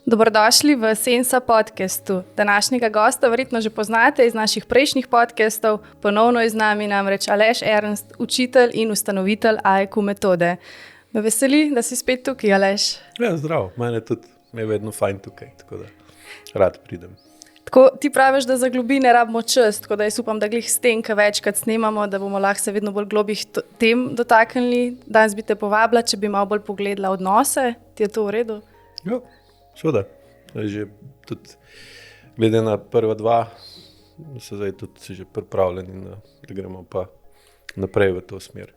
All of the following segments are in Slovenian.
Dobrodošli v Sensa podcastu. Današnjega gosta verjetno že poznate iz naših prejšnjih podcastov. Ponovno je z nami namreč Aleš Ernst, učitelj in ustanovitelj AIQ metode. Me veseli, da si spet tukaj, Aleš. Ja, zdrav. Mene tudi je vedno fajn tukaj, tako da rad pridem. Tako, ti praviš, da za globine rabimo čas, tako da jaz upam, da glih s tem, kaj večkrat snemamo, da bomo lahko se vedno bolj globih tem dotaknili. Danes bi te povabila, če bi malo bolj pogledala odnose. Ti je to v redu? Ja, seveda. Že tudi glede na prva dva, so zdaj tudi že pripravljeni, da gremo pa naprej v to smer.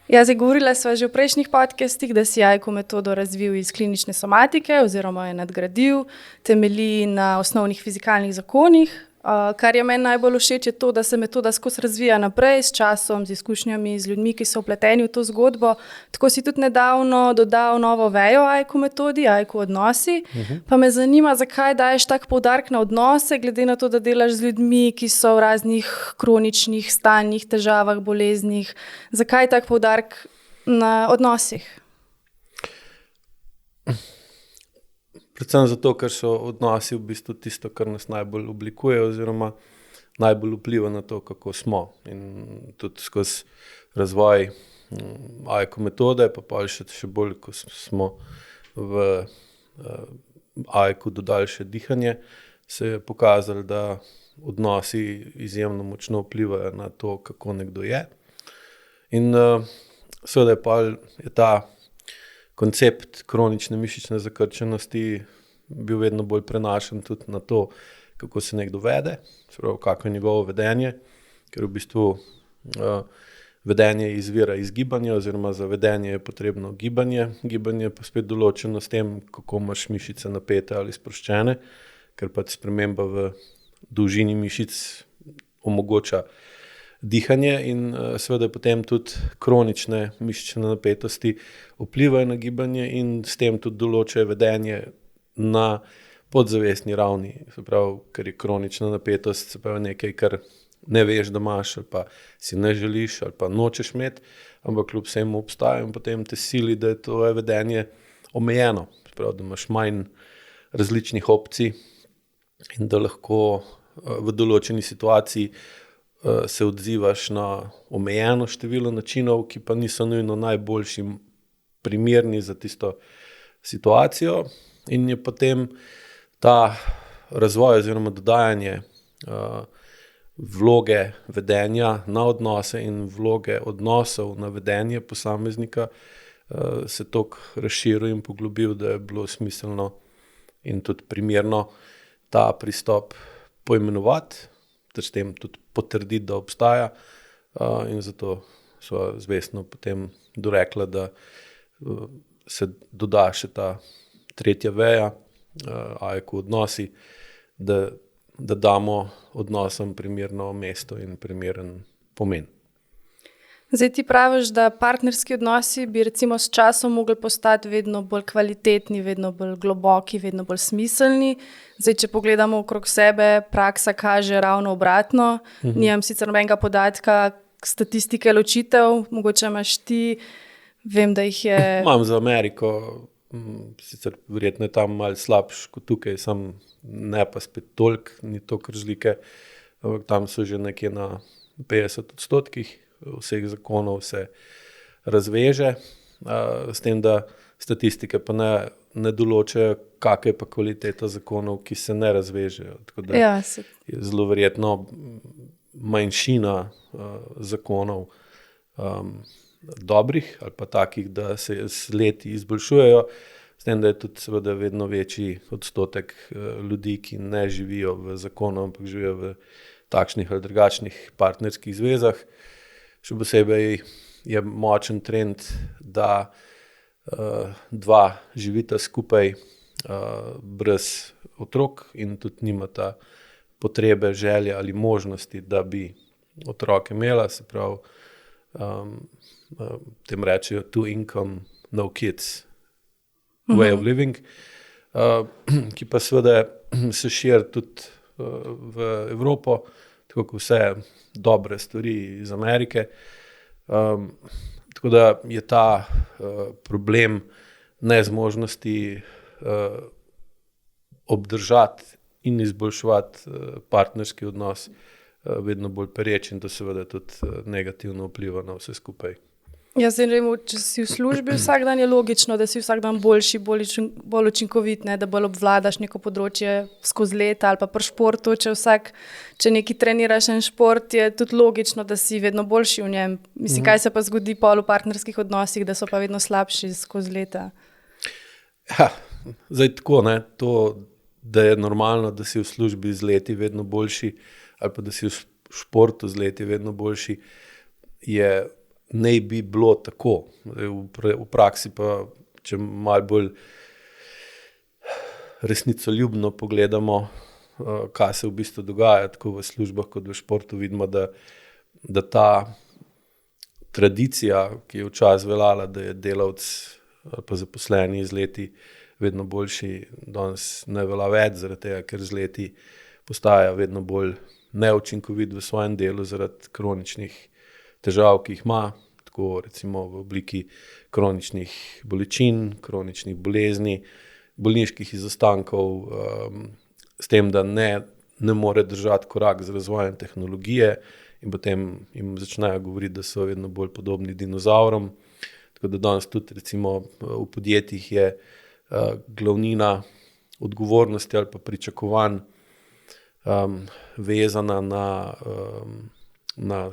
Ja, zdaj govorila sva že v prejšnjih podcastih, da si AIQ metodo razvil iz klinične somatike oziroma je nadgradil, temelji na osnovnih fizikalnih zakonih. Kar je meni najbolj všeč je to, da se metoda skozi razvija naprej s časom, z izkušnjami, z ljudmi, ki so vpleteni v to zgodbo. Tako si tudi nedavno dodal novo vejo AIQ metodi, AIQ odnosi. Pa me zanima, zakaj daješ tak poudarek na odnose, glede na to, da delaš z ljudmi, ki so v raznih kroničnih stanjih, težavah, boleznih. Zakaj tak poudarek na odnosih? Predvsem zato, ker so odnosi v bistvu tisto, kar nas najbolj oblikuje oziroma najbolj vpliva na to, kako smo. In tudi skozi razvoj AIQ metode, pa še bolj, ko smo v AIQ dodali še dihanje, se je pokazalo, da odnosi izjemno močno vplivajo na to, kako nekdo je. In seveda je ta koncept kronične mišične zakrčenosti bil vedno bolj prenašan tudi na to, kako se nekdo vede, kako je njegovo vedenje, ker v bistvu vedenje izvira iz gibanja oziroma za vedenje je potrebno gibanje. Gibanje pa spet določeno s tem, kako imaš mišice napete ali sproščene, ker pa sprememba v dolžini mišic omogoča dihanje in seveda potem tudi kronične mišične napetosti vplivajo na gibanje in s tem tudi določajo vedenje na podzavestni ravni. Se pravi, ker je kronična napetost, se pravi nekaj, kar ne veš, da imaš ali pa si ne želiš ali pa nočeš imeti, ampak kljub vsemu obstaja in potem te sili, da je to vedenje omejeno. Se pravi, da imaš manj različnih opcij in da lahko v določeni situaciji se odzivaš na omejeno število načinov, ki pa niso nujno najboljši primerni za tisto situacijo in je potem ta razvoj oziroma dodajanje vloge vedenja na odnose in vloge odnosov na vedenje posameznika se toliko razširil in poglobil, da je bilo smiselno in tudi primerno ta pristop poimenovati, ter s tem tudi potrditi, da obstaja in zato sva zvestno potem dorekla, da se doda še ta tretja veja, AIQ odnosi, da damo odnosom primerno mesto in primeren pomen. Zdaj ti praviš, da partnerski odnosi bi recimo s časom mogli postati vedno bolj kvalitetni, vedno bolj globoki, vedno bolj smiselni. Zdaj, če pogledamo okrog sebe, praksa kaže ravno obratno. Nimam sicer nobenega podatka, statistike ločitev, mogoče imaš ti, vem, da jih je... Imam za Ameriko, sicer verjetno je tam malo slabš kot tukaj, sam ne pa spet toliko, ni toliko razlike, ampak tam so že nekje na 50% vseh zakonov se razveže, s tem, da statistike pa ne določajo, kakšna je pa kvaliteta zakonov, ki se ne razvežejo. Tako da je zelo verjetno manjšina zakonov dobrih ali pa takih, da se z leti izboljšujejo, s tem, da je tudi seveda vedno večji odstotek ljudi, ki ne živijo v zakonu, ampak živijo v takšnih ali drugačnih partnerskih zvezah. Še posebej je močen trend, da dva živita skupaj brez otrok in tudi nimata potrebe, želje ali možnosti, da bi otroke imela, se pravi, tem rečejo two income, no kids way of living, ki pa seveda se širi tudi v Evropo, tako kot vse dobre stvari iz Amerike. Tako da je ta problem nezmožnosti obdržati in izboljševati partnerski odnos vedno bolj pereč in to seveda tudi negativno vpliva na vse skupaj. Ja, če si v službi vsak dan, je logično, da si vsak dan boljši, bolj učinkovit, ne, da bolj obvladaš neko področje skozi leta ali pa pri športu, če nekaj treniraš en šport, je tudi logično, da si vedno boljši v njem. Mislim, kaj se pa zgodi pol v partnerskih odnosih, da so pa vedno slabši skozi leta? Ja, zdaj tako, ne, to, da je normalno, da si v službi z leti vedno boljši ali pa da si v športu z leti vedno boljši, naj bi bilo tako. V praksi pa, če malo bolj resnicoljubno pogledamo, kaj se v bistvu dogaja, tako v službah kot v športu, vidimo, da ta tradicija, ki je včasih veljala, da je delavec ali pa zaposleni z leti vedno boljši, danes ne velja več, zaradi tega, ker z leti postaja vedno bolj neučinkovit v svojem delu zaradi kroničnih težav, ki jih ima, tako recimo v obliki kroničnih bolečin, kroničnih bolezni, bolniških izostankov, s tem, da ne more držati korak z razvojem tehnologije in potem jim začnejo govoriti, da so vedno bolj podobni dinozavrom. Tako da danes tudi recimo v podjetjih je glavnina odgovornosti ali pa pričakovanj vezana na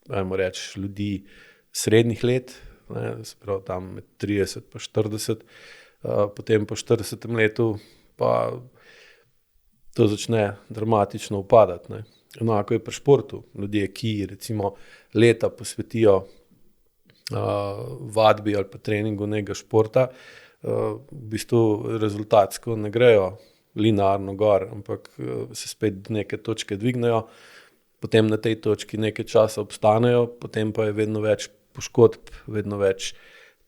ajmo reči, ljudi srednjih let, ne, se pravi tam med 30 pa 40, potem po 40. letu pa to začne dramatično upadati. Ne. Enako je pri športu. Ljudje, ki recimo leta posvetijo vadbi ali pa treningu nekega športa, v bistvu rezultatsko ne grejo linearno gor, ampak se spet neke točke dvignejo, potem na tej točki nekaj časa obstanejo, potem pa je vedno več poškodb, vedno več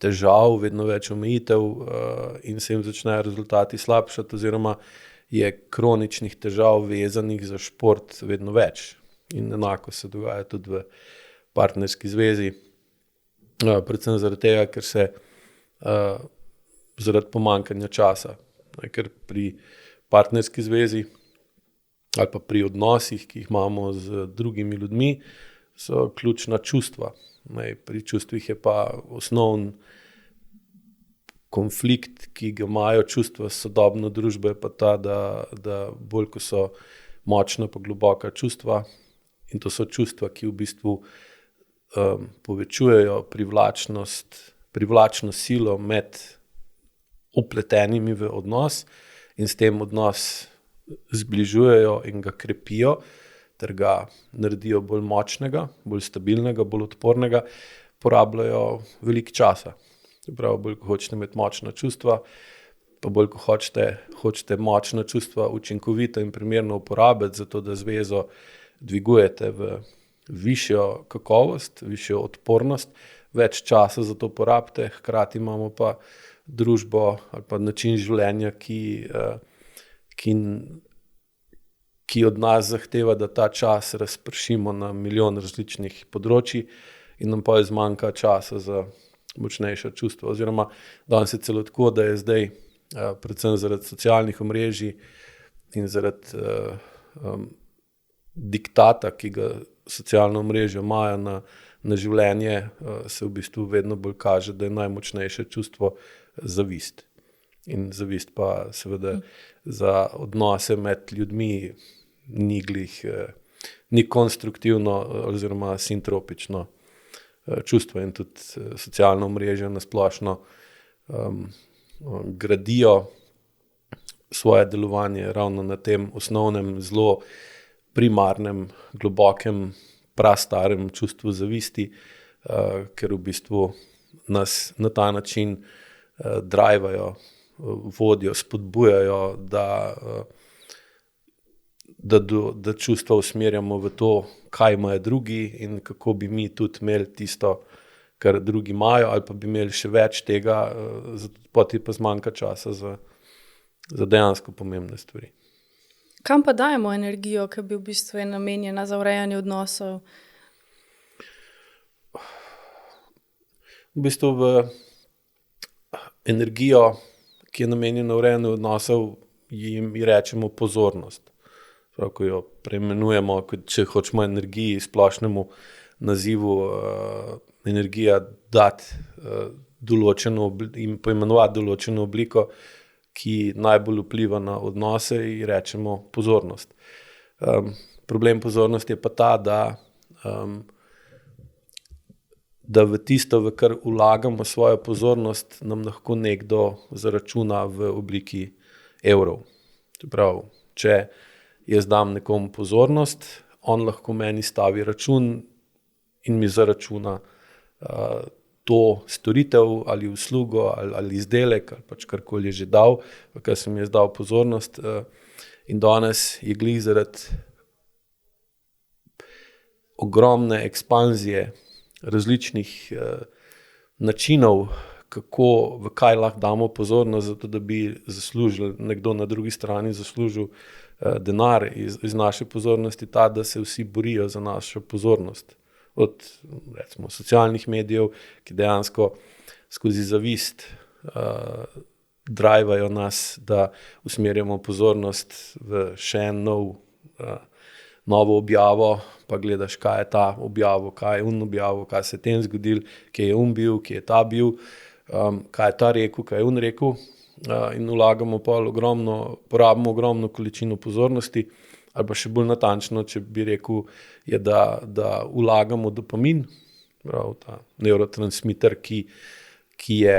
težav, vedno več omejitev in se jim začnejo rezultati slabšati oziroma je kroničnih težav vezanih za šport vedno več. In enako se dogaja tudi v partnerski zvezi, predvsem zaradi tega, ker se zaradi pomanjkanja časa, ker pri partnerski zvezi ali pa pri odnosih, ki jih imamo z drugimi ljudmi, so ključna čustva. Pri čustvih je pa osnovni konflikt, ki ga imajo čustva s sodobno družbo, je pa ta, da bolj ko so močna pa globoka čustva, in to so čustva, ki v bistvu povečujejo privlačno silo med upletenimi v odnos in s tem odnos zbližujejo in ga krepijo ter ga naredijo bolj močnega, bolj stabilnega, bolj odpornega, porabljajo veliko časa. Prav, bolj ko hočete imeti močna čustva, pa bolj ko hočete močna čustva učinkovito in primerno uporabiti, zato da zvezo dvigujete v višjo kakovost, višjo odpornost, več časa za to porabite, hkrati imamo pa družbo ali pa način življenja, ki od nas zahteva, da ta čas razpršimo na milijon različnih področij in nam pa zmanjka časa za močnejša čustva. Oziroma, danes je celo tako, da je zdaj, predvsem zaradi socialnih omrežij in zaradi diktata, ki ga socialna omrežja imajo na življenje, se v bistvu vedno bolj kaže, da je najmočnejše čustvo zavist. In zavist pa seveda za odnose med ljudmi ni konstruktivno oziroma sintropično čustvo in tudi socialno omrežje na splošno gradijo svoje delovanje ravno na tem osnovnem, zelo primarnem, globokem, prastarem čustvu zavisti, ker v bistvu nas na ta način drajvajo, vodijo, spodbujajo, da čustva usmerjamo v to, kaj imajo drugi in kako bi mi tudi imeli tisto, kar drugi imajo, ali pa bi imeli še več tega, potem pa zmanjka časa za dejansko pomembne stvari. Kam pa dajemo energijo, ki bi v bistvu je namenjena za urejanje odnosov? V bistvu energijo, ki je namenjena urejanju odnosov, jim rečemo pozornost. Prav, ko jo preimenujemo, če hočemo energiji, splošnemu nazivu energija dati in poimenovati določeno obliko, ki najbolj vpliva na odnose, in rečemo pozornost. Problem pozornosti je pa ta, da v tisto, v kar vlagamo svojo pozornost, nam lahko nekdo zaračuna v obliki evrov. Prav, če jaz dam nekomu pozornost, on lahko meni stavi račun in mi zaračuna to storitev ali uslugo ali izdelek ali pač karkoli je že dal, v kar sem jaz dal pozornost. In danes je glih zaradi ogromne ekspanzije različnih načinov, v kaj lahko damo pozornost, zato da bi nekdo na drugi strani zaslužil denar iz naše pozornosti, da se vsi borijo za našo pozornost. Od recimo socialnih medijev, ki dejansko skozi zavist drivajo nas, da usmerjamo pozornost v še novo objavo, pa gledaš, kaj je ta objavo, kaj je objavo, kaj se je tem zgodil, kje je bil, kje je ta bil, kaj je ta rekel, kaj je rekel, in vlagamo porabimo ogromno količino pozornosti, ali pa še bolj natančno, če bi rekel, je, da vlagamo dopamin, prav, ta nevrotransmiter, ki je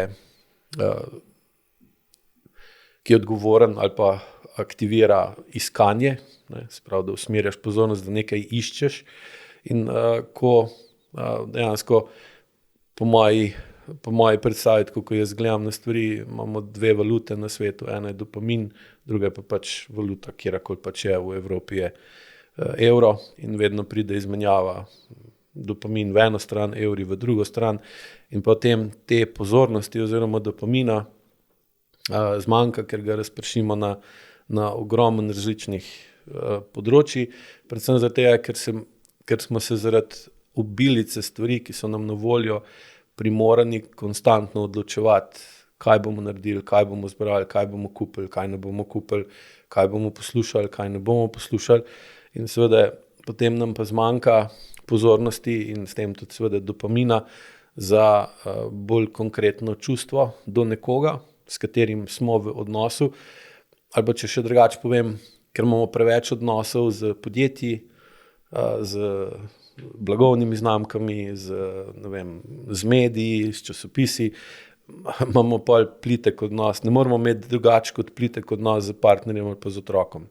odgovoren ali pa aktivira iskanje, sprav, da usmerjaš pozornost, da nekaj iščeš. In ko dejansko po moji predstavi, ko jaz gledam na stvari, imamo dve valute na svetu, ena je dopamin, druga je pa pač valuta, kjerakoli pač je v Evropi, je evro, in vedno pride izmenjava dopamin v eno stran, evri v drugo stran, in potem te pozornosti oziroma dopamina zmanjka, ker ga razpršimo na ogromno različnih področji, predvsem zato, ker smo se zaradi obilice stvari, ki so nam na voljo, primorani konstantno odločevati, kaj bomo naredili, kaj bomo zbrali, kaj bomo kupili, kaj ne bomo kupili, kaj bomo poslušali, kaj ne bomo poslušali. In seveda potem nam pa zmanjka pozornosti in s tem tudi seveda dopamina za bolj konkretno čustvo do nekoga, s katerim smo v odnosu. Ali pa če še drugače povem, ker imamo preveč odnosov z podjetji, z blagovnimi znamkami, z mediji, s časopisi, imamo pa plitek odnos. Ne moramo imeti drugače kot plitek odnos z partnerjem ali pa z otrokom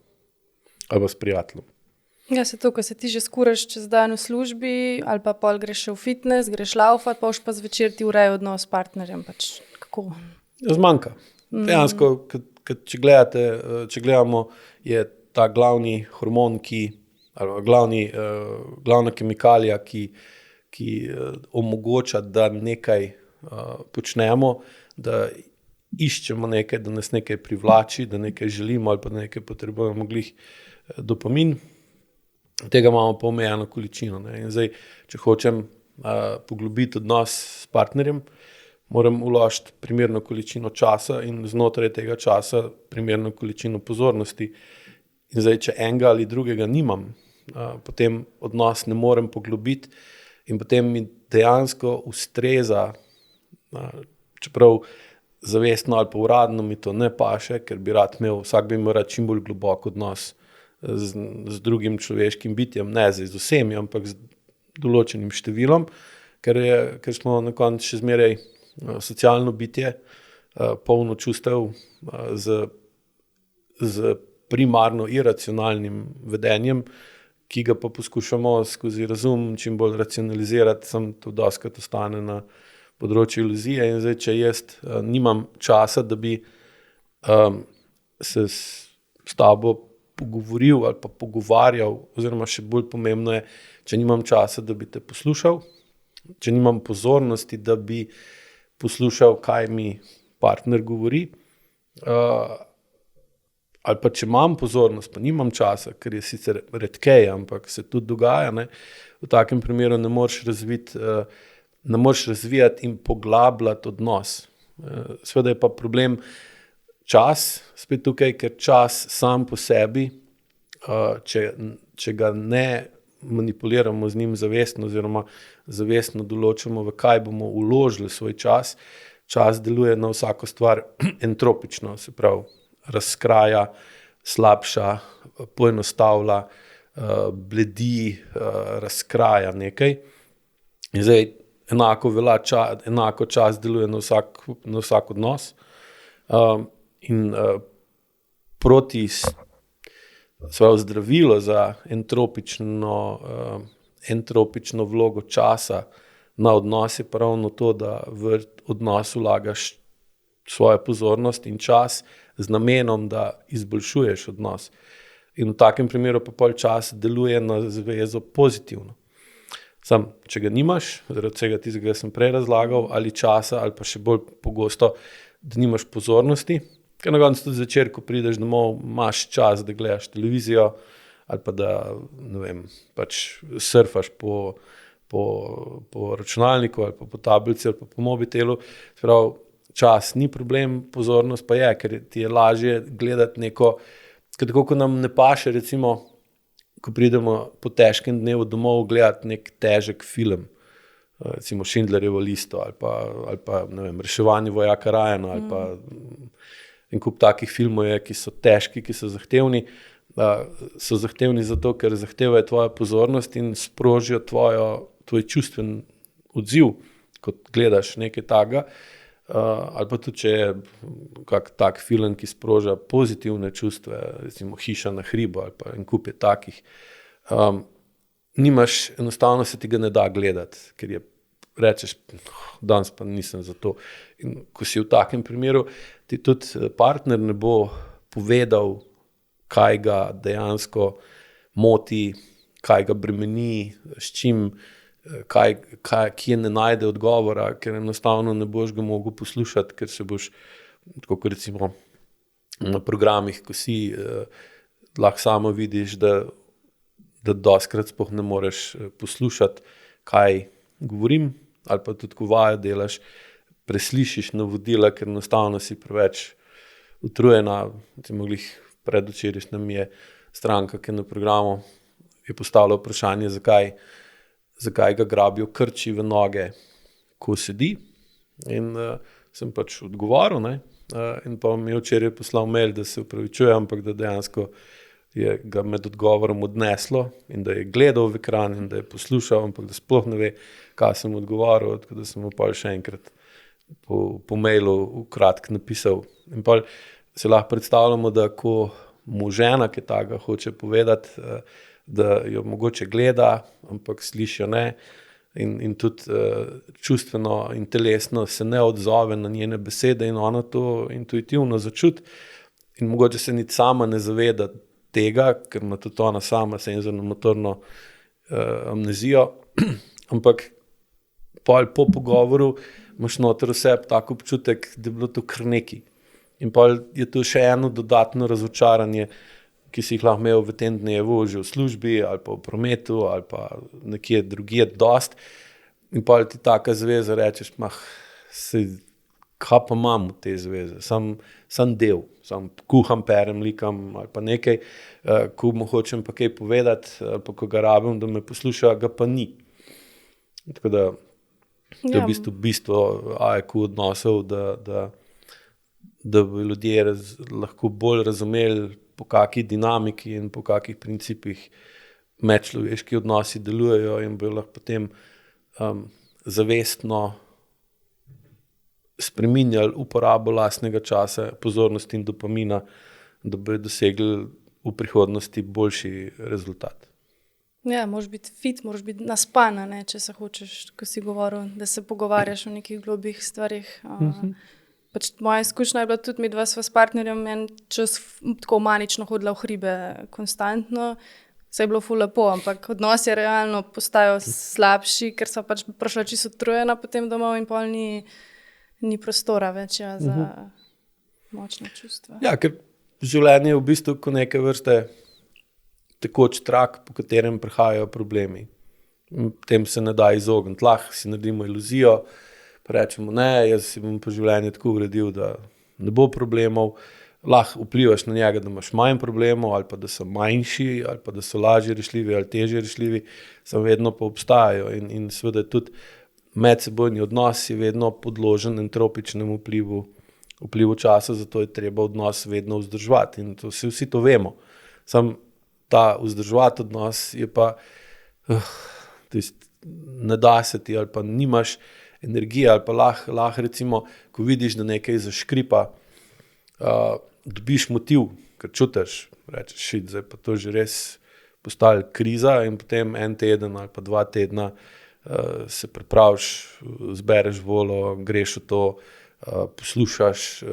ali pa s prijateljem. Ja, se to, ko se ti že skuraš čez dan v službi ali pa pol greš v fitness, greš laufat, pa už pa zvečer ti ureja odnos s partnerjem, pač kako? Zmanjka. Dejansko, če gledamo, je ta glavni hormon, glavna kemikalija, ki omogoča, da nekaj počnemo, da iščemo nekaj, da nas nekaj privlači, da nekaj želimo ali pa da nekaj potrebujemo, glih dopamin. Tega imamo pa omejeno količino. In zdaj, če hočem poglobiti odnos s partnerjem, moram vložiti primerno količino časa in znotraj tega časa primerno količino pozornosti. In zdaj, če enega ali drugega nimam, potem odnos ne morem poglobiti in potem mi dejansko ustreza, čeprav zavestno ali pa uradno mi to ne paše, ker vsak bi imel rad čim bolj globok odnos z drugim človeškim bitjem, ne z vsemi, ampak z določenim številom, ker smo na koncu še zmeraj socialno bitje, polno čustev z primarno iracionalnim vedenjem, ki ga pa poskušamo skozi razum čim bolj racionalizirati, sem to dostikrat ostane na področju iluzije. In zdaj, če jaz nimam časa, da bi se s tabo pogovoril ali pa pogovarjal, oziroma še bolj pomembno je, če nimam časa, da bi te poslušal, če nimam pozornosti, da bi poslušal, kaj mi partner govori, ali pa če imam pozornost, pa nimam časa, ker je sicer redkeje, ampak se tudi dogaja, v takem primeru ne moreš razvijati in poglabljati odnos. Seveda je pa problem, čas, spet tukaj, ker čas sam po sebi, če ga ne manipuliramo z njim zavestno oziroma zavestno določamo, v kaj bomo vložili svoj čas, čas deluje na vsako stvar entropično, se pravi, razkraja, slabša, poenostavlja, bledi, razkraja nekaj. In zdaj enako čas deluje na vsak odnos. In proti zdravilo za entropično vlogo časa na odnos je pa ravno to, da v odnos vlagaš svojo pozornost in čas z namenom, da izboljšuješ odnos. In v takem primeru pa pol čas deluje na zvezo pozitivno. Sam, če ga nimaš, zaradi vsega tistega sem prej razlagal, ali časa, ali pa še bolj pogosto, da nimaš pozornosti, ker na koncu tudi zvečer, ko prideš domov, imaš čas, da gledaš televizijo, ali pa da, ne vem, pač surfaš po računalniku, ali pa po tablici, ali pa po mobitelu. Prav, čas ni problem, pozornost pa je, ker ti je lažje gledati neko, tako ko nam ne paše, recimo, ko pridemo po težkem dnevu domov gledati nek težek film, recimo Schindlerjevo listo ali pa ne vem, Reševanje vojaka Ryana ali pa en kup takih filmov je, ki so težki, ki so zahtevni. So zahtevni zato, ker zahtevajo tvojo pozornost in sprožijo tvoj čustven odziv, kot gledaš nekaj takega. Ali pa tudi, če je kak tak film, ki sproža pozitivne čustve, recimo Hiša na hribu ali pa en kup je takih, enostavno se ti ga ne da gledati, ker rečeš, danes pa nisem za to. In ko si v takem primeru, ti tudi partner ne bo povedal, kaj ga dejansko moti, kaj ga bremeni, s čim, kje ne najde odgovora, ker enostavno ne boš ga mogel poslušati, ker se boš, tako kot recimo na programih, ko si lahko samo vidiš, da dostikrat sploh ne moreš poslušati, kaj govorim, ali pa tudi ko vajo delaš, preslišiš navodila, ker enostavno si preveč utrujena. Recimo glih predvčerajšnjem je stranka, ki je na programu, je postavila vprašanje, zakaj ga grabijo krči v noge, ko sedi. In sem pač odgovoril, ne? In pa mi je včeraj poslal mail, da se opravičuje, ampak da dejansko je ga med odgovorom odneslo in da je gledal v ekran in da je poslušal, ampak da sploh ne ve, kaj sem odgovoril, tako da sem mu pa še enkrat po mailu v kratk napisal. In pa se lahko predstavljamo, da ko mu žena, ki takega hoče povedati, da jo mogoče gleda, ampak sliši jo ne, in tudi čustveno in telesno se ne odzove na njene besede in ona to intuitivno začuti in mogoče se niti sama ne zaveda tega, ker ima tudi ona sama senzorno-motorno amnezijo, ampak po pogovoru imaš noter v sebi tak občutek, da je bilo to kar nekaj. In pa je to še eno dodatno razočaranje, ki si jih lahko imel v tem dnevu že v službi ali pa v prometu ali pa nekje drugje dost. In pa ti taka zveza rečeš, kaj pa imam v te zveze, sam del, sam kuham, perem, likam ali pa nekaj, ko mu hočem pa kaj povedati ali pa ko ga rabim, da me posluša, ga pa ni. Tako da to je v bistvu AEQ odnosov, da bi ljudje lahko bolj razumeli, po kakšni dinamiki in po kakšnih principih medčloveški odnosi delujejo in bi lahko potem zavestno spreminjali uporabo lastnega časa, pozornosti in dopamina, da bi dosegli v prihodnosti boljši rezultat. Ja, moraš biti fit, moraš biti naspana, ne, če se hočeš, ko si govoril, da se pogovarjaš o nekih globih stvarih. Pač moja izkušnja je bila tudi, midva sva s partnerjem en čas tako manično hodila v hribe konstantno, se je bilo ful lepo, ampak odnos je realno postajal slabši, ker sva pač prišla čisto utrujena potem domov in pol ni prostora več za močna čustva. Ja, ker življenje je v bistvu kot neke vrste tekoč trak, po katerem prihajajo problemi. Tem se ne da izogniti. Lahko si naredimo iluzijo, pa rečemo, ne, jaz si bom po življenju tako uredil, da ne bo problemov, lahko vplivaš na njega, da imaš manj problemov, ali pa da so manjši, ali pa da so lažje rešljivi ali težje rešljivi, samo vedno pa obstajajo in seveda tudi medsebojni odnos je vedno podložen entropičnemu vplivu časa, zato je treba odnos vedno vzdrževati in vsi to vemo. Sam ta vzdrževati odnos je pa ne da se ti ali pa nimaš energije ali pa lahko recimo, ko vidiš, da nekaj zaškripa, dobiš motiv, ker čutiš, rečeš, zdaj pa to že res postala kriza in potem en teden ali pa 2 tedna se pripraviš, zbereš volo, greš v to, poslušaš,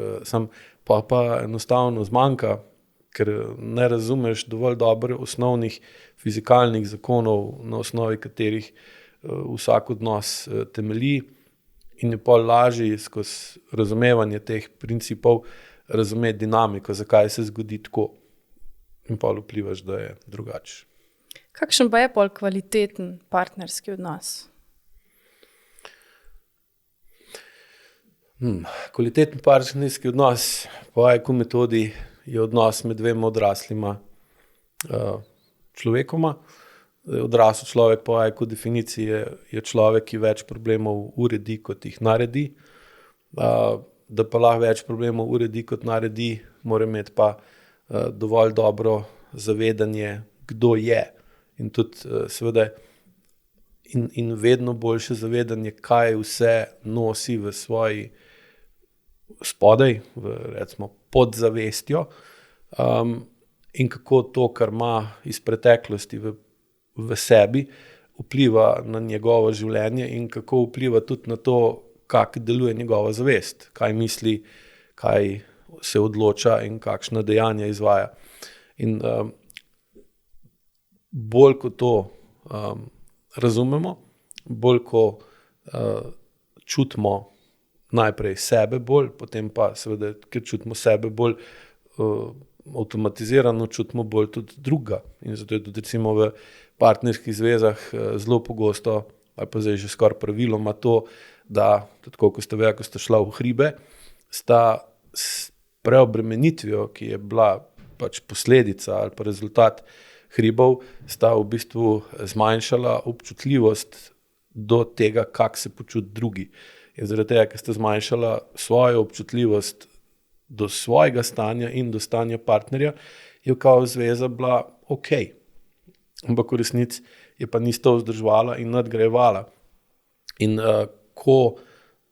pa enostavno zmanjka, ker ne razumeš dovolj dobro osnovnih fizikalnih zakonov, na osnovi katerih vsak odnos temelji in je pol lažje skozi razumevanje teh principov razumeti dinamiko, zakaj se zgodi tako in pol vplivaš, da je drugače. Kakšen pa je pol kvaliteten partnerski odnos? Kvaliteten partnerski odnos po AIQ metodi je odnos med dvema odraslima človekoma. Odrasel človek po AIQ definiciji je človek, ki več problemov uredi, kot jih naredi. Da pa lahko več problemov uredi, kot naredi, mora imeti pa dovolj dobro zavedanje, kdo je. In tudi seveda in vedno boljše zavedanje, kaj vse nosi v svoji spodaj, recimo podzavestjo, in kako to, kar ima iz preteklosti v sebi, vpliva na njegovo življenje in kako vpliva tudi na to, kako deluje njegova zavest, kaj misli, kaj se odloča in kakšna dejanja izvaja. In bolj ko to razumemo, bolj ko čutimo najprej sebe bolj, potem pa seveda, ker čutimo sebe bolj avtomatizirano, čutimo bolj tudi druga. In zato je tudi recimo v partnerskih zvezah zelo pogosto, ali pa zdaj že skoraj praviloma to, da tako, ko sta šla v hribe, sta s preobremenitvijo, ki je bila pač posledica ali pa rezultat hribov, sta v bistvu zmanjšala občutljivost do tega, kako se počuti drugi. In zaradi tega, ker sta zmanjšala svojo občutljivost do svojega stanja in do stanja partnerja, je kao zveza bila okej. Ampak v resnici je pa nista vzdrževala in nadgrajevala. In ko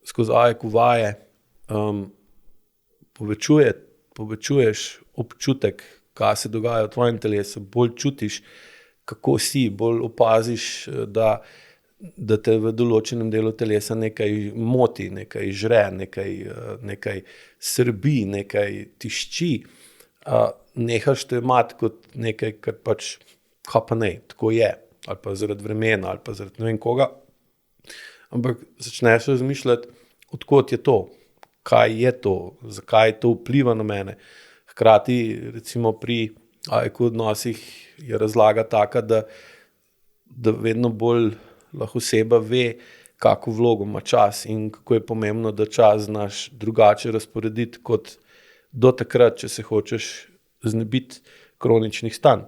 skozi AIQ vaje povečuješ občutek, kaj se dogaja v tvojem telesu, bolj čutiš, kako si, bolj opaziš, da te v določenem delu telesa nekaj moti, nekaj žre, nekaj srbi, nekaj tišči, nehaš to imati kot nekaj, kar pač kaj pa ne, tako je, ali pa zaradi vremena, ali pa zaradi ne vem koga, ampak začneš razmišljati, odkot je to, kaj je to, zakaj to vpliva na mene. Hkrati recimo pri AIQ odnosih je razlaga taka, da vedno bolj lahko oseba ve, kako vlogo ima čas in kako je pomembno, da čas znaš drugače razporediti kot do takrat, če se hočeš znebiti kroničnih stanj.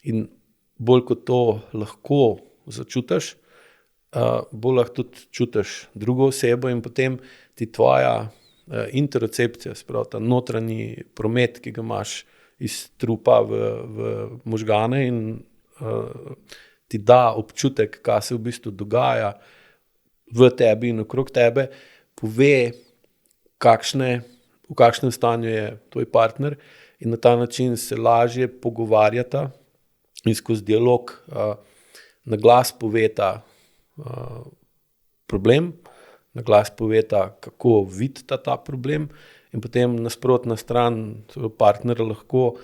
In bolj kot to lahko začutiš, bolj lahko tudi čutiš drugo osebo in potem ti tvoja interocepcija, sprav ta notranji promet, ki ga imaš iz trupa v možgane in ti da občutek, kaj se v bistvu dogaja v tebi in okrog tebe, pove, v kakšnem stanju je tvoj partner in na ta način se lažje pogovarjata in skozi dialog na glas poveta problem, na glas poveta, kako vidita ta problem in potem nasprotna stran partnera lahko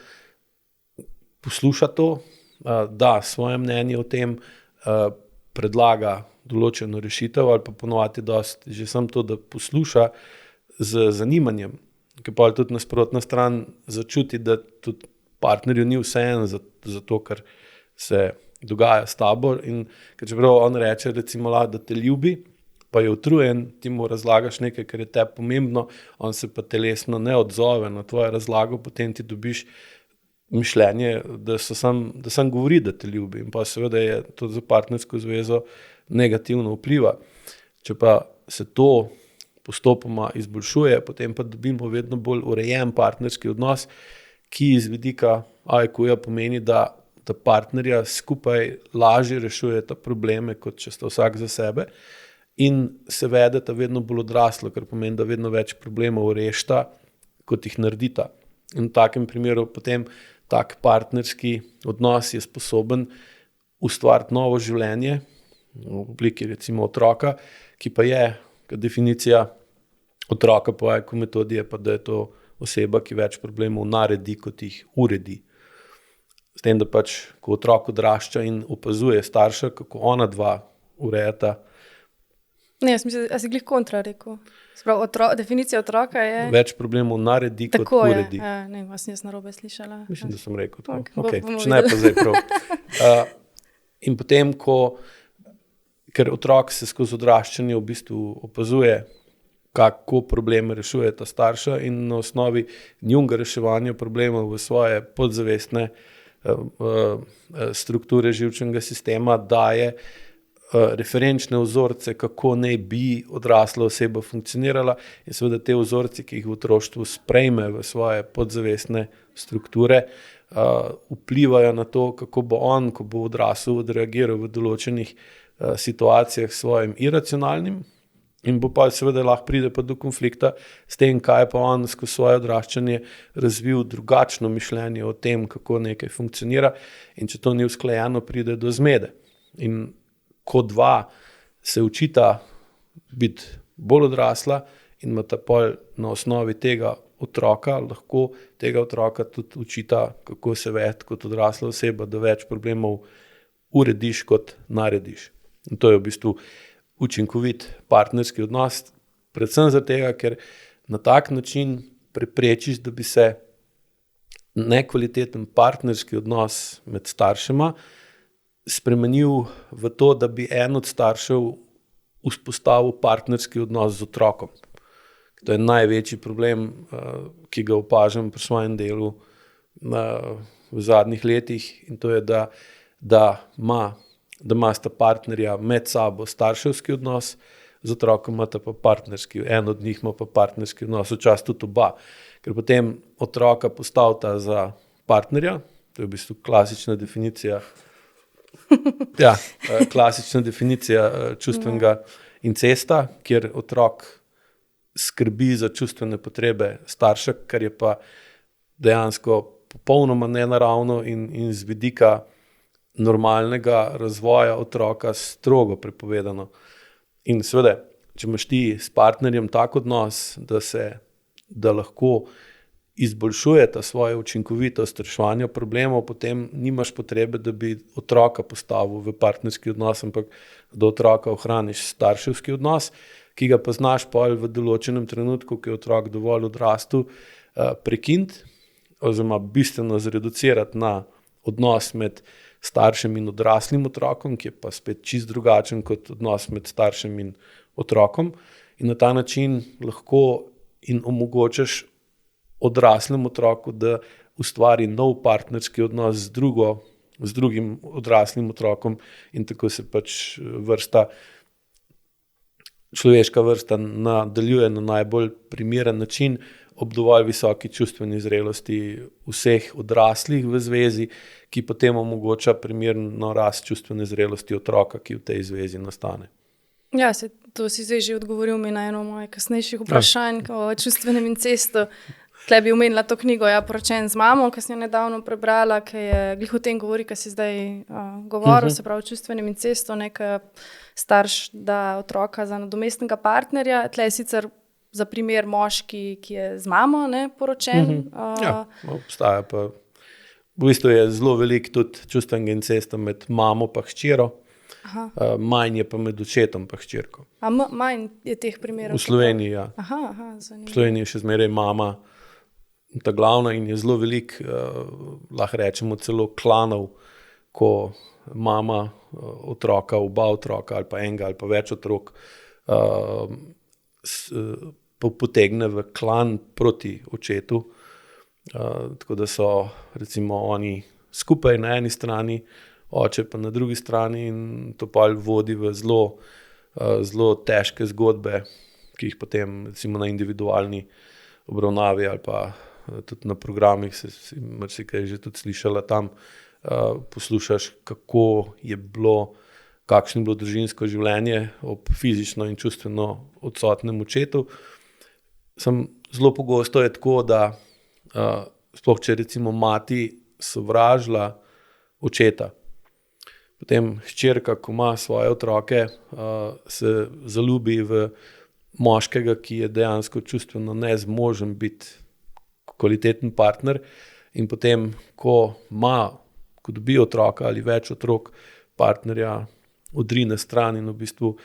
posluša to, da svoje mnenje o tem, predlaga določeno rešitev ali pa ponovadi dosti že samo to, da posluša z zanimanjem, ker pa tudi nasprotna stran začuti, da tudi partnerju ni vseeno za to, kar se dogaja s tabo in ker čeprav on reče recimo, da te ljubi, pa je utrujen, ti mu razlagaš nekaj, kar je tebi pomembno, on se pa telesno ne odzove na tvojo razlago, potem ti dobiš mišljenje, da sam govori, da te ljubi, in pa seveda je to za partnersko zvezo negativno vpliva. Če pa se to postopoma izboljšuje, potem pa dobimo vedno bolj urejen partnerski odnos, ki iz vidika IQ-ja pomeni, da partnerja skupaj lažje rešujeta probleme, kot če sta vsak za sebe, in se vedeta vedno bolj odraslo, kar pomeni, da vedno več problemov rešita, kot jih naredita. In v takem primeru potem tak partnerski odnos je sposoben ustvariti novo življenje v obliki recimo otroka, ki pa je, definicija otroka po IQ metodi je pa, da je to oseba, ki več problemov naredi, kot jih uredi. S tem, da pač, ko otrok odrašča in opazuje starša, kako ona dva urejata. Ne, jaz mislim, a si glih kontra rekel. Sprav, definicija otroka je... Več problemov naredi, kot uredi. Tako je, ne, jaz narobe slišala. Mislim, da sem rekel to. Okay. Če ne, pa zdaj prav. In potem, ker otrok se skozi odraščanje v bistvu opazuje, kako probleme rešuje ta starša, in na osnovi njunega reševanja problemov v svoje podzavestne strukture živčnega sistema daje referenčne vzorce, kako naj bi odrasla oseba funkcionirala, in seveda te vzorci, ki jih v otroštvu sprejme v svoje podzavestne strukture, vplivajo na to, kako bo on, ko bo odrasel, odreagiral v določenih situacijah s svojim iracionalnim, in bo pa seveda lahko pride pa do konflikta s tem, kaj pa on skozi svoje odraščanje razvil drugačno mišljenje o tem, kako nekaj funkcionira, in če to ni usklajeno, pride do zmede. In ko dva se učita biti bolj odrasla in imata pol na osnovi tega otroka, lahko tega otroka tudi učita, kako se vedeti kot odrasla oseba, da več problemov urediš, kot narediš. In to je v bistvu učinkovit partnerski odnos, predvsem zato, ker na tak način preprečiš, da bi se nekvaliteten partnerski odnos med staršema spremenil v to, da bi en od staršev vzpostavil partnerski odnos z otrokom. To je največji problem, ki ga opažam pri svojem delu v zadnjih letih, in to je, da imata partnerja med sabo starševski odnos, z otrokom imata pa partnerski, en od njih ima pa partnerski odnos, včasih tudi oba, ker potem otroka postavita za partnerja, to je v bistvu klasična definicija čustvenega incesta, kjer otrok skrbi za čustvene potrebe starša, kar je pa dejansko popolnoma nenaravno in z vidika normalnega razvoja otroka strogo prepovedano. In seveda, če imaš ti s partnerjem tak odnos, da lahko izboljšujeta svojo učinkovitost reševanja problemov, potem nimaš potrebe, da bi otroka postavil v partnerski odnos, ampak da otroka ohraniš starševski odnos, ki ga pa znaš pol v določenem trenutku, ko je otrok dovolj odrastel, prekiniti oziroma bistveno zreducirati na odnos med staršem in odraslim otrokom, ki je pa spet čisto drugačen kot odnos med staršem in otrokom, in na ta način lahko in omogočaš odraslemu otroku, da ustvari nov partnerski odnos z drugim odraslim otrokom, in tako se pač človeška vrsta nadaljuje na najbolj primeren način ob dovolj visoki čustveni zrelosti vseh odraslih v zvezi, ki potem omogoča primerno rast čustvene zrelosti otroka, ki v tej zvezi nastane. Ja, to si zdaj že odgovoril mi na eno moje kasnejših vprašanj o čustvenem incestu. Tle bi omenila to knjigo, Poročen z mamo, ki sem jo nedavno prebrala, ki je glih o tem govori, ki si zdaj govoril, se pravi o čustvenem incestu, nekaj starš da otroka za nadomestnega partnerja. Tle je sicer za primer moški, ki je z mamo poročen. Obstaja pa. V bistvu je zelo veliko tudi čustvenega incesta med mamo pa hčero. Manj je pa med očetom pa hčerko. Manj je teh primerov? V Sloveniji, ja. Zanimivo. V Sloveniji je še zmeraj mama ta glavna in je zelo veliko, lahko rečemo celo klanov, ko mama otroka, oba otroka ali pa enega ali pa več otrok potegne v klan proti očetu. Tako da so recimo oni skupaj na eni strani, oče pa na drugi strani, in to pa vodi v zelo težke zgodbe, ki jih potem recimo na individualni obravnavi ali pa tudi na programih si marsikaj že tudi slišala tam, poslušaš, kako je bilo, kakšno je bilo družinsko življenje ob fizično in čustveno odsotnem očetu. Zelo pogosto je tako, da sploh če recimo mati sovražila očeta, potem hčerka, ko ima svoje otroke, se zaljubi v moškega, ki je dejansko čustveno nezmožen biti kvaliteten partner, in potem, ko dobi otroka ali več otrok, partnerja odrine stran in v bistvu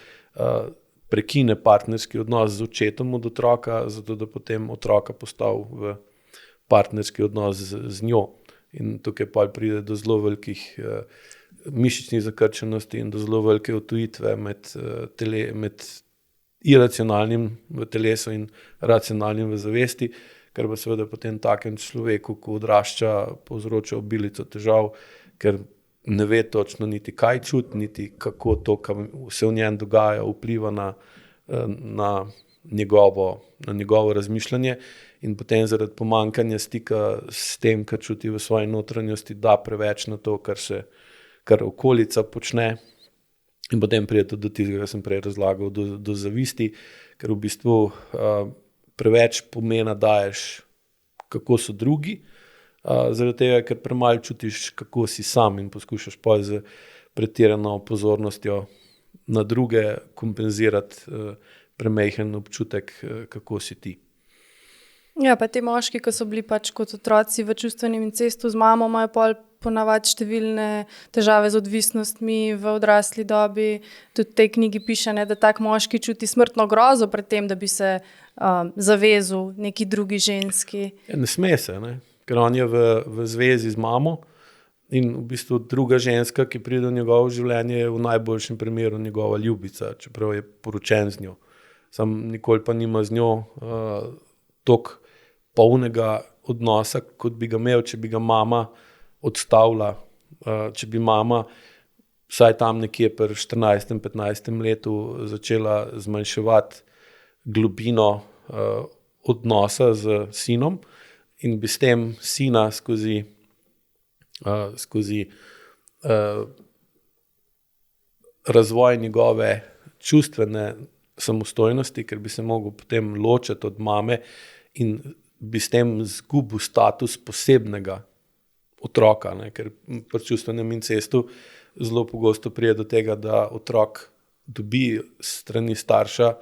prekine partnerski odnos z očetom od otroka, zato da potem otroka postavi v partnerski odnos z njo. In tukaj pa pride do zelo velikih mišičnih zakrčenosti in do zelo velike odtujitve med iracionalnim v telesu in racionalnim v zavesti, kar pa seveda potem takem človeku, ko odrašča, povzroča obilico težav, ker ne ve točno niti kaj čuti, niti kako to, kar se v njem dogaja, vpliva na njegovo razmišljanje, in potem zaradi pomanjkanja stika s tem, kar čuti v svoji notranjosti, da preveč na to, kar okolica počne, in potem pride tudi do tistega, kar sem prej razlagal, do zavisti, ker v bistvu preveč pomena daješ, kako so drugi, zaradi tega, ker premalo čutiš, kako si sam, in poskušaš pa z pretirano pozornostjo na druge kompenzirati premajhen občutek, kako si ti. Ja, pa te moški, ki so bili pač kot otroci v čustvenem incestu z mamo, imajo pol ponavadi številne težave z odvisnostmi v odrasli dobi. Tudi v tej knjigi piše, ne, da tak moški čuti smrtno grozo pred tem, da bi se zavezal neki drugi ženski. Ne sme se, ne? Ker on je v zvezi z mamo in v bistvu druga ženska, ki pride v njegovo življenje, je v najboljšem primeru njegova ljubica, čeprav je poročen z njo. Sam nikoli pa nima z njo toliko polnega odnosa, kot bi ga imel, če bi ga mama odstavila, če bi mama vsaj tam nekje pri 14-15 letu začela zmanjševati globino odnosa z sinom in bi s tem sina skozi razvoj njegove čustvene samostojnosti, ker bi se mogel potem ločiti od mame in bi s tem izgubil status posebnega otroka, ne? Ker pri čustvenem incestu zelo pogosto pride do tega, da otrok dobi strani starša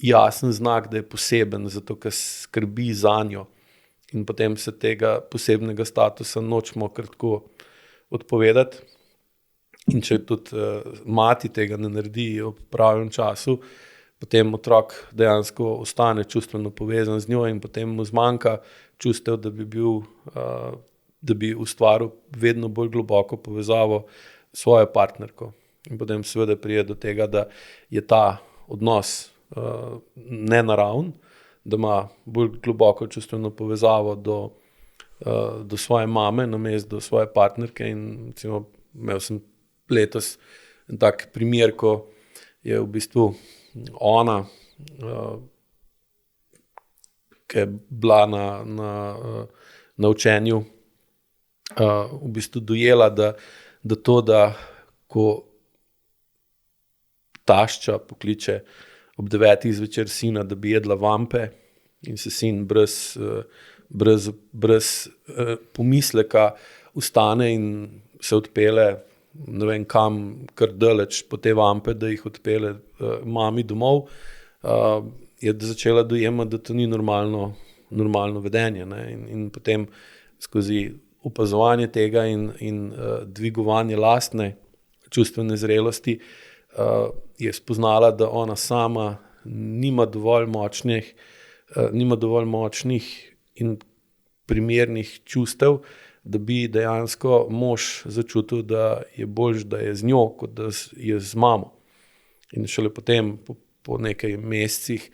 jasen znak, da je poseben, zato ker skrbi zanjo, in potem se tega posebnega statusa nočemo kar tako odpovedati. In če tudi mati tega ne naredi ob pravem času, potem otrok dejansko ostane čustveno povezan z njo in potem mu zmanjka čustev, da bi ustvaril vedno bolj globoko povezavo s svojo partnerko. In potem seveda pride do tega, da je ta odnos nenaraven, da ima bolj globoko čustveno povezavo do svoje mame namesto do svoje partnerke. In recimo, imel sem letos en tak primer, ko je v bistvu ona, ki je bila na učenju, v bistvu dojela, da to, da ko tašča pokliče ob 9. zvečer sina, da bi jedla vampe, in se sin brez pomisleka vstane in se odpele ne vem kam, kar daleč po te vampe, da jih odpele mami domov, je začela dojemati, da to ni normalno vedenje, ne? In potem skozi opazovanje tega in dvigovanje lastne čustvene zrelosti je spoznala, da ona sama nima dovolj močnih in primernih čustev, da bi dejansko mož začutil, da je boljš, da je z njo, kot da je z mamo. In šele potem, po nekaj mesecih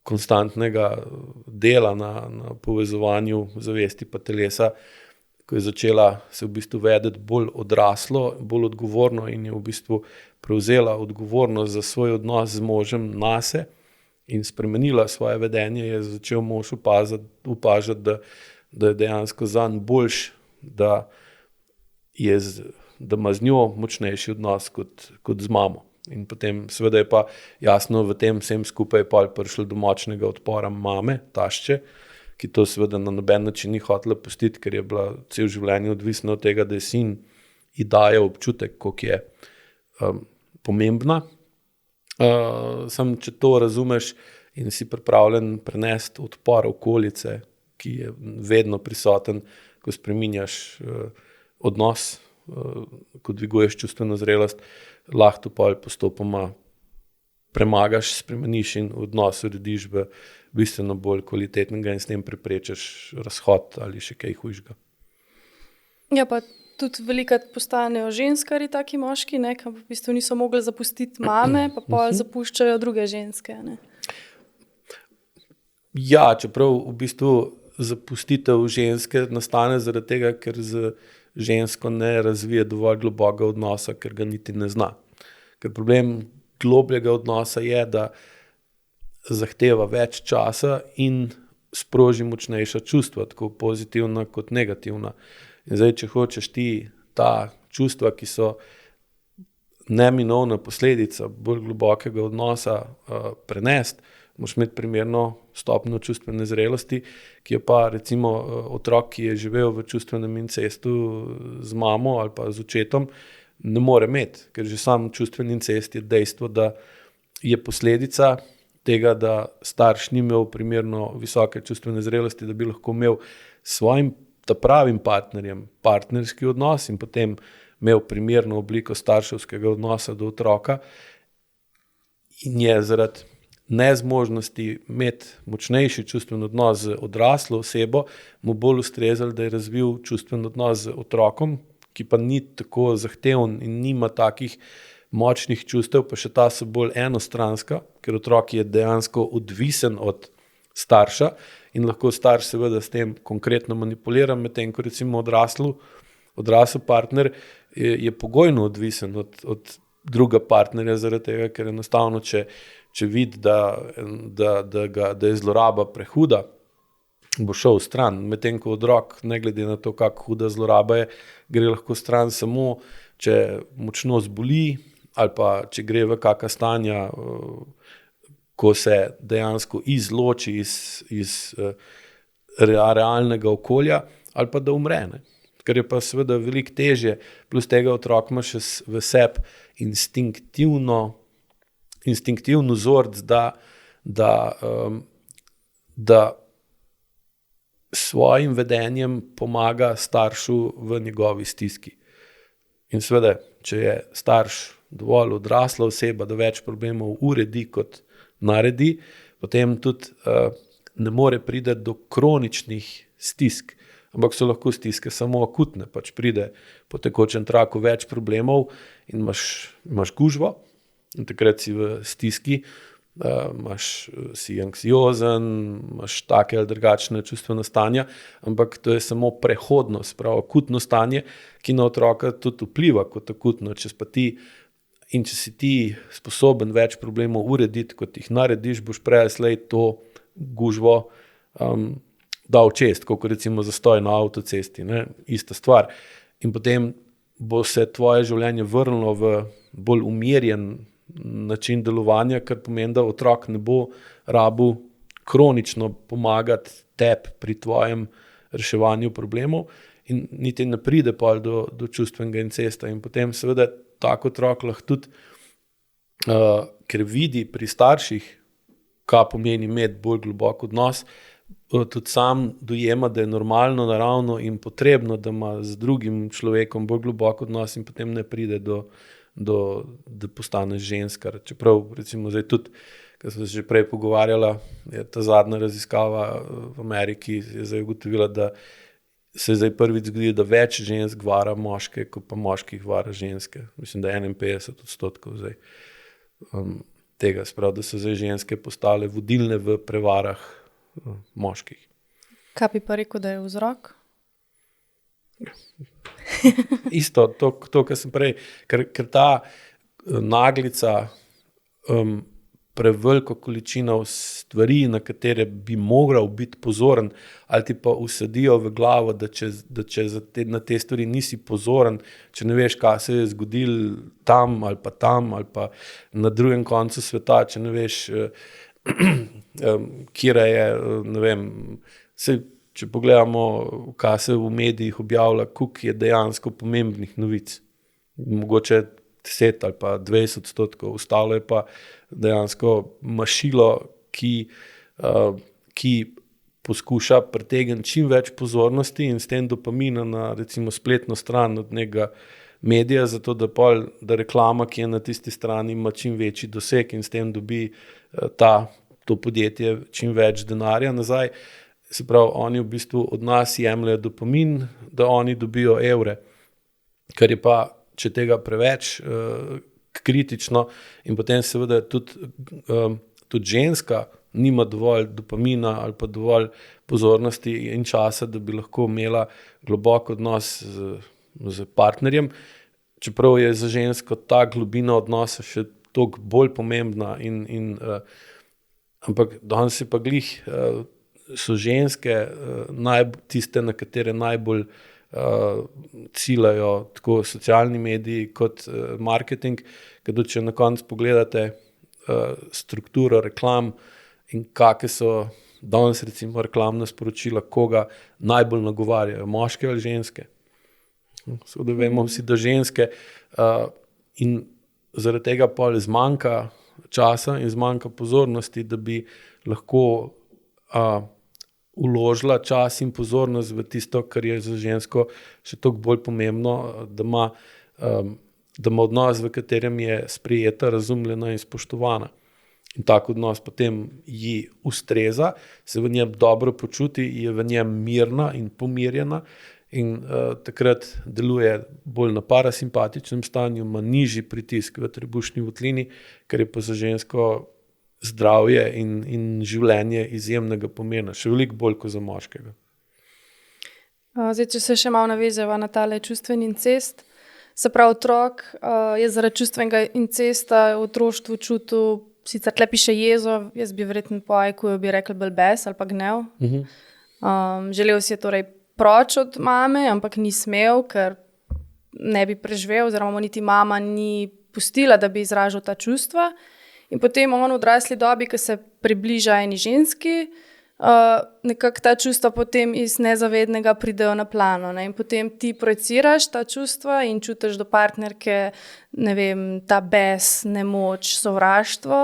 konstantnega dela na povezovanju zavesti pa telesa, ko je začela se v bistvu vedeti bolj odraslo, bolj odgovorno in je v bistvu prevzela odgovornost za svoj odnos z možem nase in spremenila svoje vedenje, je začel mož opažati, da je dejansko zanj boljš, da ima z njo močnejši odnos kot z mamo. In potem seveda je pa jasno v tem vsem skupaj pa prišlo do močnega odpora mame, tašče, ki to seveda na noben način ni hotela pustiti, ker je bila cel življenje odvisna od tega, da je sin ji daje občutek, koliko je pomembna. Samo če to razumeš in si pripravljen prenesti odpor okolice, ki je vedno prisoten, ko spreminjaš odnos, ko dviguješ čustveno zrelost, lahko pa postopoma premagaš, spremeniš in odnos urediš v bistveno bolj kvalitetnega in s tem preprečiš razhod ali še kaj hujšega. Ja, pa tudi velikokrat postanejo ženskari taki moški, ne, ki v bistvu niso mogli zapustiti mame, pa pol zapuščajo druge ženske, ne. Ja, čeprav v bistvu zapustitev ženske nastane zaradi tega, ker z žensko ne razvije dovolj globokega odnosa, ker ga niti ne zna. Ker problem globljega odnosa je, da zahteva več časa in sproži močnejša čustva, tako pozitivna kot negativna. In zdaj, če hočeš ti ta čustva, ki so neminovna posledica bolj globokega odnosa prenesti, moraš imeti primerno stopnjo čustvene zrelosti, ki je pa recimo otrok, ki je živel v čustvenem incestu z mamo ali pa z očetom, ne more imeti, ker že sam čustveni incest je dejstvo, da je posledica tega, da starš ni imel primerno visoke čustvene zrelosti, da bi lahko imel s svojim pravim partnerjem partnerski odnos in potem imel primerno obliko starševskega odnosa do otroka in je zaradi nezmožnosti imeti močnejši čustven odnos z odraslo osebo, mu bolj ustrezalo, da je razvil čustven odnos z otrokom, ki pa ni tako zahteven in nima takih močnih čustev, pa še ta so bolj enostranska, ker otrok je dejansko odvisen od starša in lahko starš seveda s tem konkretno manipulira, medtem ko recimo odrasel partner je pogojno odvisen od druga partnerja zaradi tega, ker enostavno, če vidi, da je zloraba prehuda, bo šel stran, medtem ko otrok, ne glede na to, kako huda zloraba je, gre lahko stran samo, če močno zboli ali pa če gre v kakšna stanja, ko se dejansko izloči iz realnega okolja ali pa da umre, ne. Ker je pa seveda veliko težje, plus tega otrok ima še v sebi instinktivni vzorec, da svojim vedenjem pomaga staršu v njegovi stiski. In seveda, če je starš dovolj odrasla oseba, da več problemov uredi kot naredi, potem tudi ne more priti do kroničnih stisk, ampak so lahko stiske samo akutne, pač pride po tekočem traku več problemov in imaš gužvo in takrat si v stiski, si anksiozen, imaš take ali drugačne čustvena stanja, ampak to je samo prehodno, spravo akutno stanje, ki na otroka tudi vpliva kot akutno, če si ti sposoben več problemov urediti, kot jih narediš, boš prej ali slej to gužvo dal čez, kot recimo zastoj na avtocesti, ne? Ista stvar. In potem bo se tvoje življenje vrnilo v bolj umirjen način delovanja, kar pomeni, da otrok ne bo rabil kronično pomagati tebi pri tvojem reševanju problemov in niti ne pride pa do čustvenega incesta. In potem seveda tak otrok lahko tudi, ker vidi pri starših, kaj pomeni imeti bolj globok odnos, tudi sam dojema, da je normalno, naravno in potrebno, da ima z drugim človekom bolj globok odnos in potem ne pride da postane ženska. Čeprav recimo zdaj tudi, ker smo se že prej pogovarjala, je ta zadnja raziskava v Ameriki je zdaj ugotovila, da se zdaj prvič zgodi, da več žensk vara moške, kot pa moških vara ženske. Mislim, da 51% zdaj. tega, sprav, da so zdaj ženske postale vodilne v prevarah moških. Kaj bi pa rekel, da je vzrok? Isto, to kar sem prej, ker ta naglica, preveliko količino stvari, na katere bi moral biti pozoren, ali ti pa usadijo v glavo, da če na te stvari nisi pozoren, če ne veš, kaj se je zgodilo tam ali pa na drugem koncu sveta, če ne veš, kjera je, ne vem, če pogledamo, kaj se v medijih objavlja, koliko je dejansko pomembnih novic. Mogoče 10 ali pa 20%, ostalo je pa dejansko mašilo, ki poskuša pritegniti čim več pozornosti in s tem dopamina na recimo spletno stran od nekega medija, zato da reklama, ki je na tisti strani, ima čim večji doseg in s tem dobi to podjetje čim več denarja nazaj. Se pravi, oni v bistvu od nas jemljajo dopamin, da oni dobijo evre, kar je pa, če tega preveč kritično in potem seveda tudi ženska nima dovolj dopamina ali pa dovolj pozornosti in časa, da bi lahko imela globok odnos z partnerjem, čeprav je za žensko ta globina odnosa še toliko bolj pomembna ampak danes je pa glih so ženske tiste, na katere najbolj ciljajo tako socialni mediji kot marketing, ker če na koncu pogledate strukturo reklam in kakšne so danes recimo reklamna sporočila, koga najbolj nagovarjajo, moške ali ženske. Seveda vemo vsi, da ženske in zaradi tega pol zmanjka časa in zmanjka pozornosti, da bi lahko vložila čas in pozornost v tisto, kar je za žensko še toliko bolj pomembno, da ima odnos, v katerem je sprejeta, razumljena in spoštovana. In tak odnos potem ji ustreza, se v njem dobro počuti, je v njem mirna in pomirjena in takrat deluje bolj na parasimpatičnem stanju, ima nižji pritisk v trebušni votlini, kar je pa za žensko zdravje in življenje izjemnega pomena, še veliko bolj kot za moškega. Zdaj, če se še malo navezava na tale čustveni incest, se pravi, otrok je zaradi čustvenega incesta v otroštvu čutil, sicer tle piše jezo, jaz bi verjetno po ajku bi rekel bolj bes ali pa gnev. Želel si je torej proč od mame, ampak ni smel, ker ne bi preživel, oziroma niti mama ni pustila, da bi izražal ta čustva. In potem on v odrasli dobi, ko se približa eni ženski, nekako ta čustva potem iz nezavednega pridejo na plano. Ne? In potem ti projiciraš ta čustva in čutiš do partnerke, ne vem, ta bes, nemoč, sovraštvo.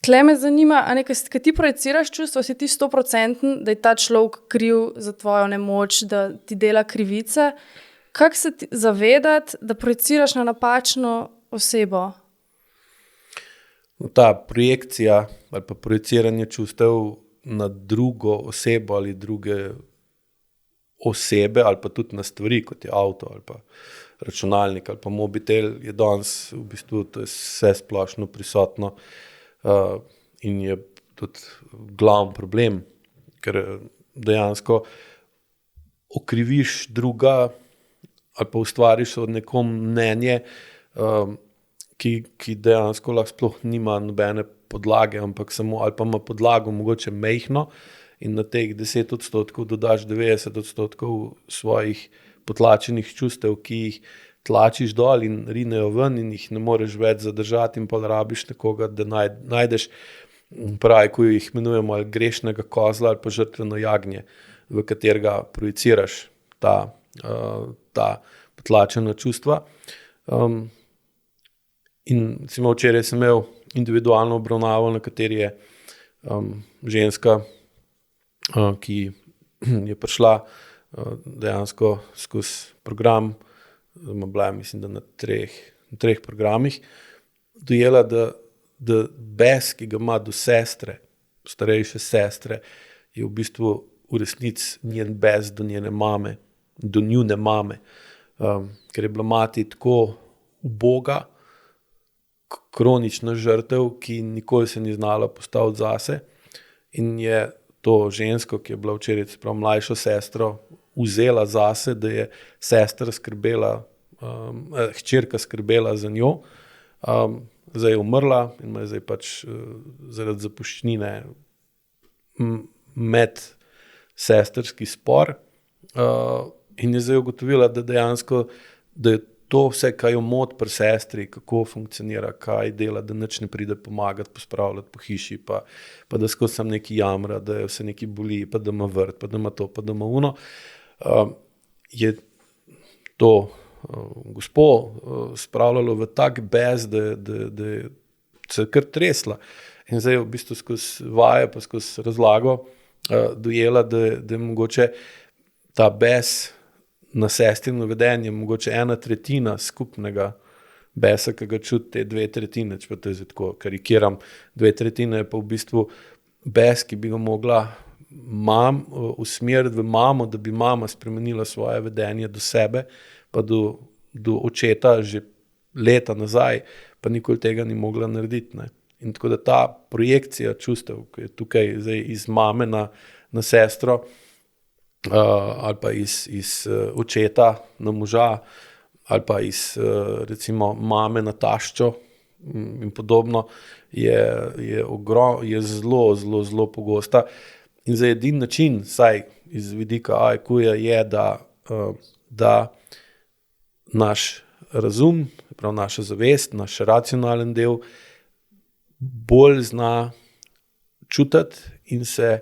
Tle me zanima, ko ti projiciraš čustva, si ti 100%, da je ta človek kriv za tvojo nemoč, da ti dela krivice. Kako se ti zavedati, da projiciraš na napačno osebo? Ta projekcija ali pa projiciranje čustev na drugo osebo ali druge osebe ali pa tudi na stvari, kot je avto ali pa računalnik ali pa mobitel, je danes v bistvu to je vse splošno prisotno in je tudi glavni problem, ker dejansko okriviš druga ali pa ustvariš od nekom mnenje, ki dejansko lahko sploh nima nobene podlage, ampak samo ali pa ima podlago mogoče mejhno in na teh 10% dodaš 90% svojih potlačenih čustev, ki jih tlačiš dol in rinejo ven in jih ne moreš več zadržati in pa rabiš nekoga, da najdeš pravi, ko jih imenujemo ali grešnega kozla ali pa žrtveno jagnje, v katerega projiciraš ta potlačena čustva. In recimo včeraj sem imel individualno obravnavo, na kateri je ženska, ki je prišla dejansko skozi program, bila mislim, da na treh programih, dojela, da bes, ki ga ima do sestre, starejše sestre, je v bistvu v resnici njen bes do njene mame, do njune mame, ker je bila mati tako uboga, kronična žrtev, ki nikoli se ni znala postaviti zase in je to žensko, ki je bila včeraj, se pravi mlajšo sestro, vzela zase, da je sestra skrbela, hčerka skrbela za njo. Zdaj je umrla in ima zdaj pač zaradi zapuščnine med sestrski spor in je zdaj ugotovila, da dejansko, da je to vse, kaj jo moti pri sestri, kako funkcionira, kaj dela, da nič ne pride pomagati, pospravljati po hiši, pa da skozi sam neki jamra, da je vse neki boli, pa da ima vrt, pa da ima to, pa da ima uno. Je to gospo spravljalo v tak bes, da se je kar tresla. In zdaj v bistvu skozi vaje, pa skozi razlago dojela, da je mogoče ta bes na sestrino vedenje, mogoče 1/3 skupnega besa, ki ga čuti te 2/3, če pa to je tako karikiram, 2/3 je pa v bistvu bes, ki bi ga mogla usmeriti v mamo, da bi mama spremenila svoje vedenje do sebe, pa do očeta že leta nazaj, pa nikoli tega ni mogla narediti. Ne. In tako da ta projekcija čustev, ki je tukaj zdaj iz mame na sestro, ali pa iz očeta na moža, ali pa iz recimo mame na taščo in podobno, je zelo pogosta. In za edini način, saj iz vidika AIQ-ja, je, da naš razum, prav naša zavest, naš racionalen del bolj zna čutiti in se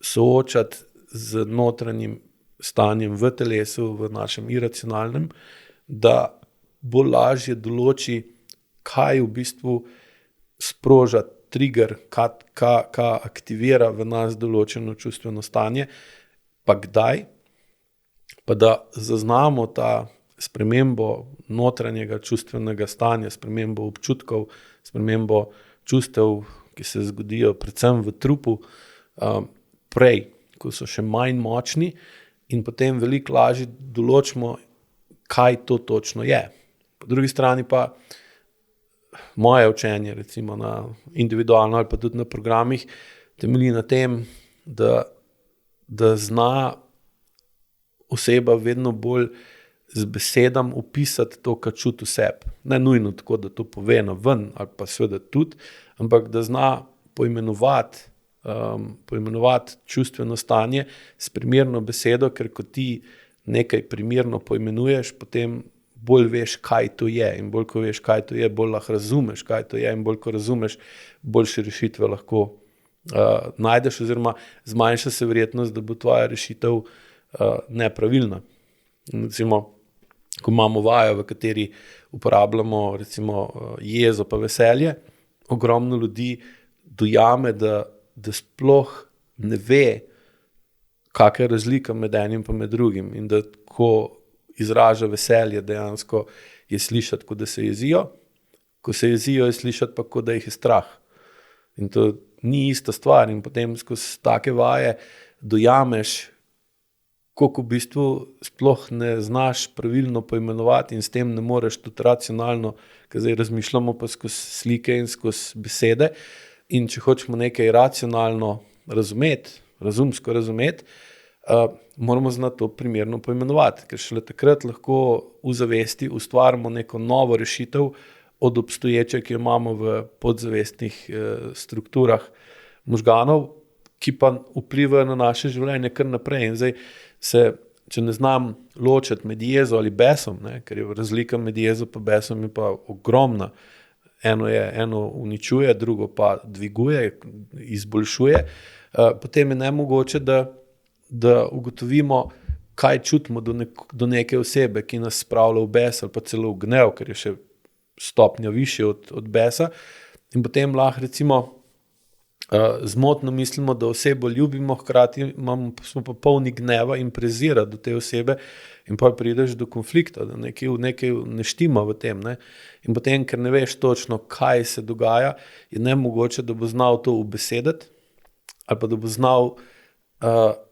soočati z notranjim stanjem v telesu, v našem iracionalnem, da bo lažje določi, kaj v bistvu sproža trigger, kaj aktivira v nas določeno čustveno stanje, pa kdaj, pa da zaznamo ta spremembo notranjega čustvenega stanja, spremembo občutkov, spremembo čustev, ki se zgodijo predvsem v trupu, prej, ko so še manj močni in potem veliko lažje določimo, kaj to točno je. Po drugi strani pa moje učenje, recimo na individualno ali pa tudi na programih, temelji na tem, da zna oseba vedno bolj z besedami opisati to, kar čuti v sebi. Ne nujno tako, da to pove na ven, ali pa seveda tudi, ampak da zna poimenovati čustveno stanje s primerno besedo, ker ko ti nekaj primerno poimenuješ, potem bolj veš, kaj to je. In bolj, ko veš, kaj to je, bolj lahko razumeš, kaj to je. In bolj, ko razumeš, boljše rešitve lahko najdeš, oziroma zmanjša se verjetnost, da bo tvoja rešitev nepravilna. Recimo, ko imamo vajo, v kateri uporabljamo recimo jezo pa veselje, ogromno ljudi dojame, da sploh ne ve, kakšna je razlika med enim pa med drugim in da ko izraža veselje, dejansko je slišati, kot da se jezijo, ko se jezijo, je slišati pa, kot da jih je strah. In to ni ista stvar in potem skozi take vaje dojameš, koliko v bistvu sploh ne znaš pravilno poimenovati in s tem ne moreš tudi racionalno, ker zdaj razmišljamo pa skozi slike in skozi besede. In če hočemo nekaj racionalno razumsko razumeti, moramo znati to primerno poimenovati, ker šele takrat lahko v zavesti ustvarimo neko novo rešitev od obstoječe, ki jo imamo v podzavestnih strukturah možganov, ki pa vplivajo na naše življenje kar naprej. In zdaj če ne znam ločiti med jezo ali besom, ne, ker je razlika med jezo pa besom je pa ogromna. Eno uničuje, drugo pa dviguje, izboljšuje, potem je nemogoče, da ugotovimo, kaj čutimo do neke osebe, ki nas spravlja v bes ali pa celo v gnev, ker je še stopnja višje od besa. In potem lahko recimo zmotno mislimo, da osebo ljubimo, hkrati smo pa polni gneva in prezira do te osebe in pa prideš do konflikta, da nekaj ne štima v tem. Ne? In potem, ker ne veš točno, kaj se dogaja, je nemogoče, da bo znal to ubesediti ali pa da bo znal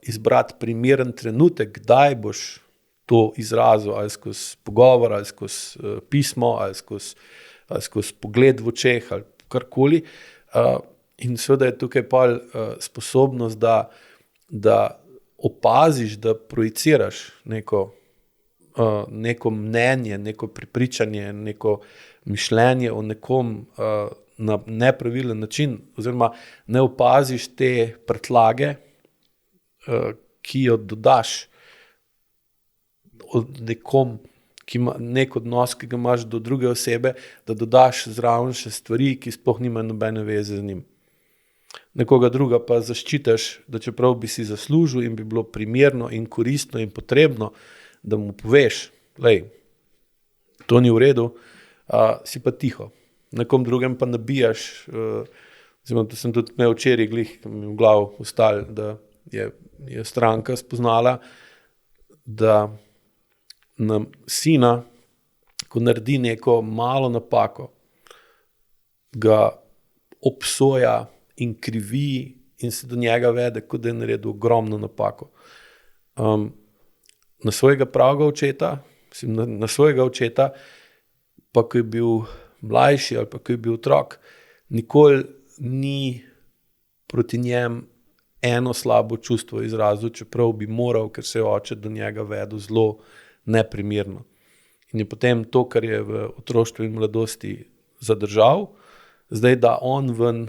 izbrati primeren trenutek, kdaj boš to izrazil, ali skozi pogovor, ali skozi pismo, ali skozi ali skozi pogled v očeh ali karkoli. In seveda je tukaj pa sposobnost, da opaziš, da projiciraš neko mnenje, neko prepričanje, neko mišljenje o nekom na nepravilen način, oziroma ne opaziš te prtljage, ki jo dodaš od nekom, ki ima nek odnos, ki ga imaš do druge osebe, da dodaš zraven še stvari, ki sploh nimajo nobene veze z njim. Nekoga druga pa zaščitiš, da čeprav bi si zaslužil in bi bilo primerno in koristno in potrebno, da mu poveš, lej, to ni v redu, si pa tiho. Nekom drugem pa nabijaš, to sem tudi imel včeraj glih, mi v glavu ostalo, da je stranka spoznala, da nam sina, ko naredi neko malo napako, ga obsoja in krivi in se do njega vede, kot da je naredil ogromno napako. Na svojega pravega očeta, na svojega očeta, pa ko je bil mlajši ali pa ko je bil otrok, nikoli ni proti njem eno slabo čustvo izrazil, čeprav bi moral, ker se je oče do njega vedel zelo neprimerno. In je potem to, kar je v otroštvu in mladosti zadržal, zdaj da on ven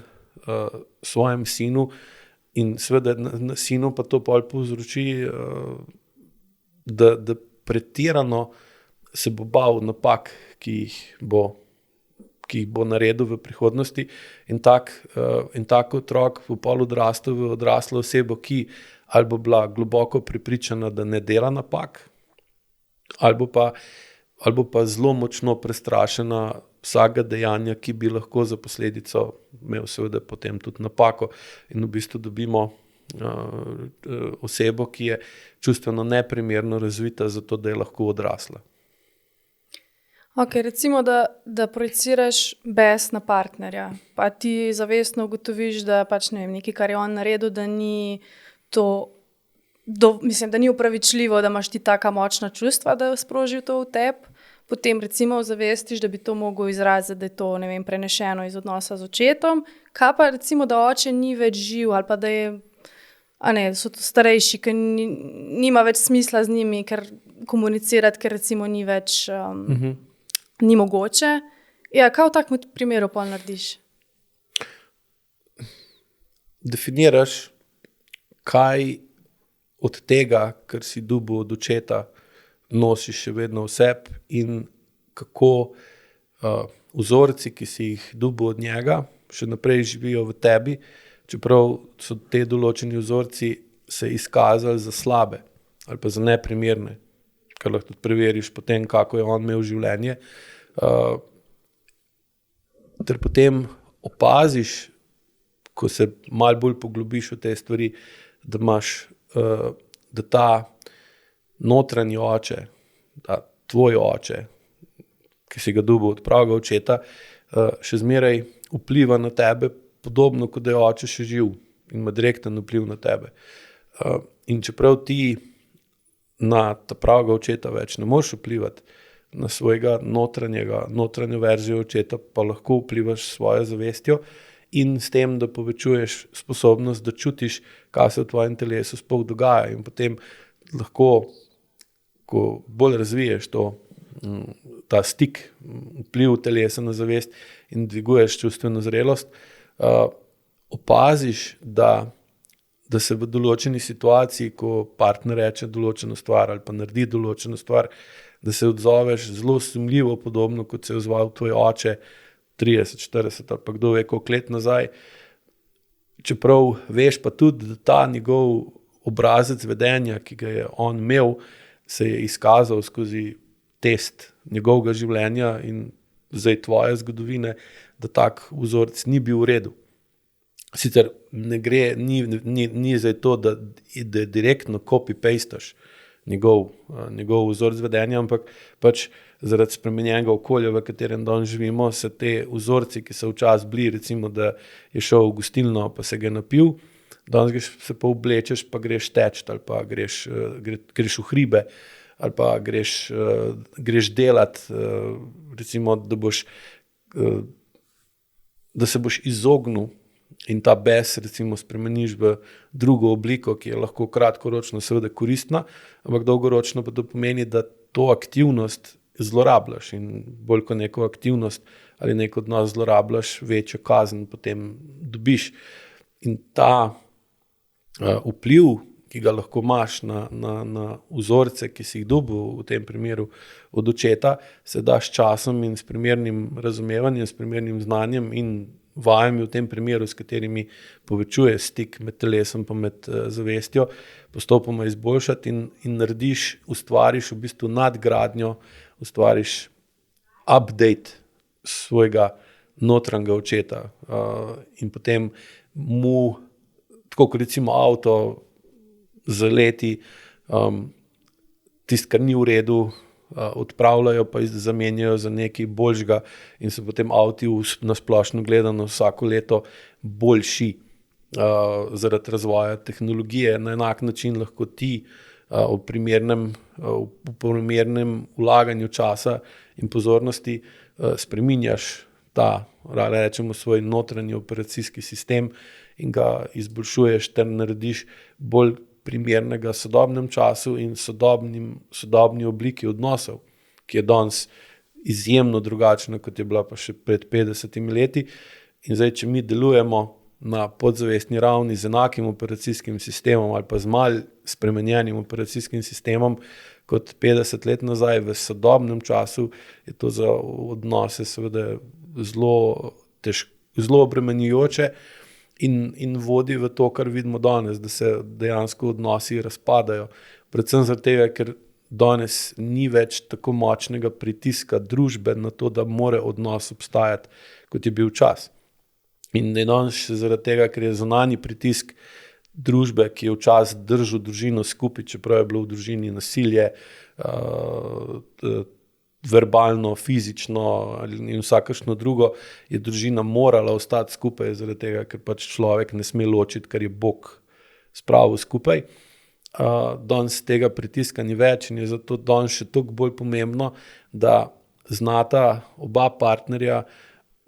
svojem sinu in seveda na sinu pa to pol povzroči, da pretirano se bo bal napak, ki jih bo naredil v prihodnosti, in tak otrok bo pol odrastel v odraslo osebo, ki ali bo bila globoko prepričana, da ne dela napak, ali pa zelo močno prestrašena vsakega dejanja, ki bi lahko za posledico imel seveda potem tudi napako, in v bistvu dobimo osebo, ki je čustveno neprimerno razvita za to, da je lahko odrasla. Ok, recimo, da projiciraš bes na partnerja, pa ti zavestno ugotoviš, da pač ne vem, nekaj, kar je on naredil, da ni to, da ni upravičljivo, da imaš ti taka močna čustva, da je sprožil to v tebi, potem recimo zavestiš, da bi to mogel izraziti, da je to, ne vem, prenešeno iz odnosa z očetom, kaj pa recimo, da oče ni več živ ali pa da je, so to starejši, ker nima več smisla z njimi, ker komunicirati, ker recimo ni več ni mogoče. Ja, kaj v takem primeru pol narediš? Definiraš, kaj od tega, kar si dobil od očeta, nosiš še vedno v sebi in kako vzorci, ki si jih dobil od njega, še naprej živijo v tebi, čeprav so te določeni vzorci se izkazali za slabe ali pa za neprimerne, kar lahko tudi preveriš potem, kako je on imel življenje. Ter potem opaziš, ko se malo bolj poglobiš v te stvari, da imaš, da ta notranji oče, ta tvoj oče, ki si ga dobil od pravega očeta, še zmeraj vpliva na tebe, podobno, kot da je oče še živ in ima direkten vpliv na tebe. In čeprav ti na ta pravega očeta več ne moreš vplivati, na svojega notranjo verzijo očeta pa lahko vplivaš s svojo zavestjo in s tem, da povečuješ sposobnost, da čutiš, kaj se v tvojem telesu sploh dogaja, in potem lahko, ko bolj razviješ ta stik, vpliv telesa na zavest in dviguješ čustveno zrelost, opaziš, da se v določeni situaciji, ko partner reče določeno stvar ali pa naredi določeno stvar, da se odzoveš zelo sumljivo podobno, kot se je odzval tvoj oče 30, 40 ali pa kdo ve koliko let nazaj. Čeprav veš pa tudi, da ta njegov obrazec vedenja, ki ga je on imel, se je izkazal skozi test njegovega življenja in zdaj tvoje zgodovine, da tak vzorec ni bil v redu. Sicer ne gre, ni zdaj to, da direktno copy-pastaš njegov vzorec vedenja, ampak pač zaradi spremenjenega okolja, v katerem danes živimo, se te vzorci, ki so včasih bili, recimo, da je šel v gostilno, pa se ga napil, danes se pa oblečeš, pa greš teč, ali pa greš v hribe, ali pa greš delat, recimo, da boš da se boš izognil in ta bes recimo spremeniš v drugo obliko, ki je lahko kratkoročno seveda koristna, ampak dolgoročno pa to pomeni, da to aktivnost zlorabljaš in bolj kot neko aktivnost ali nek odnos zlorabljaš, večjo kazen potem dobiš. In ta vpliv, ki ga lahko imaš na vzorce, ki si jih dobil v tem primeru od očeta, se da s časom in s primernim razumevanjem, s primernim znanjem in vajami v tem primeru, s katerimi povečuje stik med telesom pa med zavestjo, postopoma izboljšati in narediš, ustvariš v bistvu nadgradnjo, ustvariš update svojega notranjega očeta in potem mu, tako kot recimo avto z leti, tisto, kar ni v redu, odpravljajo pa zamenjajo za nekaj boljšega in so potem avti na splošno gledano vsako leto boljši zaradi razvoja tehnologije. Na enak način lahko ti v primernem vlaganju časa in pozornosti spreminjaš ta, rečemo, svoj notranji operacijski sistem in ga izboljšuješ ter narediš bolj primernega sodobnem času in sodobni obliki odnosov, ki je danes izjemno drugačna, kot je bila pa še pred 50 leti. In zdaj, če mi delujemo na podzavestni ravni z enakim operacijskim sistemom ali pa z malo spremenjenim operacijskim sistemom kot 50 let nazaj v sodobnem času, je to za odnose seveda zelo obremenjujoče in vodi v to, kar vidimo danes, da se dejansko odnosi razpadajo. Predvsem zaradi tega, ker danes ni več tako močnega pritiska družbe na to, da mora odnos obstajati, kot je bil čas. In danes zaradi tega, ker je zunanji pritisk družbe, ki je včasih držal družino skupaj, čeprav je bilo v družini nasilje, verbalno, fizično in vsakršno drugo, je družina morala ostati skupaj zaradi tega, ker pač človek ne sme ločiti, kar je Bog spravil skupaj. Danes tega pritiska ni več in je zato danes še toliko bolj pomembno, da znata oba partnerja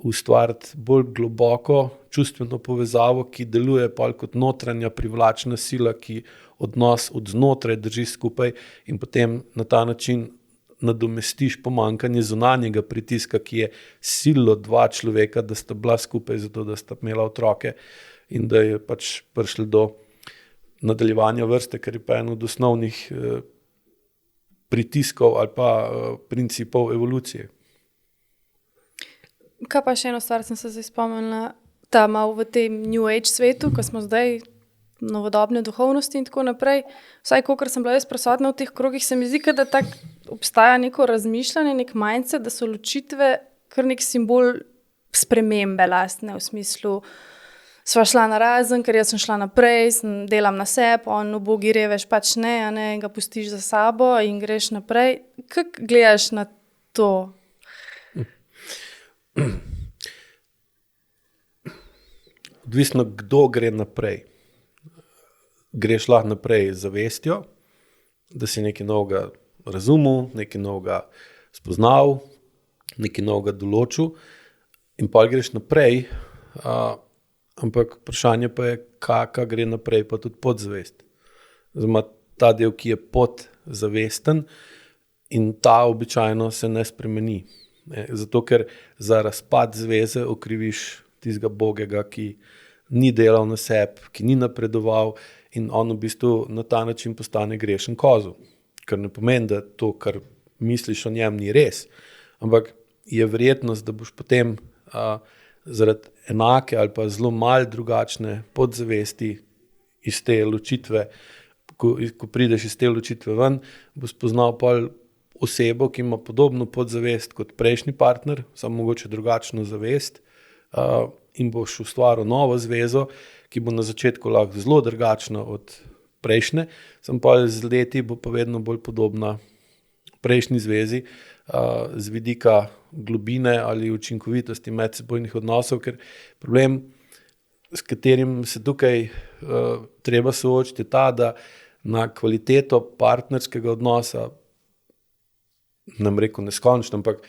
ustvariti bolj globoko čustveno povezavo, ki deluje pa kot notranja privlačna sila, ki odnos od znotraj drži skupaj in potem na ta način nadomestiš pomanjkanje zunanjega pritiska, ki je sililo dva človeka, da sta bila skupaj zato, da sta imela otroke in da je pač prišlo do nadaljevanja vrste, kar je pa eno od osnovnih pritiskov ali pa principov evolucije. Kaj pa še eno stvar sem se zdaj spomnila, ta malo v tem New Age svetu, ko smo zdaj novodobne duhovnosti in tako naprej, vsaj kolikor sem bila jaz prisotna v teh krogih, se mi zdi, da tak obstaja neko razmišljanje, nek mindset, da so ločitve kar nek simbol spremembe lastne, v smislu sva šla na razen, ker jaz sem šla naprej, delam na sebi, on ubogi revež pač ne, ga pustiš za sabo in greš naprej. Kako gledaš na to? Odvisno, kdo gre naprej. Greš lahko naprej z zavestjo, da si nekaj novega razumel, nekaj novega spoznal, nekaj novega določil in pa greš naprej, ampak vprašanje pa je, kaka gre naprej pa tudi podzavest. Zdaj, ta del, ki je podzavesten in ta običajno se ne spremeni. Zato, ker za razpad zveze okriviš tistega bogega, ki ni delal na sebi, ki ni napredoval in on v bistvu na ta način postane grešen kozel. Kar ne pomeni, da to, kar misliš o njem, ni res. Ampak je verjetnost, da boš potem zaradi enake ali pa zelo malo drugačne podzavesti iz te ločitve, ko prideš iz te ločitve ven, boš spoznal pol osebo, ki ima podobno podzavest kot prejšnji partner, samo mogoče drugačno zavest in boš ustvaril novo zvezo, ki bo na začetku lahko zelo drugačna od prejšnje, samo pa z leti bo pa vedno bolj podobna prejšnji zvezi z vidika globine ali učinkovitosti medsebojnih odnosov, ker problem, s katerim se tukaj treba soočiti, je ta, da na kvaliteto partnerskega odnosa, nam rekel neskončno, ampak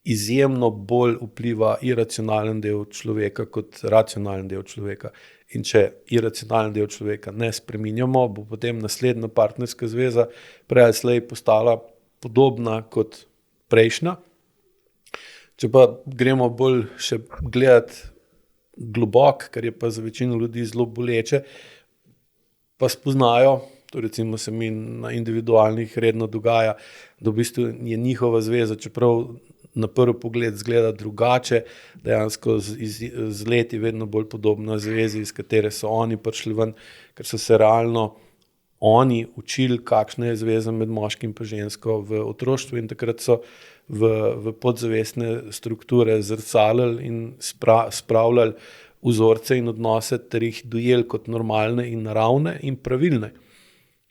izjemno bolj vpliva iracionalen del človeka kot racionalen del človeka. In če iracionalen del človeka ne spreminjamo, bo potem naslednja partnerska zveza prej ali slej postala podobna kot prejšnja. Če pa gremo bolj še gledati globoko, kar je pa za večino ljudi zelo boleče, pa spoznajo, to recimo se mi na individualnih redno dogaja, da v bistvu je njihova zveza, čeprav na prvi pogled zgleda drugače, dejansko z leti vedno bolj podobna zvezi, iz katere so oni prišli ven, ker so se realno oni učili, kakšna je zveza med moškim in žensko v otroštvu in takrat so v podzavestne strukture zrcalili in spravljali vzorce in odnose ter jih dojeli kot normalne in naravne in pravilne.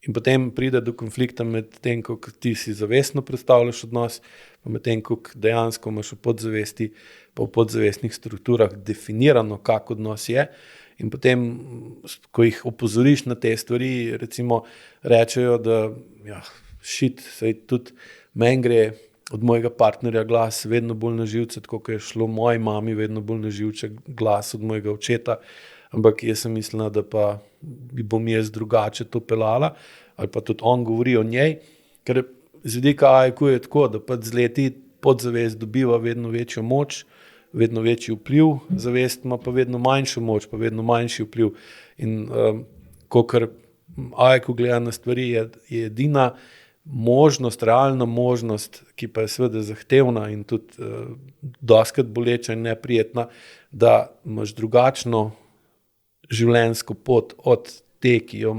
In potem pride do konflikta med tem, kako ti si zavestno predstavljaš odnos, pa med tem, kako dejansko imaš v podzavesti, pa v podzavestnih strukturah definirano, kak odnos je. In potem, ko jih opozoriš na te stvari, recimo rečejo, da saj tudi meni gre od mojega partnerja glas vedno bolj na živce, tako kot je šlo moji mami vedno bolj na živce glas od mojega očeta, ampak jaz sem mislila, da pa bom jaz drugače to pelala, ali pa tudi on govori o njej, ker z vidika IQ je tako, da pa z leti podzavest dobiva vedno večjo moč, vedno večji vpliv, zavest ima pa vedno manjšo moč, pa vedno manjši vpliv. In kakor IQ gleda na stvari, je edina možnost, realna možnost, ki pa je seveda zahtevna in tudi dostikrat boleča in neprijetna, da imaš drugačno življenjsko pot od te, ki jo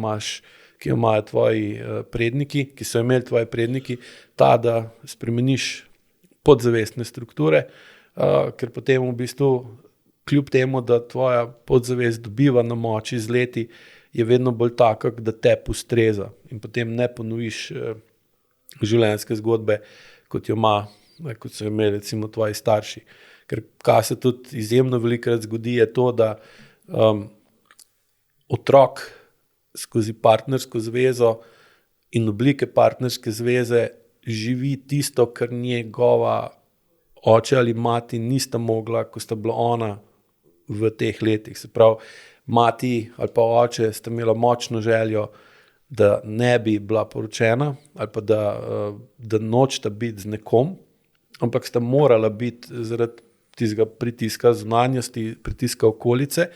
imajo tvoji predniki, ki so imeli tvoji predniki, ta, da spremeniš podzavestne strukture, ker potem v bistvu kljub temu, da tvoja podzavest dobiva na moči z leti, je vedno bolj taka, da te ustreza in potem ne ponoviš življenjske zgodbe, kot so imeli recimo tvoji starši. Ker kaj se tudi izjemno velikokrat zgodi, je to, da otrok skozi partnersko zvezo in oblike partnerske zveze živi tisto, kar njegova oče ali mati nista mogla, ko sta bila ona v teh letih. Se pravi, mati ali pa oče sta imela močno željo, da ne bi bila poročena ali pa da nočeta biti z nekom, ampak sta morala biti zaradi tistega pritiska zunanjosti, pritiska okolice.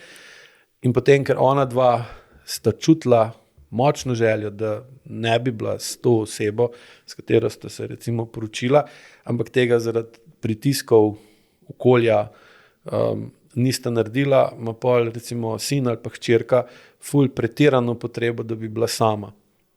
In potem, ker ona dva sta čutila močno željo, da ne bi bila s to osebo, s katero sta se recimo poročila, ampak tega zaradi pritiskov okolja nista naredila, ima pol recimo sin ali pa hčerka ful pretirano potrebo, da bi bila sama.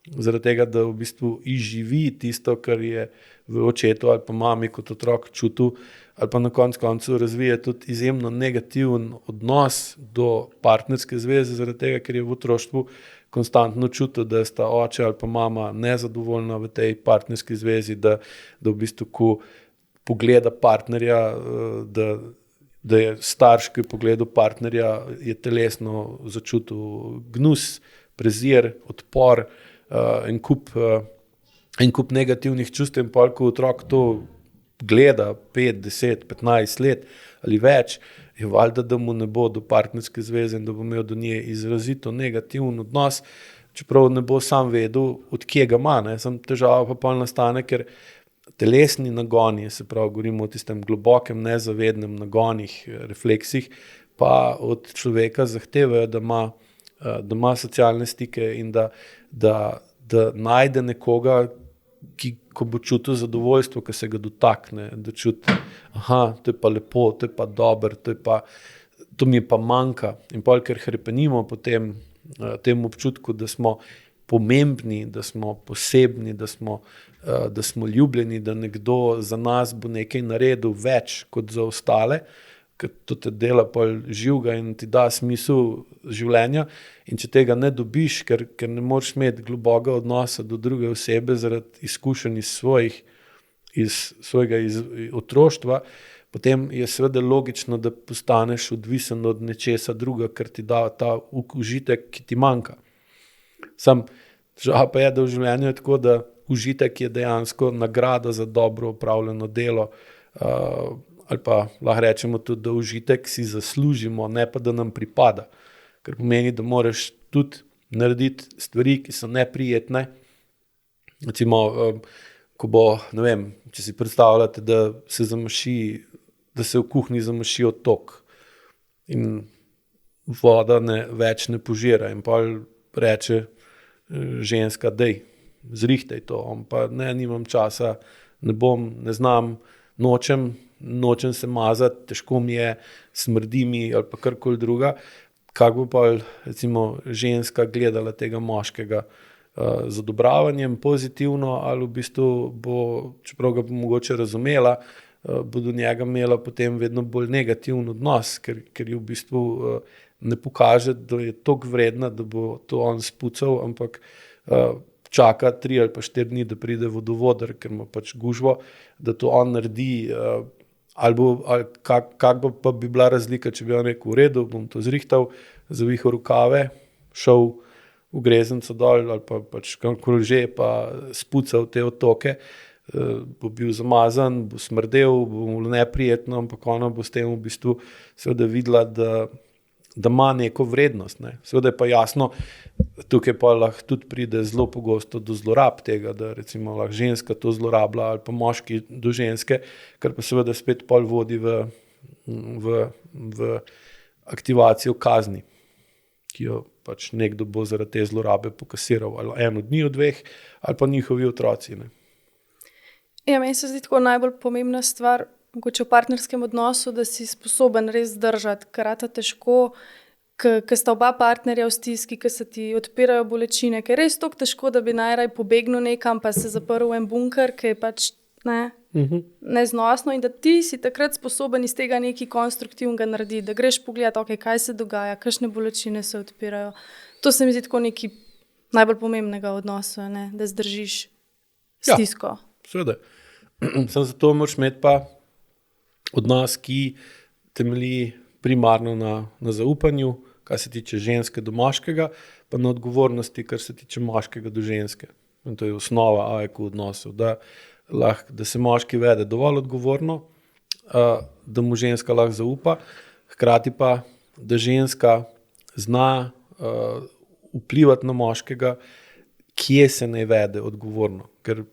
Zaradi tega, da v bistvu izživi tisto, kar je v očetu ali pa mami kot otrok čutil, ali pa na koncu razvije tudi izjemno negativen odnos do partnerske zveze, zaradi tega, ker je v otroštvu konstantno čutil, da sta oče ali pa mama nezadovoljna v tej partnerski zvezi, da v bistvu, ko pogleda partnerja, da je starš, ki je pogledal partnerja, je telesno začutil gnus, prezir, odpor, en kup negativnih čustev. In pol, ko otrok to gleda 5, 10, 15 let ali več, je valjda, da mu ne bo do partnerske zveze in da bo imel do nje izrazito negativen odnos, čeprav ne bo sam vedel, od kje ga ima. Sam težava pa pol nastane, ker telesni nagoni, se pravi, govorimo o tistem globokem, nezavednem nagonih, refleksih, pa od človeka zahtevajo, da ima socialne stike in da najde nekoga, ki, ko bo čutil zadovoljstvo, ki se ga dotakne, da čuti, to je pa lepo, to je pa dobro, to mi pa manjka. In pol, ker hrepenimo po tem občutku, da smo pomembni, da smo posebni, da smo ljubljeni, da nekdo za nas bo nekaj naredil več kot za ostale, ker to te dela pol živega in ti da smisel življenja. In če tega ne dobiš, ker ne moreš imeti globokega odnosa do druge osebe zaradi izkušenj iz svojega otroštva, potem je seveda logično, da postaneš odvisen od nečesa druga, ker ti da ta užitek, ki ti manjka. Težava pa je, da v življenju je tako, da užitek je dejansko nagrada za dobro opravljeno delo, ali pa lahko rečemo tudi, da užitek si zaslužimo, ne pa da nam pripada. Ker pomeni, da moraš tudi narediti stvari, ki so neprijetne. Recimo, ko bo, ne vem, če si predstavljate, da se v kuhinji zamaši odtok in voda več ne požira in pol reče ženska, dej, zrihtaj to, on pa ne, nimam časa, ne bom, ne znam, nočem se mazati, težko mi je, smrdi mi ali pa karkoli druga. Kako bo pa recimo ženska gledala tega moškega z odobravanjem pozitivno ali v bistvu bo, čeprav ga bo mogoče razumela, bo do njega imela potem vedno bolj negativen odnos, ker je v bistvu ne pokaže, da je toliko vredna, da bo to on spucal, ampak čaka 3 ali pa 4 dni, da pride vodovodar, ker ima pač gužvo, da to on naredi, ali kak pa bi bila razlika, če bi on rekel, v redu, bom to zrihtal, zavihal rokave, šel v Greznico dol ali pa pač kamkoli že, pa spucal te odtoke, bo bil zamazan, bo smrdel, bo mu neprijetno, ampak ona bo s tem v bistvu seveda videla, da ima neko vrednost. Ne. Seveda je pa jasno, tukaj pa lahko tudi pride zelo pogosto do zlorab tega, da recimo lahko ženska to zlorablja ali pa moški do ženske, kar pa seveda spet pol vodi v aktivacijo kazni, ki jo pač nekdo bo zaradi te zlorabe pokasiral, ali eno dni od 2, ali pa njihovi otroci. Ne. Ja, meni se zdi tako najbolj pomembna stvar, mogoče v partnerskem odnosu, da si sposoben res zdržati, ker je težko, ker sta oba partnerja v stiski, ker se ti odpirajo bolečine, ker je res toliko težko, da bi najraj pobegnil nekam, pa se zaprl v en bunker, ki je pač neznosno in da ti si takrat sposoben iz tega nekaj konstruktivnega narediti, da greš pogledati, okay, kaj se dogaja, kakšne bolečine se odpirajo. To se mi zdi tako nekaj najbolj pomembnega v odnosu, ne? Da zdržiš stisko. Ja, seveda. Samo zato moraš imeti pa odnos, ki temelji primarno na zaupanju, kar se tiče ženske do moškega, pa na odgovornosti, kar se tiče moškega do ženske. In to je osnova AEK odnosov, da se moški vede dovolj odgovorno, da mu ženska lahko zaupa, hkrati pa, da ženska zna vplivati na moškega, kje se ne vede odgovorno. Ker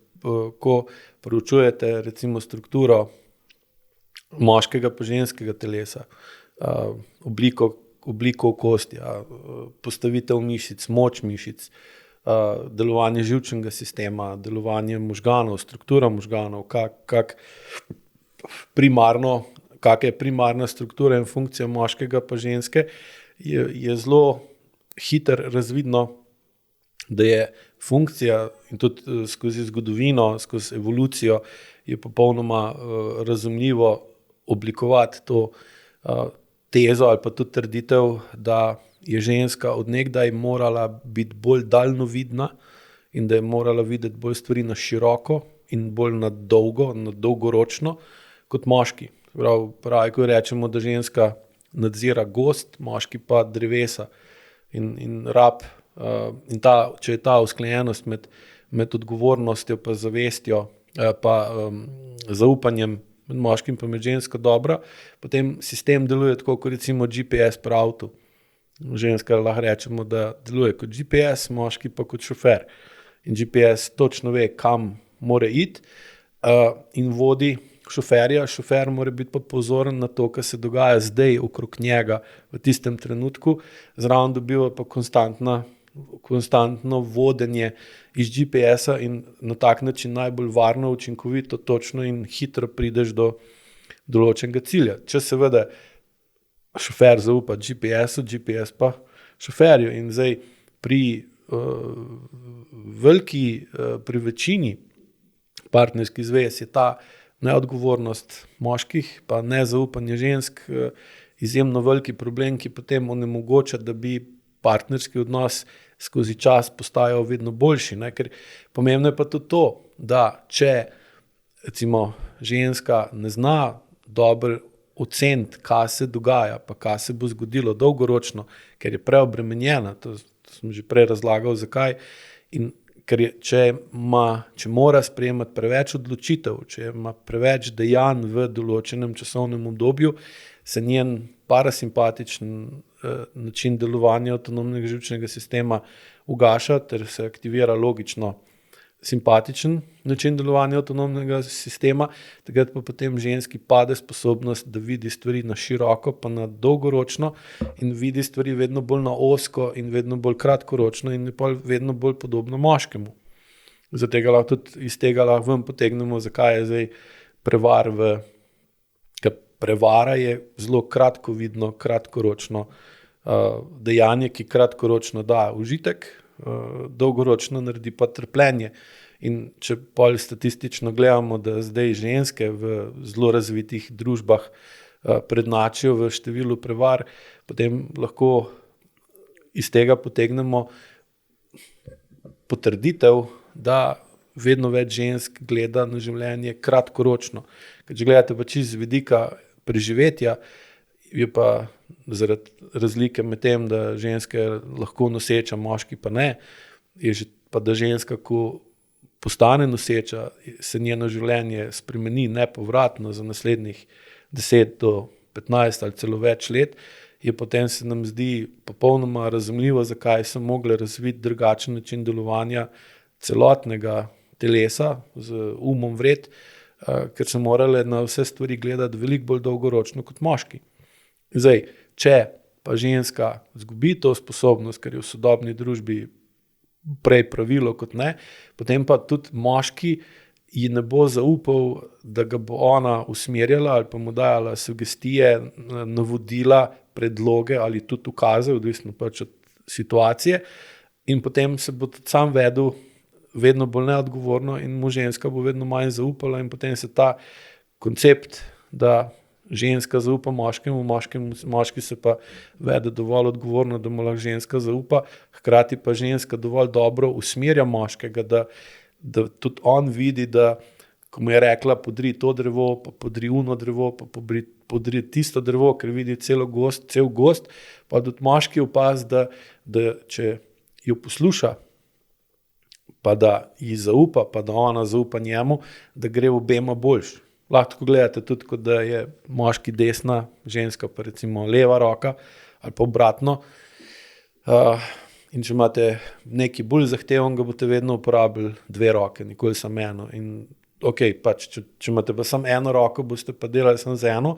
ko proučujete recimo strukturo moškega pa ženskega telesa, obliko okostja, postavitev mišic, moč mišic, delovanje živčnega sistema, delovanje možganov, struktura možganov, kak je primarna struktura in funkcija moškega pa ženske, je zelo hitro razvidno, da je funkcija in tudi skozi zgodovino, skozi evolucijo je popolnoma razumljivo oblikovati to tezo ali pa tudi trditev, da je ženska od nekdaj morala biti bolj daljnovidna in da je morala videti bolj stvari na široko in bolj na dolgoročno kot moški. Pravi, ko rečemo, da ženska nadzira gozd, moški pa drevesa in rab. In če je ta usklajenost med odgovornostjo pa zavestjo pa zaupanjem med moškim pa med žensko dobra, potem sistem deluje tako kot recimo GPS pri avtu. Ženska lahko rečemo, da deluje kot GPS, moški pa kot šofer. In GPS točno ve, kam mora iti in vodi šoferja. Šofer mora biti pa pozoren na to, kar se dogaja zdaj okrog njega v tistem trenutku. Zraven dobiva pa konstantno vodenje iz GPS-a in na tak način najbolj varno, učinkovito, točno in hitro prideš do določenega cilja. Če seveda šofer zaupa GPS-u, GPS pa šoferju. In zdaj pri večini partnerskih zvez je ta neodgovornost moških pa nezaupanje žensk izjemno veliki problem, ki potem onemogoča, da bi partnerski odnos skozi čas postajal vedno boljši. Ne? Ker pomembno je pa tudi to, da če recimo ženska ne zna dobro oceniti, kaj se dogaja, pa kaj se bo zgodilo dolgoročno, ker je preobremenjena, to sem že prej razlagal, zakaj, in ker če mora sprejemati preveč odločitev, če ima preveč dejanj v določenem časovnem obdobju, se njen parasimpatičen način delovanja avtonomnega živčnega sistema ugaša, ter se aktivira logično simpatičen način delovanja avtonomnega sistema, takrat pa potem ženski pade sposobnost, da vidi stvari na široko, pa na dolgoročno in vidi stvari vedno bolj na ozko in vedno bolj kratkoročno in vedno bolj podobno moškemu. Iz tega lahko ven potegnemo, zakaj je zdaj ker prevara je zelo kratkovidno, kratkoročno dejanje, ki kratkoročno da užitek, dolgoročno naredi pa trpljenje. In če pol statistično gledamo, da zdaj ženske v zelo razvitih družbah prednjačijo v številu prevar, potem lahko iz tega potegnemo potrditev, da vedno več žensk gleda na življenje kratkoročno. Ker če gledate pa čisto z vidika preživetja, je pa zaradi razlike med tem, da ženska je lahko noseča, moški pa ne, je že pa da ženska, ko postane noseča, se njeno življenje spremeni nepovratno za naslednjih 10 do 15 ali celo več let, je potem se nam zdi popolnoma razumljivo, zakaj so mogle razviti drugačen način delovanja celotnega telesa z umom vred, ker so morale na vse stvari gledati veliko bolj dolgoročno kot moški. Zdaj, če pa ženska izgubi to sposobnost, ker je v sodobni družbi prej pravilo kot ne, potem pa tudi moški ji ne bo zaupal, da ga bo ona usmerjala ali pa mu dajala sugestije, navodila, predloge ali tudi ukaze, odvisno pač od situacije, in potem se bo tudi sam vedel vedno bolj neodgovorno in mu ženska bo vedno manj zaupala in potem se ta koncept, da ženska zaupa moškemu, moški se pa vede dovolj odgovorno, da mu lahko ženska zaupa, hkrati pa ženska dovolj dobro usmerja moškega, da tudi on vidi, da ko mu je rekla, podri to drevo, pa podri uno drevo, pa podri tisto drevo, ker vidi cel gost, pa tudi moški opazi, da če jo posluša, pa da ji zaupa, pa da ona zaupa njemu, da gre obema boljš. Lahko tako gledate tudi, kot da je moški desna, ženska pa recimo leva roka ali pa obratno. In če imate nekaj bolj zahtevnega, boste vedno uporabili 2 roke, nikoli samo eno. In pač, če imate pa samo eno roko, boste pa delali samo z eno,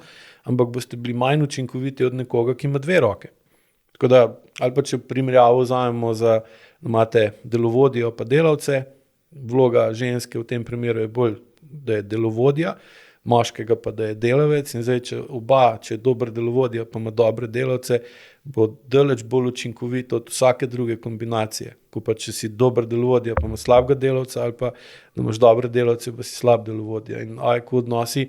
ampak boste bili manj učinkoviti od nekoga, ki ima 2 roke. Tako da, ali pa če primerjavo vzamemo da imate delovodjo pa delavce, vloga ženske v tem primeru je bolj, da je delovodja, moškega pa da je delavec, in zdaj, če je dober delovodja pa ima dobre delavce, bo daleč bolj učinkovit od vsake druge kombinacije. Ko pa če si dober delovodja pa ima slabega delavca, ali pa da imaš dobre delavce pa si slab delovodja. In AIQ odnosi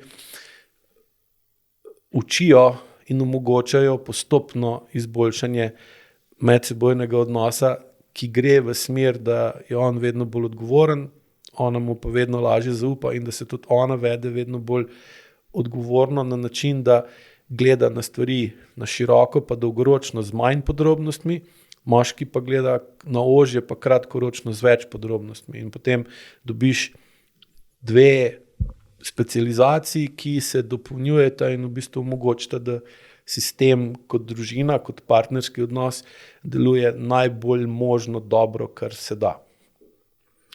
učijo in omogočajo postopno izboljšanje medsebojnega odnosa, ki gre v smer, da je on vedno bolj odgovoren, ona mu pa vedno lažje zaupa in da se tudi ona vede vedno bolj odgovorno na način, da gleda na stvari na široko pa dolgoročno z manj podrobnostmi, moški pa gleda na ožje pa kratkoročno z več podrobnostmi. In potem dobiš 2 specializaciji, ki se dopolnjujeta in v bistvu omogočita, da sistem kot družina, kot partnerski odnos deluje najbolj možno dobro, kar se da.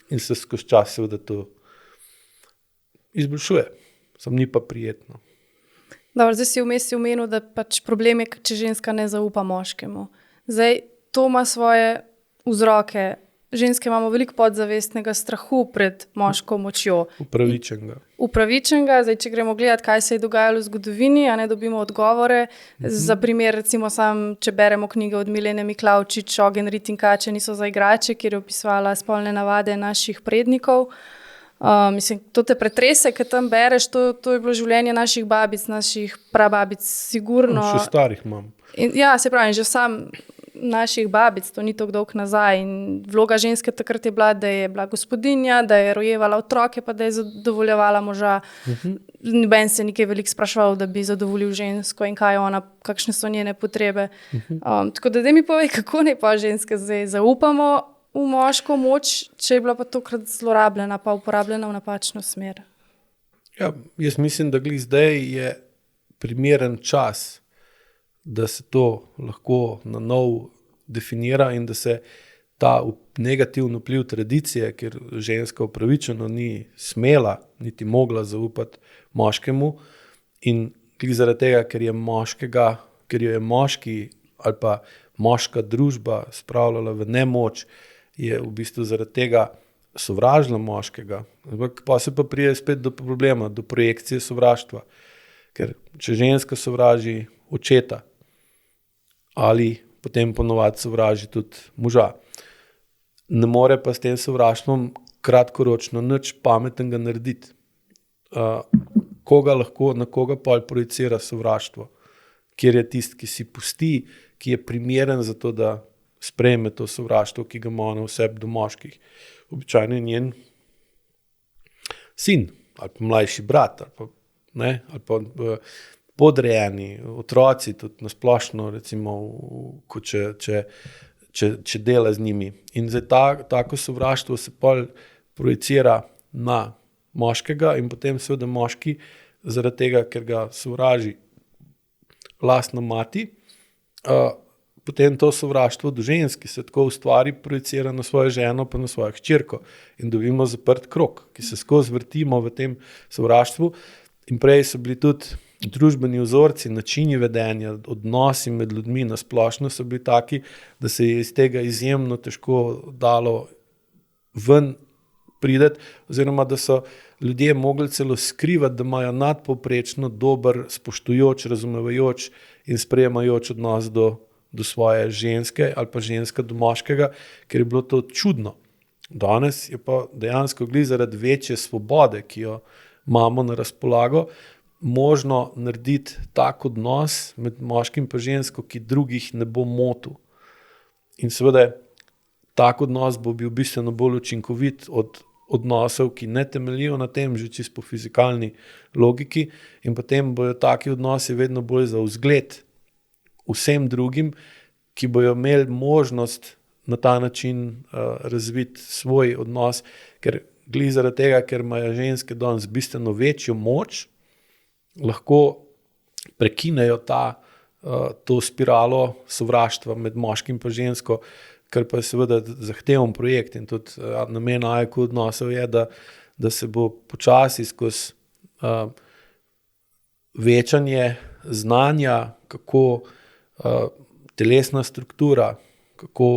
In se skozi čas seveda to izboljšuje. Samo ni pa prijetno. Dobro, zdaj si vmes omenil, da pač problem je, če ženska ne zaupa moškemu. Zdaj, to ima svoje vzroke. Ženske imamo veliko podzavestnega strahu pred moško močjo. Upravičenega. Zdaj, če gremo gledati, kaj se je dogajalo v zgodovini, a ne dobimo odgovore. Za primer, recimo če beremo knjige od Milene Miklavčič, Ogenj, rit in kače niso za igrače, kjer je opisovala spolne navade naših prednikov. To te pretrese, ker tam bereš, to je bilo življenje naših babic, naših prababic, sigurno. Še starih imam. Ja, se pravi, že sam naših babic, to ni tako dolgo nazaj, in vloga ženske takrat je bila, da je bila gospodinja, da je rojevala otroke, pa da je zadovoljevala moža. Noben se nikaj veliko spraševal, da bi zadovoljil žensko in kaj ona, kakšne so njene potrebe. Tako da mi povej, kako naj pa ženske zdaj zaupamo v moško moč, če je bila pa tokrat zlorabljena, pa uporabljena v napačno smer? Ja, jaz mislim, da glih zdaj je primeren čas, da se to lahko na nov definira in da se ta negativni vpliv tradicije, ker ženska upravičeno ni smela, niti mogla zaupati moškemu in glih zaradi tega, ker jo je moški ali pa moška družba spravljala v nemoč, je v bistvu zaradi tega sovražila moškega. Pa se pa pride spet do problema, do projekcije sovraštva. Ker če ženska sovraži očeta ali potem ponovadi sovraži tudi moža, ne more pa s tem sovraštvom kratkoročno nič pametnega narediti. Na koga pol projicira sovraštvo? Kjer je tisti, ki si pusti, ki je primeren za to, da sprejme to sovraštvo, ki ga ima ona v sebi do moških. Običajno je njen sin ali pa mlajši brat ali pa podrejeni otroci, tudi nasplošno, recimo, če dela z njimi. In zdaj tako sovraštvo se pol projicira na moškega in potem seveda moški zaradi tega, ker ga sovraži lastna mati, potem to sovraštvo do ženski se tako ustvari, projicira na svojo ženo pa na svojo hčerko in dobimo zaprt krog, ki se skozi vrtimo v tem sovraštvu. In prej so bili tudi družbeni vzorci, načini vedenja, odnosi med ljudmi na splošno so bili taki, da se je iz tega izjemno težko dalo ven prideti, oziroma da so ljudje mogli celo skrivati, da imajo nadpovprečno dober, spoštujoč, razumevajoč in sprejemajoč odnos do svoje ženske ali pa ženska do moškega, ker je bilo to čudno. Danes je pa dejansko glih zaradi večje svobode, ki jo imamo na razpolago, možno narediti tak odnos med moškim pa žensko, ki drugih ne bo motil. In seveda tak odnos bo bil bistveno bolj učinkovit od odnosov, ki ne temeljijo na tem, že čisto po fizikalni logiki, in potem bojo taki odnosi vedno bolj za vzgled vsem drugim, ki bojo imeli možnost na ta način razviti svoj odnos, ker glih zaradi tega, ker imajo ženske danes bistveno večjo moč, lahko prekinejo to spiralo sovraštva med moškim pa žensko, kar pa je seveda zahteven projekt in tudi namen AIQ odnosov je, da se bo počasi skozi večanje znanja, kako telesna struktura, kako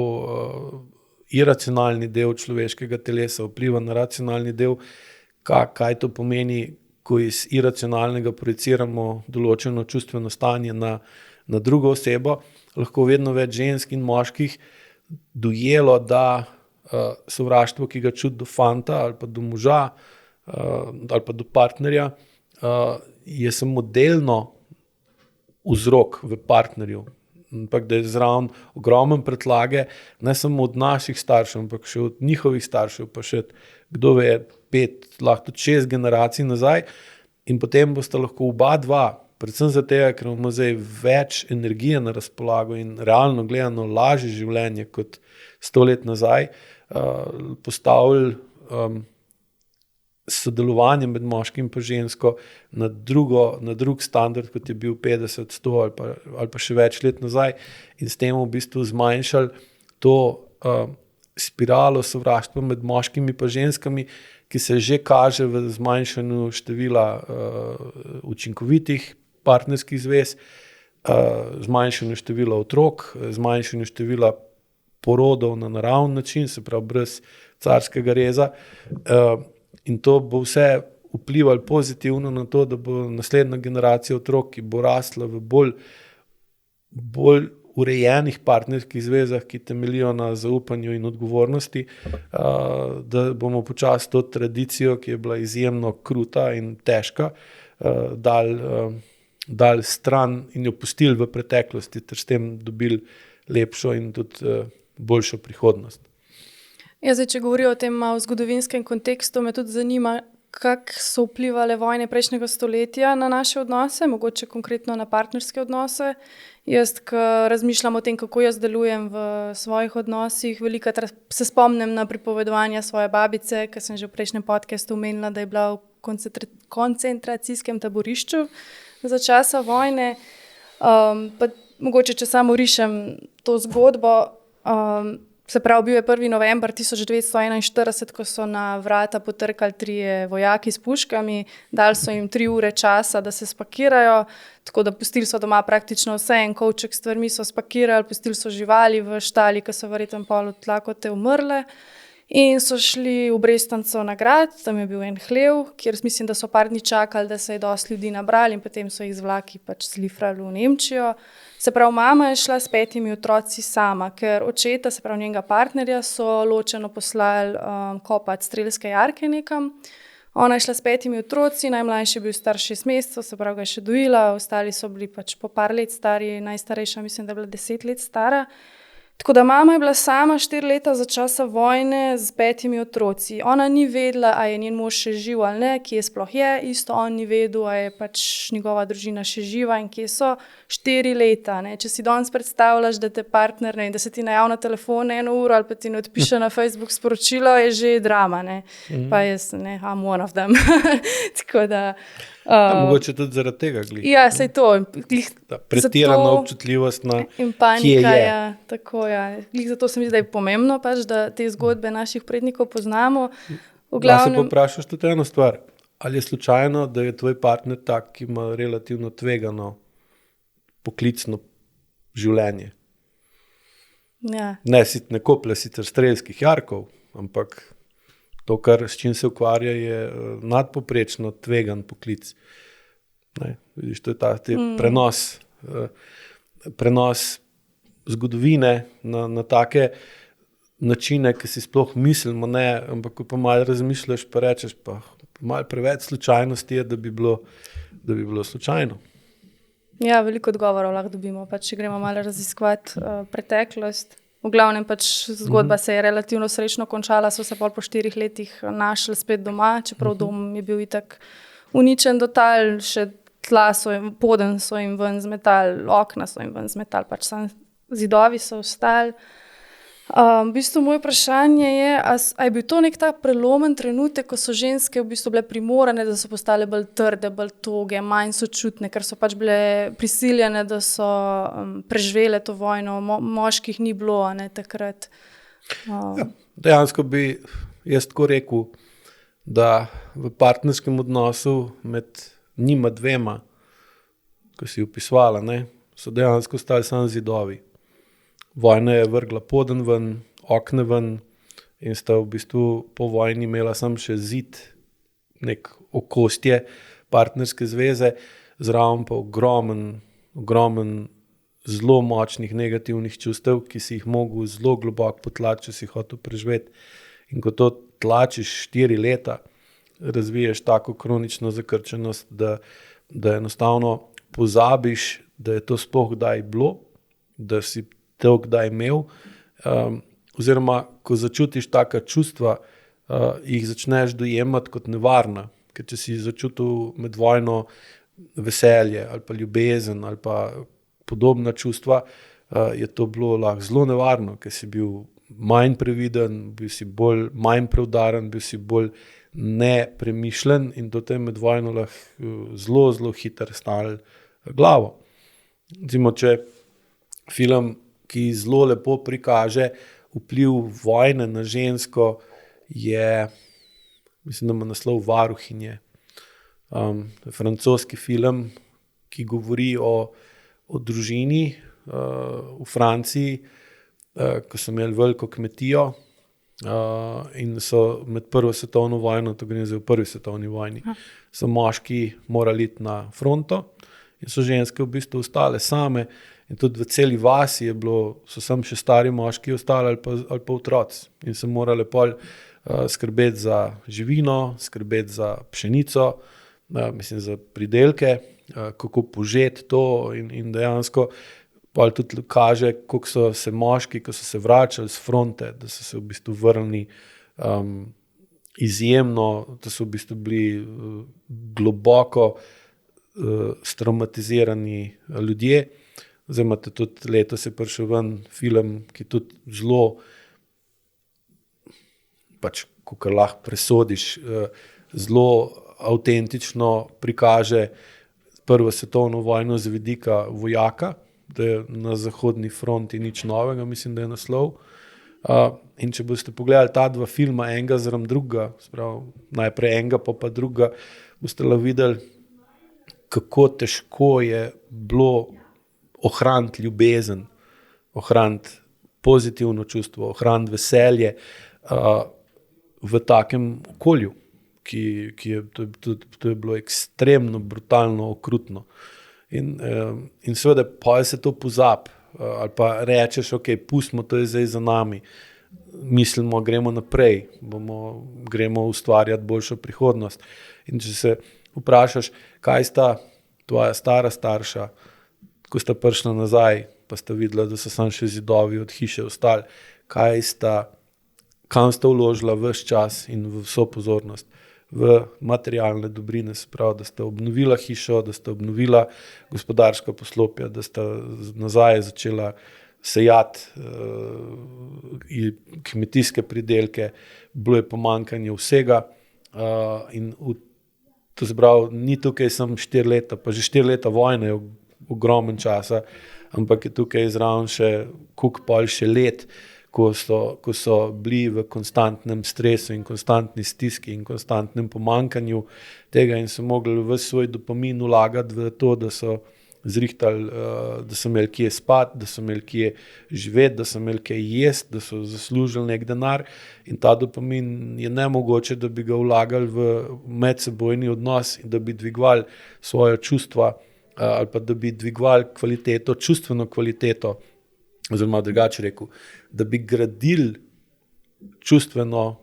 iracionalni del človeškega telesa vpliva na racionalni del, kaj to pomeni, ko iz iracionalnega projiciramo določeno čustveno stanje na drugo osebo, lahko vedno več žensk in moških dojelo, da sovraštvo, ki ga čuti do fanta ali pa do moža ali pa do partnerja, je samo delno vzrok v partnerju, ampak da je zraven ogromen predlage, ne samo od naših staršev, ampak še od njihovih staršev, pa še kdo ve, 5, lahko tudi 6 generacij nazaj, in potem bosta lahko oba dva, predvsem zato, ker imamo zdaj več energije na razpolago in realno gledano lažje življenje kot 100 let nazaj, postavili sodelovanje med moškim in žensko na drug standard, kot je bil 50, 100 ali pa še več let nazaj, in s tem v bistvu zmanjšali to spiralo sovraštva med moškimi in ženskami, ki se že kaže v zmanjšanju števila učinkovitih partnerskih zvez, zmanjšanju števila otrok, zmanjšanju števila porodov na naraven način, se pravi brez carskega reza. In to bo vse vplivalo pozitivno na to, da bo naslednja generacija otrok, ki bo rasla v bolj urejenih partnerskih zvezah, ki temeljijo na zaupanju in odgovornosti, da bomo počasi to tradicijo, ki je bila izjemno kruta in težka, dali stran in jo pustili v preteklosti, ter s tem dobili lepšo in tudi boljšo prihodnost. Ja, zdaj, če govorijo o tem malo zgodovinskem kontekstu, me tudi zanima, kako so vplivale vojne prejšnjega stoletja na naše odnose, mogoče konkretno na partnerske odnose. Jaz, ko razmišljam o tem, kako jaz delujem v svojih odnosih, velikokrat se spomnim na pripovedovanja svoje babice, ki sem že v prejšnjem podcastu omenila, da je bila v koncentracijskem taborišču za časa vojne. Pa mogoče, če samo rišem to zgodbo, se pravi, bil je 1. november 1941, ko so na vrata potrkali 3 vojaki s puškami, dali so jim 3 ure časa, da se spakirajo, tako da pustili so doma praktično vse, en kovček stvarmi so spakirali, pustili so živali v štali, ki so verjetno pol od lakote umrle. In so šli v Brestanco na grad, tam je bil en hlev, kjer mislim, da so par dni čakali, da se je dosti ljudi nabrali in potem so jih z vlaki pač zlifrali v Nemčijo. Se pravi, mama je šla s 5 otroci sama, ker očeta, se pravi njenega partnerja, so ločeno poslali kopati strelske jarke nekam. Ona je šla s 5 otroci, najmlajši je bil star 6 mesecev, se pravi ga je še dojila, ostali so bili pač po par let stari, najstarejša mislim, da je bila 10 let stara. Tako da mama je bila sama 4 leta za časa vojne z 5 otroci. Ona ni vedela, a je njen mož še živ ali ne, kje sploh je, isto on ni vedel, a je pač njegova družina še živa in kje so 4 leta. Ne. Če si danes predstavljaš, da te partner, ne, da se ti najavi na telefon 1 uro ali pa ti ne odpiše na Facebook sporočilo, je že drama. Ne. Pa jaz, ne, I'm one of them. Tako da... mogoče tudi zaradi tega glih. Ja, sej to. Pretirana občutljivost na in panika, kje je. Ja, tako, ja. Glih zato se mi zdi, da je pomembno, pač, da te zgodbe naših prednikov poznamo. Da se poprašaš tudi eno stvar. Ali je slučajno, da je tvoj partner tak, ki ima relativno tvegano poklicno življenje? Ja. Ne koplje sicer strelskih jarkov, ampak to, s čim se ukvarja, je nadpoprečno tvegan poklic. Ne, vidiš, to je prenos zgodovine na take načine, ki si sploh mislimo, ne, ampak ko pa malo razmišljaš, pa rečeš, pa malo preveč slučajnosti je, da bi bilo slučajno. Ja, veliko odgovorov lahko dobimo, pač če gremo malo raziskovati preteklost. V glavnem pač zgodba se je relativno srečno končala, so se pol po 4 letih našli spet doma, čeprav dom je bil itak uničen total, še tla poden so jim ven zmetali, okna so jim ven zmetali, pač sam zidovi so ostali. V bistvu moje vprašanje je, a je bil to nek ta prelomen trenutek, ko so ženske v bistvu bile primorane, da so postale bolj trde, bolj toge, manj sočutne, ker so pač bile prisiljene, da so preživele to vojno, moških ni bilo, ne, takrat. Ja, dejansko bi jaz tako rekel, da v partnerskem odnosu med njima dvema, ko si opisovala, ne, so dejansko ostali samo zidovi. Vojna je vrgla poden ven, okne ven in sta v bistvu po vojni imela samo še zid, nek okostje partnerske zveze, zraven pa ogromen zelo močnih negativnih čustev, ki si jih mogel zelo globoko potlačiti, če si hotel preživeti. In ko to tlačiš 4 leta, razviješ tako kronično zakrčenost, da enostavno pozabiš, da je to sploh kdaj bilo, da si to kdaj imel, oziroma ko začutiš taka čustva, jih začneš dojemati kot nevarna, ker če si začutil med vojno veselje ali pa ljubezen ali pa podobna čustva, je to bilo lahko zelo nevarno, ker si bil manj previden, bil si manj preudaren, bil si bolj nepremišljen in to te med vojno lahko zelo hitro stali glavo. Recimo, če film, ki zelo lepo prikaže vpliv vojne na žensko, je, mislim, da ima naslov Varuhinje. Francoski film, ki govori o družini v Franciji, ko so imeli veliko kmetijo in so med prvo svetovno vojno, to gre za v prvi svetovni vojni, so moški morali iti na fronto in so ženske v bistvu ostale same. In tudi v celi vasi so samo še stari moški ostali ali pa otroci. In so morali pol skrbeti za živino, skrbeti za pšenico, za pridelke, kako požeti to in dejansko pol tudi kaže, koliko so se moški, ko so se vračali z fronte, da so se v bistvu vrnili izjemno, da so v bistvu bili globoko straumatizirani ljudje. Zdaj imate tudi letos je prišel ven film, ki tudi zelo, pač, kakor lahko presodiš, zelo avtentično prikaže Prvo svetovno vojno z vidika vojaka, da je na zahodni fronti nič novega, mislim, da je naslov. In če boste pogledali ta dva filma, enega zraven drugega, najprej enega, pa drugega, boste lahko videli, kako težko je bilo ohraniti ljubezen, ohraniti pozitivno čustvo, ohraniti veselje v takem okolju, ki je, to je bilo ekstremno, brutalno, okrutno. In seveda, pa se to pozabi, ali pa rečeš, ok, pustimo, to je zdaj za nami, mislimo, gremo naprej, gremo ustvarjati boljšo prihodnost. In če se vprašaš, kaj sta tvoja stara starša, ko sta prišla nazaj, pa sta videla, da so samo še zidovi od hiše ostali, kam sta vložila ves čas in vso pozornost v materialne dobrine, se pravi, da sta obnovila hišo, da sta obnovila gospodarska poslopja, da sta nazaj začela sejati kmetijske pridelke, bilo je pomanjkanje vsega in to se pravi, ni tukaj samo 4 leta, pa že 4 leta vojne je ogromen časa, ampak je tukaj zraven še koliko pol še let, ko so bili v konstantnem stresu in konstantni stiski in konstantnem pomanjkanju tega in so mogli ves svoj dopamin vlagati v to, da so zrihtali, da so imeli kje spati, da so imeli kje živeti, da so imeli kje jesti, da so zaslužili nek denar in ta dopamin je nemogoče, da bi ga vlagali v medsebojni odnos in da bi dvigovali svoje čustva ali pa da bi dvigovali kvaliteto, čustveno kvaliteto, oziroma drugače rekel, da bi gradili čustveno,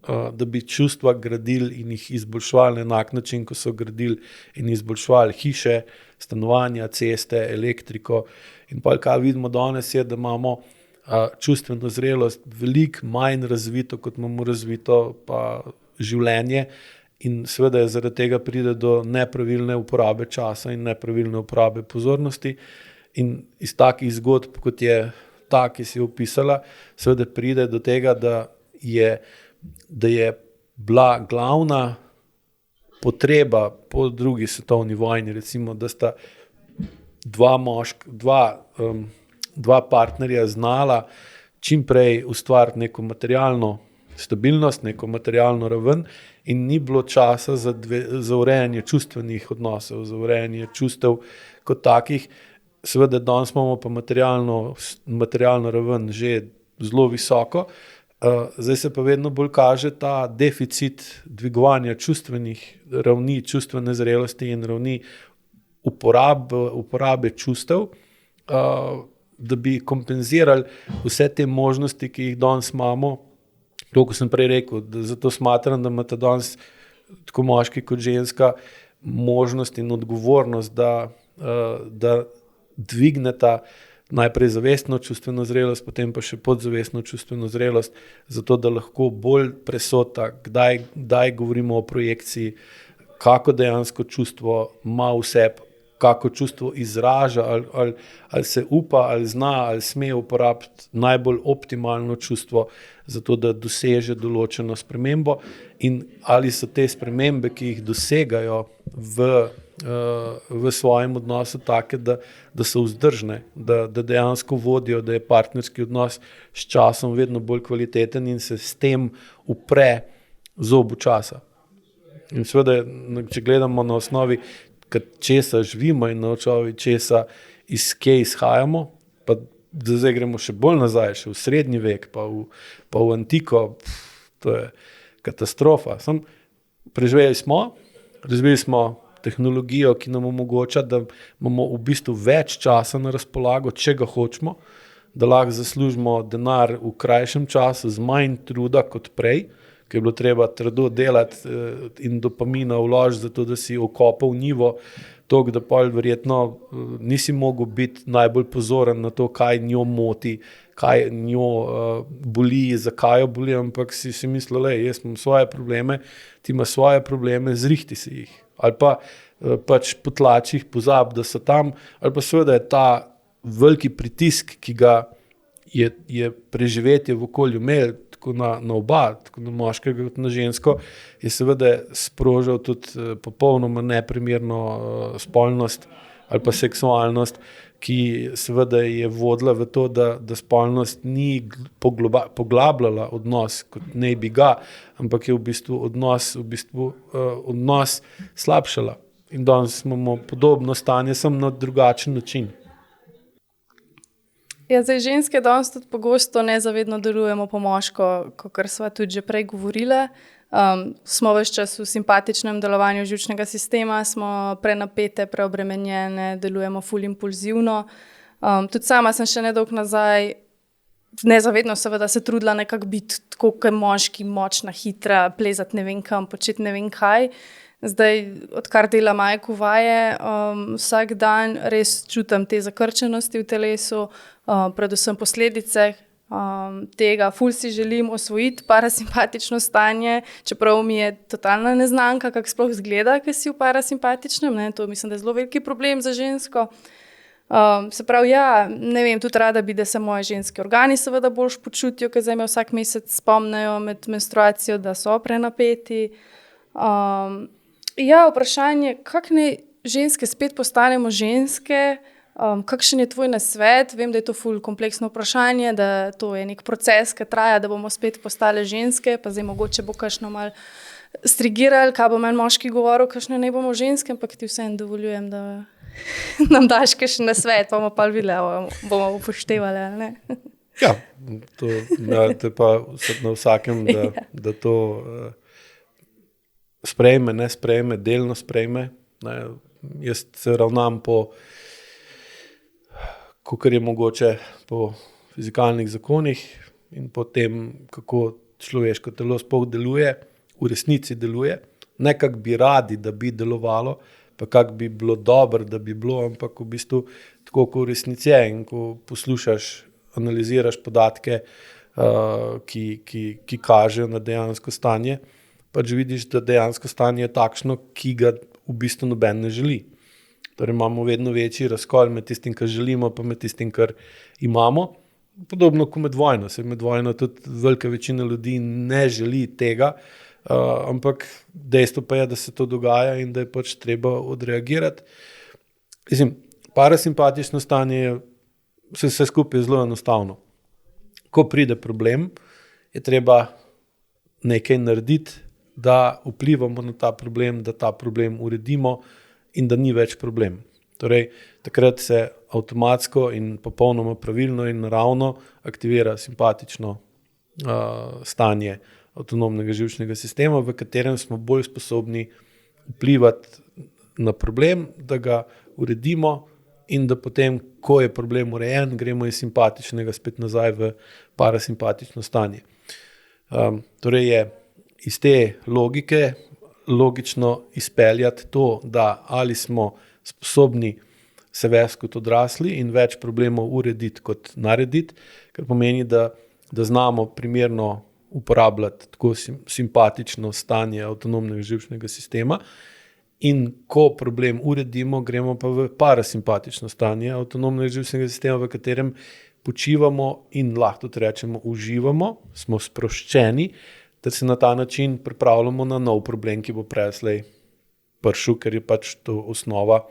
da bi čustva gradili in jih izboljševali na enak način, ko so gradili in izboljševali hiše, stanovanja, ceste, elektriko. In pa kaj vidimo danes je, da imamo čustveno zrelost veliko manj razvito, kot imamo razvito pa življenje. In seveda zaradi tega pride do nepravilne uporabe časa in nepravilne uporabe pozornosti. In iz takih zgodb, kot je ta, ki si opisala, seveda pride do tega, da je bila glavna potreba po drugi svetovni vojni, recimo, da sta dva partnerja znala čim prej ustvariti neko materialno stabilnost, neko materialno raven in ni bilo časa za urejanje čustvenih odnosov, za urejanje čustev kot takih. Seveda danes imamo pa materialno raven že zelo visoko, zdaj se pa vedno bolj kaže ta deficit dvigovanja čustvenih ravni, čustvene zrelosti in ravni uporabe čustev, da bi kompenzirali vse te možnosti, ki jih danes imamo. To, ko sem prej rekel, da zato smatram, da imate danes tako moški kot ženska možnost in odgovornost, da dvigneta najprej zavestno čustveno zrelost, potem pa še podzavestno čustveno zrelost, zato da lahko bolj presota, kdaj govorimo o projekciji, kako dejansko čustvo ima vse, kako čustvo izraža, ali se upa, ali zna, ali sme uporabiti najbolj optimalno čustvo, zato da doseže določeno spremembo in ali so te spremembe, ki jih dosegajo v svojem odnosu take, da so vzdržne, da dejansko vodijo, da je partnerski odnos s časom vedno bolj kvaliteten in se s tem upre zobu časa. In seveda, če gledamo na osnovi, česa živimo in na osnovi česa iz kje izhajamo, pa da zdaj gremo še bolj nazaj, še v srednji vek, pa v antiko, to je katastrofa. Preživeli smo, razvili smo tehnologijo, ki nam omogoča, da imamo v bistvu več časa na razpolago, če ga hočemo, da lahko zaslužimo denar v krajšem času z manj truda kot prej, ki je bilo treba trdo delati in dopamina vložiti, zato da si okopal njivo, toliko, da pol verjetno nisi mogel biti najbolj pozoren na to, kaj njo moti, kaj njo boli, zakaj jo boli, ampak si mislil, jaz imam svoje probleme, ti imaš svoje probleme, zrihti si jih. Ali pa pač potlači jih, pozabi, da so tam, ali pa seveda je ta veliki pritisk, ki ga je preživetje v okolju imel, tako na oba, tako na moškega kot na žensko, je seveda sprožil tudi popolnoma neprimerno spolnost ali pa seksualnost, ki seveda je vodila v to, da spolnost ni poglabljala odnos, kot naj bi ga, ampak je v bistvu odnos slabšala. In danes imamo podobno stanje, samo na drugačen način. Ja, zdaj ženske danes tudi pogosto nezavedno delujemo po moško, kakor sva tudi že prej govorila. Smo ves čas v simpatičnem delovanju živčnega sistema, smo prenapete, preobremenjene, delujemo ful impulzivno. Tudi sama sem še nedolgo nazaj nezavedno seveda se trudila nekako biti tako kot moški, močna, hitra, plezati ne vem kam, početi ne vem kaj. Zdaj, odkar delam Ajku vaje, vsak dan res čutim te zakrčenosti v telesu, predvsem posledice tega. Ful si želim osvojiti parasimpatično stanje, čeprav mi je totalna neznanka, kako sploh izgleda, ko si v parasimpatičnem. Ne? To mislim, da je zelo veliki problem za žensko. Se pravi, ja, ne vem, tudi rada bi, da se moji ženski organi seveda boljš počutijo, ker zdaj me vsak mesec spomnejo med menstruacijo, da so prenapeti. Ja, vprašanje, kako naj ženske spet postanemo ženske, kakšen je tvoj nasvet? Vem, da je to ful kompleksno vprašanje, da to je nek proces, ki traja, da bomo spet postale ženske, pa zdaj mogoče bo kakšno malo strigirali, kaj bo meni moški govoril, kakšno naj bomo ženske, ampak ti vseeno dovoljujem, da nam daš kakšen nasvet, pa bomo pa videli, bomo upoštevali, ali ne? Ja, to je pa na vsakem, da to sprejme, ne sprejme, delno sprejme. Ne. Jaz se ravnam kakor je mogoče po fizikalnih zakonih in po tem, kako človeško telo sploh deluje, v resnici deluje. Ne kak bi radi, da bi delovalo, pa kak bi bilo dobro, da bi bilo, ampak v bistvu tako, ko v resnici je in ko poslušaš, analiziraš podatke, ki kažejo na dejansko stanje, pač vidiš, da dejansko stanje je takšno, ki ga v bistvu noben ne želi. Torej imamo vedno večji razkol med tistim, kar želimo, pa med tistim, kar imamo. Podobno kot med vojno. Med vojno tudi velika večina ljudi ne želi tega, ampak dejstvo pa je, da se to dogaja in da je pač treba odreagirati. Mislim, parasimpatično stanje je vse skupaj zelo enostavno. Ko pride problem, je treba nekaj narediti, da vplivamo na ta problem, da ta problem uredimo in da ni več problem. Torej, takrat se avtomatsko in popolnoma pravilno in naravno aktivira simpatično stanje avtonomnega živčnega sistema, v katerem smo bolj sposobni vplivati na problem, da ga uredimo in da potem, ko je problem urejen, gremo iz simpatičnega spet nazaj v parasimpatično stanje. Torej je iz te logike logično izpeljati to, da ali smo sposobni se vesti kot odrasli in več problemov urediti kot narediti, kar pomeni, da znamo primerno uporabljati tako simpatično stanje avtonomnega živčnega sistema in ko problem uredimo, gremo pa v parasimpatično stanje avtonomnega živčnega sistema, v katerem počivamo in lahko tudi rečemo uživamo, smo sproščeni, da se na ta način pripravljamo na nov problem, ki bo preslej prišel, ker je pač to osnova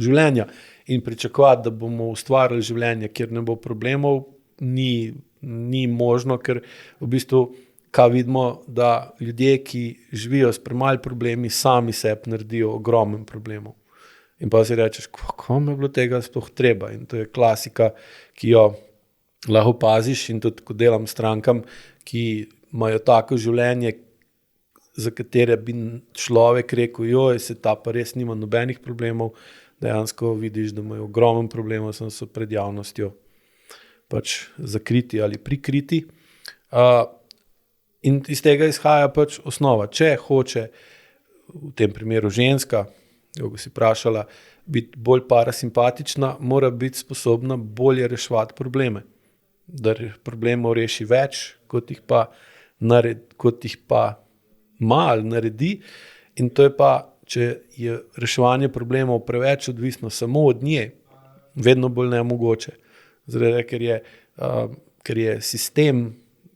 življenja. In pričakovati, da bomo ustvarili življenje, kjer ne bo problemov, ni možno, ker v bistvu, kaj vidimo, da ljudje, ki živijo s premalo problemi, sami sebi naredijo ogromen problemov. In pa si rečeš, komu je bilo tega sploh treba? In to je klasika, ki jo lahko opaziš in tudi, ko delam strankam, ki imajo tako življenje, za katere bi človek rekel, joj, se ta pa res nima nobenih problemov, dejansko vidiš, da imajo ogromen problemov, samo so pred javnostjo pač zakriti ali prikriti. In iz tega izhaja pač osnova. Če hoče, v tem primeru ženska, ko si vprašala, biti bolj parasimpatična, mora biti sposobna bolje reševati probleme. Da problemov reši več, kot jih pa ima ali naredi. In to je pa, če je reševanje problemov preveč odvisno samo od nje, vedno bolj nemogoče. Zaradi, ker je sistem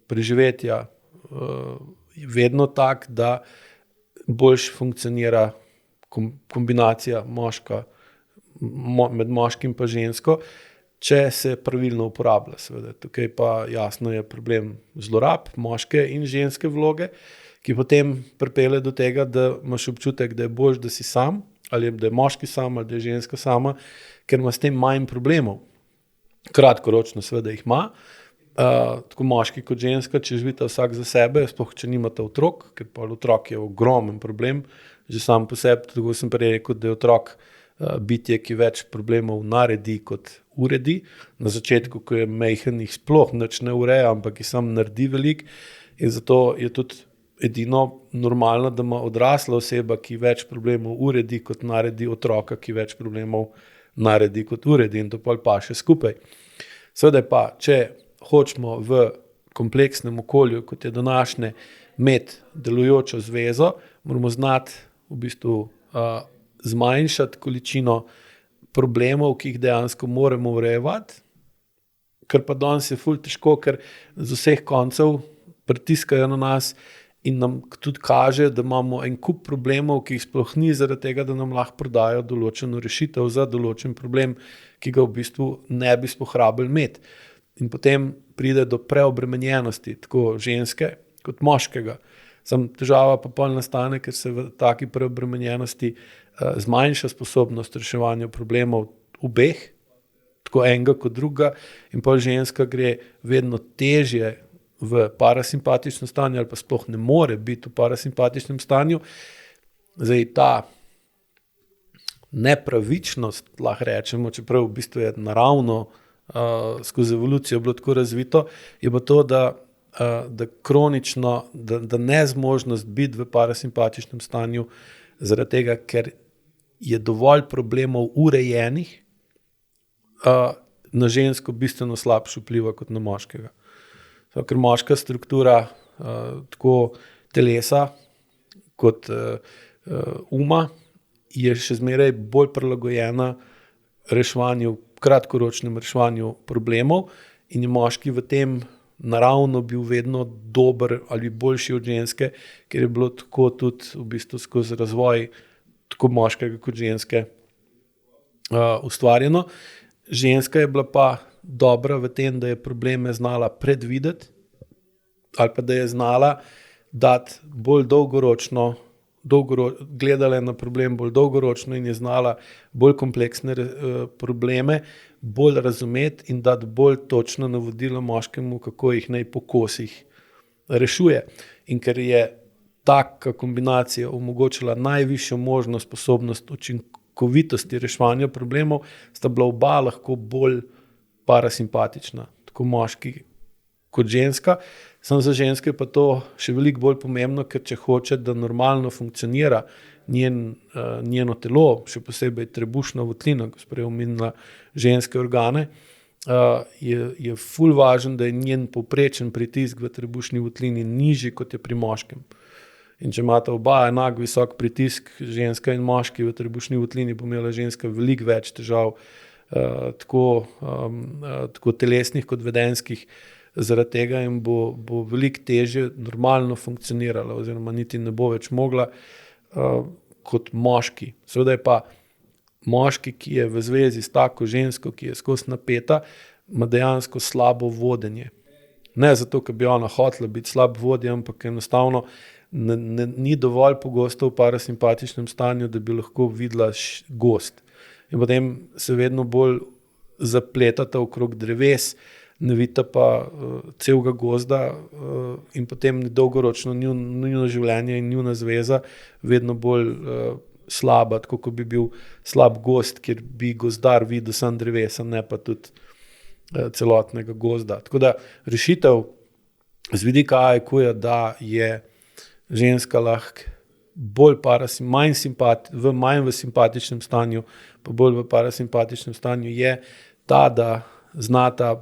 preživetja vedno tak, da boljš funkcionira kombinacija med moškim pa žensko, če se pravilno uporablja. Seveda. Tukaj pa jasno je problem zlorab moške in ženske vloge, ki potem pripelje do tega, da imaš občutek, da je boljš, da si sam, ali da je moški sam, ali da je ženska sama, ker ima s tem manj problemov. Kratkoročno seveda jih ima, tako moški kot ženska, če živita vsak za sebe, sploh če nimata otrok, ker pa otrok je ogromen problem, že sam po sebi, tako sem prej rekel, da je otrok bitje, ki več problemov naredi kot uredi. Na začetku, ko je majhen, jih sploh nič ne ureja, ampak jih sam naredi veliko in zato je tudi edino normalno, da ima odrasla oseba, ki več problemov uredi, kot naredi otroka, ki več problemov naredi kot uredi in to pol paše skupaj. Seveda pa, če hočemo v kompleksnem okolju, kot je današnje, imeti delujočo zvezo, moramo znati v bistvu zmanjšati količino problemov, ki jih dejansko moramo urejevati, kar pa danes je ful težko, ker z vseh koncev pritiskajo na nas in nam tudi kaže, da imamo en kup problemov, ki jih sploh ni zaradi tega, da nam lahko prodajo določeno rešitev za določen problem, ki ga v bistvu ne bi sploh rabili imeti. In potem pride do preobremenjenosti, tako ženske kot moškega. Sam težava pa pol nastane, ker se v taki preobremenjenosti zmanjša sposobnost reševanja problemov obeh, tako enega kot drugega, in pol ženska gre vedno težje v parasimpatičnem stanju ali pa sploh ne more biti v parasimpatičnem stanju. Zdaj ta nepravičnost, lahko rečemo, čeprav v bistvu je naravno skozi evolucijo bilo tako razvito, je pa to, da kronično, da nezmožnost biti v parasimpatičnem stanju zaradi tega, ker je dovolj problemov urejenih, na žensko bistveno slabše vpliva kot na moškega. Ker moška struktura tako telesa kot uma je še zmeraj bolj prilagojena reševanju, kratkoročnem reševanju problemov in je moški v tem naravno bil vedno dober ali boljši od ženske, ker je bilo tako tudi v bistvu skozi razvoj tako moškega kot ženske ustvarjeno. Ženska je bila pa dobra v tem, da je probleme znala predvideti ali pa da je znala dati bolj dolgoročno, gledala je na problem bolj dolgoročno in je znala bolj kompleksne probleme bolj razumeti in dati bolj točno navodilo moškemu, kako jih naj po kosih rešuje. In ker je taka kombinacija omogočila najvišjo možno sposobnost učinkovitosti reševanja problemov, sta bila oba lahko bolj parasimpatična, tako moški kot ženska. Samo za ženske pa to še veliko bolj pomembno, ker če hoče, da normalno funkcionira njeno telo, še posebej trebušna votlina, ko sprej omenila ženske organe, je ful važen, da je njen povprečen pritisk v trebušni votlini nižji, kot je pri moškem. In če imata oba enak visok pritisk, ženska in moški v trebušni votlini, bo imela ženska veliko več težav, tako telesnih kot vedenjskih, zaradi tega jim bo veliko težje normalno funkcionirala oziroma niti ne bo več mogla kot moški. Seveda je pa moški, ki je v zvezi s tako žensko, ki je skozi napeta, ima dejansko slabo vodenje. Ne zato, ker bi ona hotela biti slab vodja, ampak enostavno ni dovolj pogosto v parasimpatičnem stanju, da bi lahko videla gozd. In potem se vedno bolj zapletata okrog dreves, ne vidita pa celega gozda in potem dolgoročno njuno življenje in njuna zveza vedno bolj slaba, tako kot bi bil slab gozd, kjer bi gozdar videl samo drevesa, ne pa tudi celotnega gozda. Tako da rešitev z vidika IQ-ja, da je ženska lahko bolj manj v simpatičnem stanju, pa bolj v parasimpatičnem stanju, je ta, da znata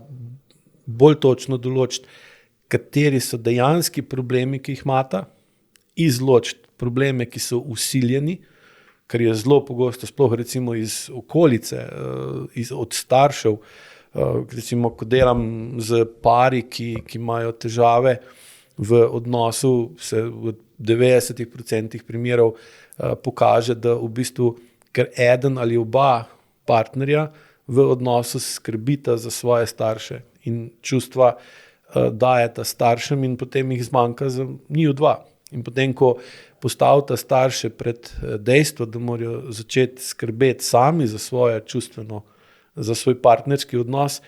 bolj točno določiti, kateri so dejanski problemi, ki jih imata, izločiti probleme, ki so vsiljeni, kar je zelo pogosto, sploh recimo iz okolice, od staršev. Recimo, ko delam z pari, ki imajo težave v odnosu, se v 90% primerov pokaže, da v bistvu ker eden ali oba partnerja v odnosu skrbita za svoje starše in čustva dajeta staršem in potem jih zmanjka za njiju dva. In potem, ko postavita starše pred dejstvo, da morajo začeti skrbeti sami za svoje čustveno, za svoj partnerski odnos,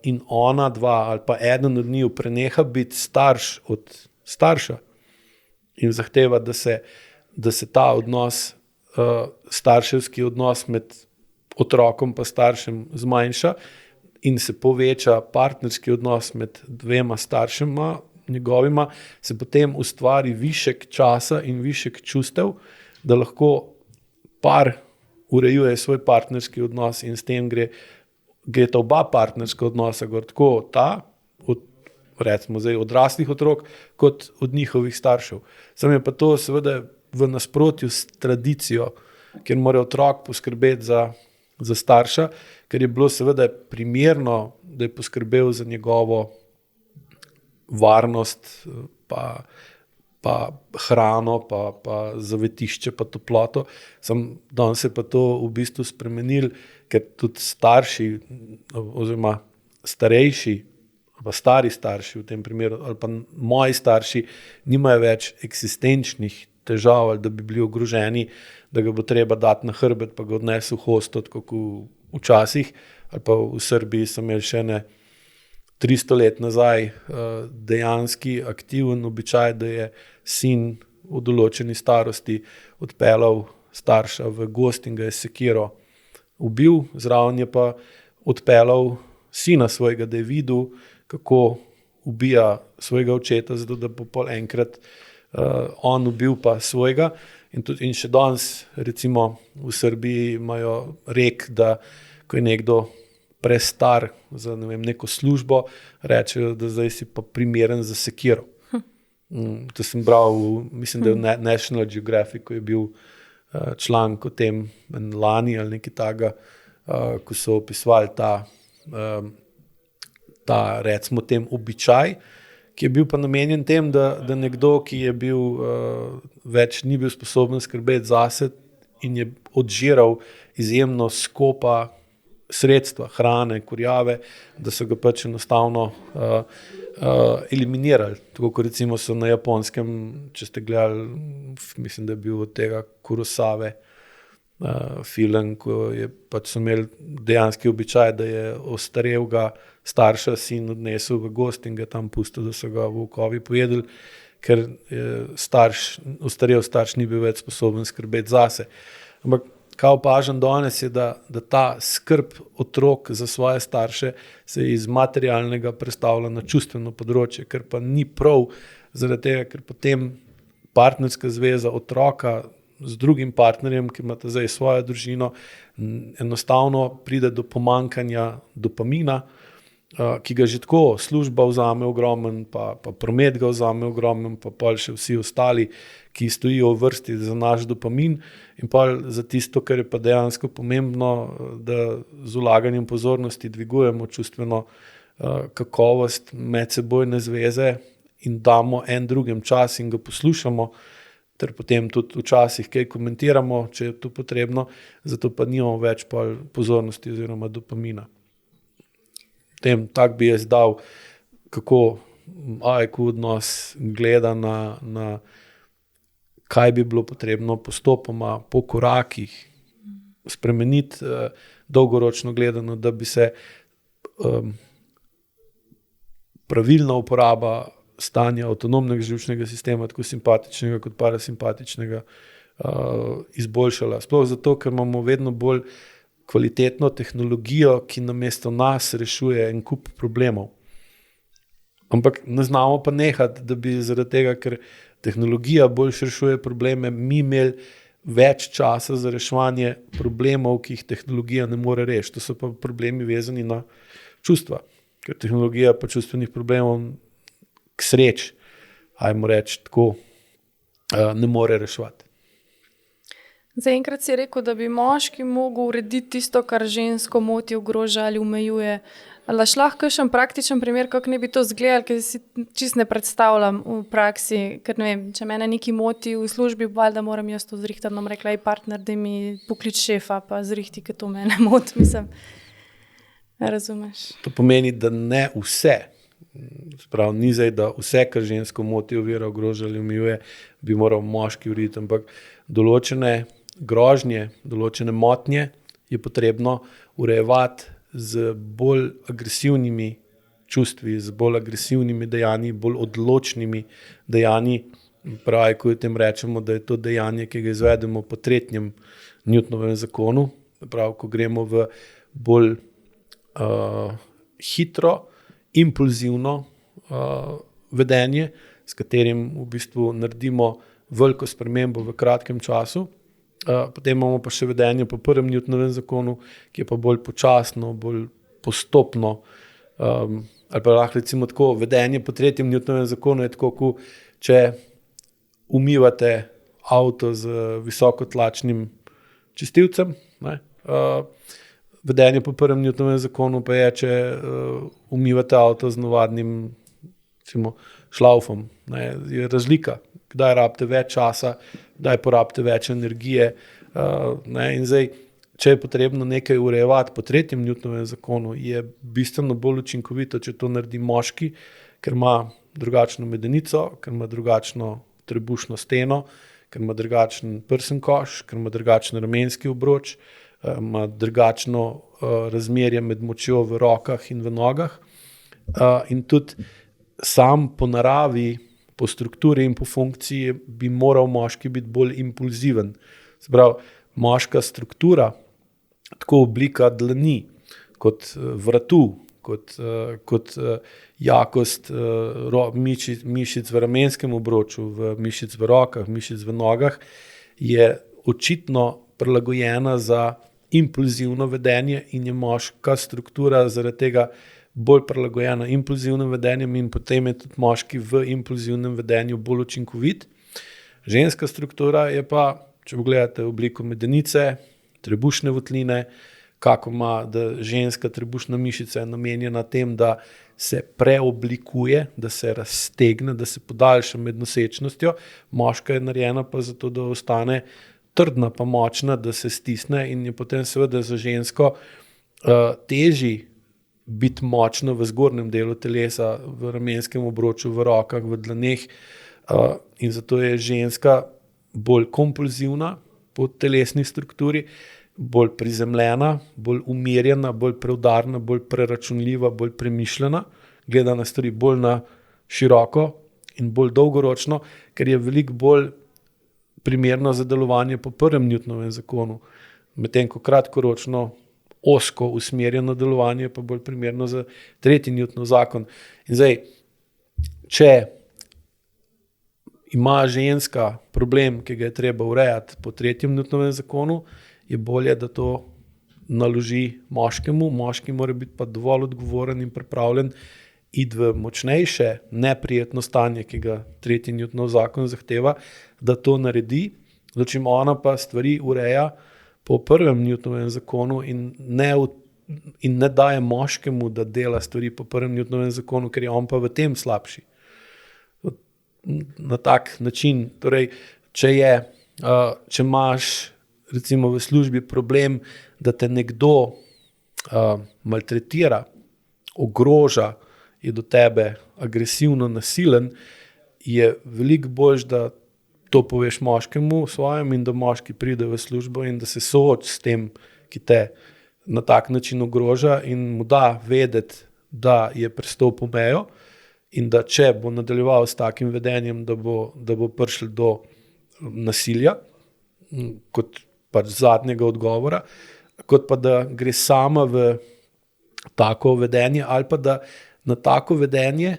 in ona dva ali pa eden od njiju preneha biti starš od starša in zahteva, da se ta odnos, starševski odnos med otrokom pa staršem zmanjša in se poveča partnerski odnos med dvema staršema njegovima, se potem ustvari višek časa in višek čustev, da lahko par urejuje svoj partnerski odnos in s tem gre ta oba partnerska odnosa gor, tako ta, recimo zdaj odraslih otrok, kot od njihovih staršev. Sam je pa to seveda v nasprotju s tradicijo, kjer mora otrok poskrbeti za starša, ker je bilo seveda primerno, da je poskrbel za njegovo varnost, pa hrano, pa zavetišče, pa toploto. Danes se pa to v bistvu spremenil, ker tudi starši oziroma starejši, pa stari starši v tem primeru, ali pa moji starši nimajo več eksistenčnih težav, ali da bi bili ogroženi, da ga bo treba dati na hrbet, pa ga odnesi v hosto, tako včasih, ali pa v Srbiji so imeli še 300 let nazaj dejanski aktiven običaj, da je sin v določeni starosti odpeljal starša v gozd in ga je sekiro ubil, zraven je pa odpeljal sina svojega, da je videl, kako ubija svojega očeta, zato da bo pol enkrat on ubil pa svojega. In še danes, recimo v Srbiji imajo rek, da ko je nekdo prestar za neko službo, rečejo, da zdaj si pa primeren za sekiro. To sem bral, mislim, da je v National Geographic, ko je bil članek o tem lani ali nekaj takega, ko so opisovali ta recimo tem običaj, ki je bil pa namenjen tem, da nekdo, ki je bil ni bil sposoben skrbeti zase in je odžiral izjemno skopa sredstva, hrane, kurjave, da so ga pač enostavno eliminirali. Tako kot recimo so na Japonskem, če ste gledali, mislim, da je bil od tega Kurosave film, ko je pač so imeli dejanski običaj, da je ostarelega starša sin odnesel v gozd in ga tam pustil, da so ga volkovi pojedli, ker ostarel starš ni bil več sposoben skrbeti zase. Ampak kaj opažam danes je, da ta skrb otrok za svoje starše se iz materialnega prestavlja na čustveno področje, ker pa ni prav, zaradi tega, ker potem partnerska zveza otroka z drugim partnerjem, ki imata zdaj svojo družino, enostavno pride do pomanjkanja dopamina, ki ga že tako služba vzame ogromen, pa promet ga vzame ogromen, pa pol še vsi ostali, ki stojijo v vrsti za naš dopamin, in pol za tisto, kar je pa dejansko pomembno, da z vlaganjem pozornosti dvigujemo čustveno kakovost medsebojne zveze in damo en drugem čas in ga poslušamo, ter potem tudi včasih kaj komentiramo, če je to potrebno, zato pa nimamo več pozornosti oziroma dopamina. Tak bi jaz dal, kako IQ odnos gleda na kaj bi bilo potrebno postopoma po korakih spremeniti dolgoročno gledano, da bi se pravilna uporaba stanja avtonomnega živčnega sistema, tako simpatičnega kot parasimpatičnega, izboljšala. Sploh zato, ker imamo vedno bolj kvalitetno tehnologijo, ki namesto nas rešuje en kup problemov. Ampak ne znamo pa nehati, da bi zaradi tega, ker tehnologija bolj rešuje probleme, mi imeli več časa za reševanje problemov, ki jih tehnologija ne more rešiti. To so pa problemi vezani na čustva, ker tehnologija pa čustvenih problemov k sreči, ajmo reči tako, ne more reševati. Zaenkrat si rekel, da bi moški mogel urediti tisto, kar žensko moti, ogroža ali omejuje. Ali lahko kakšen praktičen primer, kako ne bi to izgledalo, ker si čisto ne predstavljam v praksi, ker ne vem, če mene nekaj moti v službi, valjda moram jaz to zrihtati, nam rekla, partner, da mi poklič šefa, pa zrihti, ker to mene moti, mislim. Razumeš? To pomeni, da ne vse, sprav, ni zdaj, da vse, kar žensko moti, ovira, ogroža ali omejuje, bi moral moški urediti, ampak določene grožnje, določene motnje je potrebno urejevati z bolj agresivnimi čustvi, z bolj agresivnimi dejanji, bolj odločnimi dejanji. Pravi, ko tem rečemo, da je to dejanje, ki ga izvedemo po 3. Newtonovem zakonu, pravi, ko gremo v bolj hitro, impulzivno vedenje, s katerim v bistvu naredimo veliko spremembo v kratkem času. Potem imamo pa še vedenje po 1. Newtonovem zakonu, ki je pa bolj počasno, bolj postopno, ali pa lahko recimo tako, vedenje po 3. Newtonovem zakonu je tako, kot če umivate avto z visokotlačnim čistilcem, ne? Vedenje po 1. Newtonovem zakonu pa je, če umivate avto z navadnim recimo, šlaufom. Ne? Je razlika, kdaj rabite več časa, kdaj porabite več energije. Ne? In zdaj, če je potrebno nekaj urejevati po 3. Newtonovem zakonu, je bistveno bolj učinkovito, če to naredi moški, ker ima drugačno medenico, ker ima drugačno trebušno steno, ker ima drugačen prsen koš, ker ima drugačen ramenski obroč, ima drugačno razmerje med močjo v rokah in v nogah. In tudi sam po naravi, po strukturi in po funkciji bi moral moški biti bolj impulziven. Se pravi, moška struktura, tako oblika dlani, kot vratu, kot jakost mišic v ramenskem obroču, mišic v rokah, mišic v nogah, je očitno prilagojena za impulzivno vedenje in je moška struktura zaradi tega bolj prilagojena impulzivnim vedenjem in potem je tudi moški v impulzivnem vedenju bolj učinkovit. Ženska struktura je pa, če pogledate obliko medenice, trebušne votline, kako ima, da ženska trebušna mišica je namenjena tem, da se preoblikuje, da se raztegne, da se podaljša med nosečnostjo, moška je narejena pa zato, da ostane trdna pa močna, da se stisne in je potem seveda za žensko težji biti močno v zgornjem delu telesa, v ramenskem obroču, v rokah, v dlaneh, in zato je ženska bolj kompulzivna po telesni strukturi, bolj prizemljena, bolj umirjena, bolj preudarna, bolj preračunljiva, bolj premišljena, gleda na stvari bolj na široko in bolj dolgoročno, ker je veliko bolj primerno za delovanje po 1. Newtonovem zakonu, medtem ko kratkoročno ozko usmerjeno delovanje pa bolj primerno za 3. Newtonov zakon. In zdaj, če ima ženska problem, ki ga je treba urejati po 3. Newtonovem zakonu, je bolje, da to naloži moškemu. Moški mora biti pa dovolj odgovoren in pripravljen iti v močnejše, neprijetno stanje, ki ga 3. Newtonov zakon zahteva, da to naredi, dočim ona pa stvari ureja po 1. Newtonovem zakonu in ne daje moškemu, da dela stvari po 1. Newtonovem zakonu, ker je on pa v tem slabši. Na tak način, torej, če imaš recimo v službi problem, da te nekdo maltretira, ogroža, je do tebe agresivno nasilen, je veliko boljše, da to poveš moškemu svojem in da moški pride v službo in da se sooči s tem, ki te na tak način ogroža in mu da vedeti, da je prestopil mejo in da če bo nadaljeval s takim vedenjem, da bo prišlo do nasilja kot pač zadnjega odgovora, kot pa da gre sama v tako vedenje ali pa da na tako vedenje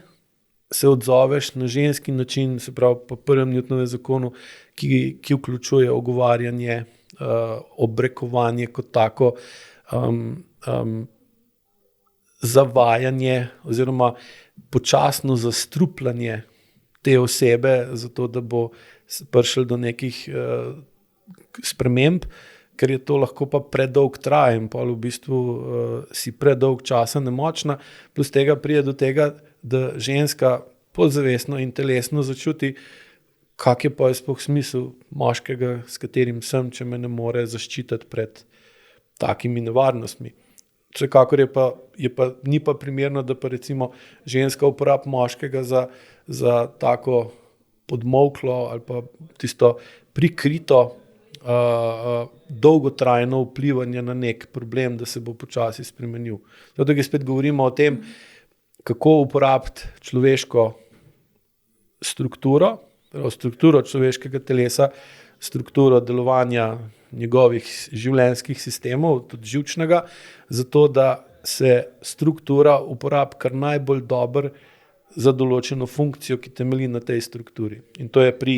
se odzoveš na ženski način, se pravi po prvem Newtonovem zakonu, ki vključuje ogovarjanje, obrekovanje kot tako, zavajanje oziroma počasno zastrupljanje te osebe, zato da bo prišel do nekih sprememb, ker je to lahko pa predolg traj in pa v bistvu si predolg časa nemočna, plus tega pride do tega, da ženska podzavestno in telesno začuti, kak je pa sploh smisel moškega, s katerim sem, če me ne more zaščititi pred takimi nevarnostmi. Vsekakor ni pa primerno, da pa recimo ženska uporab moškega za tako podmolklo ali pa tisto prikrito dolgotrajno vplivanje na nek problem, da se bo počasi spremenil. Zato, da spet govorimo o tem, kako uporabiti človeško strukturo človeškega telesa, strukturo delovanja njegovih življenjskih sistemov, tudi živčnega, zato da se struktura uporabi kar najbolj dobro za določeno funkcijo, ki temelji na tej strukturi. In to je pri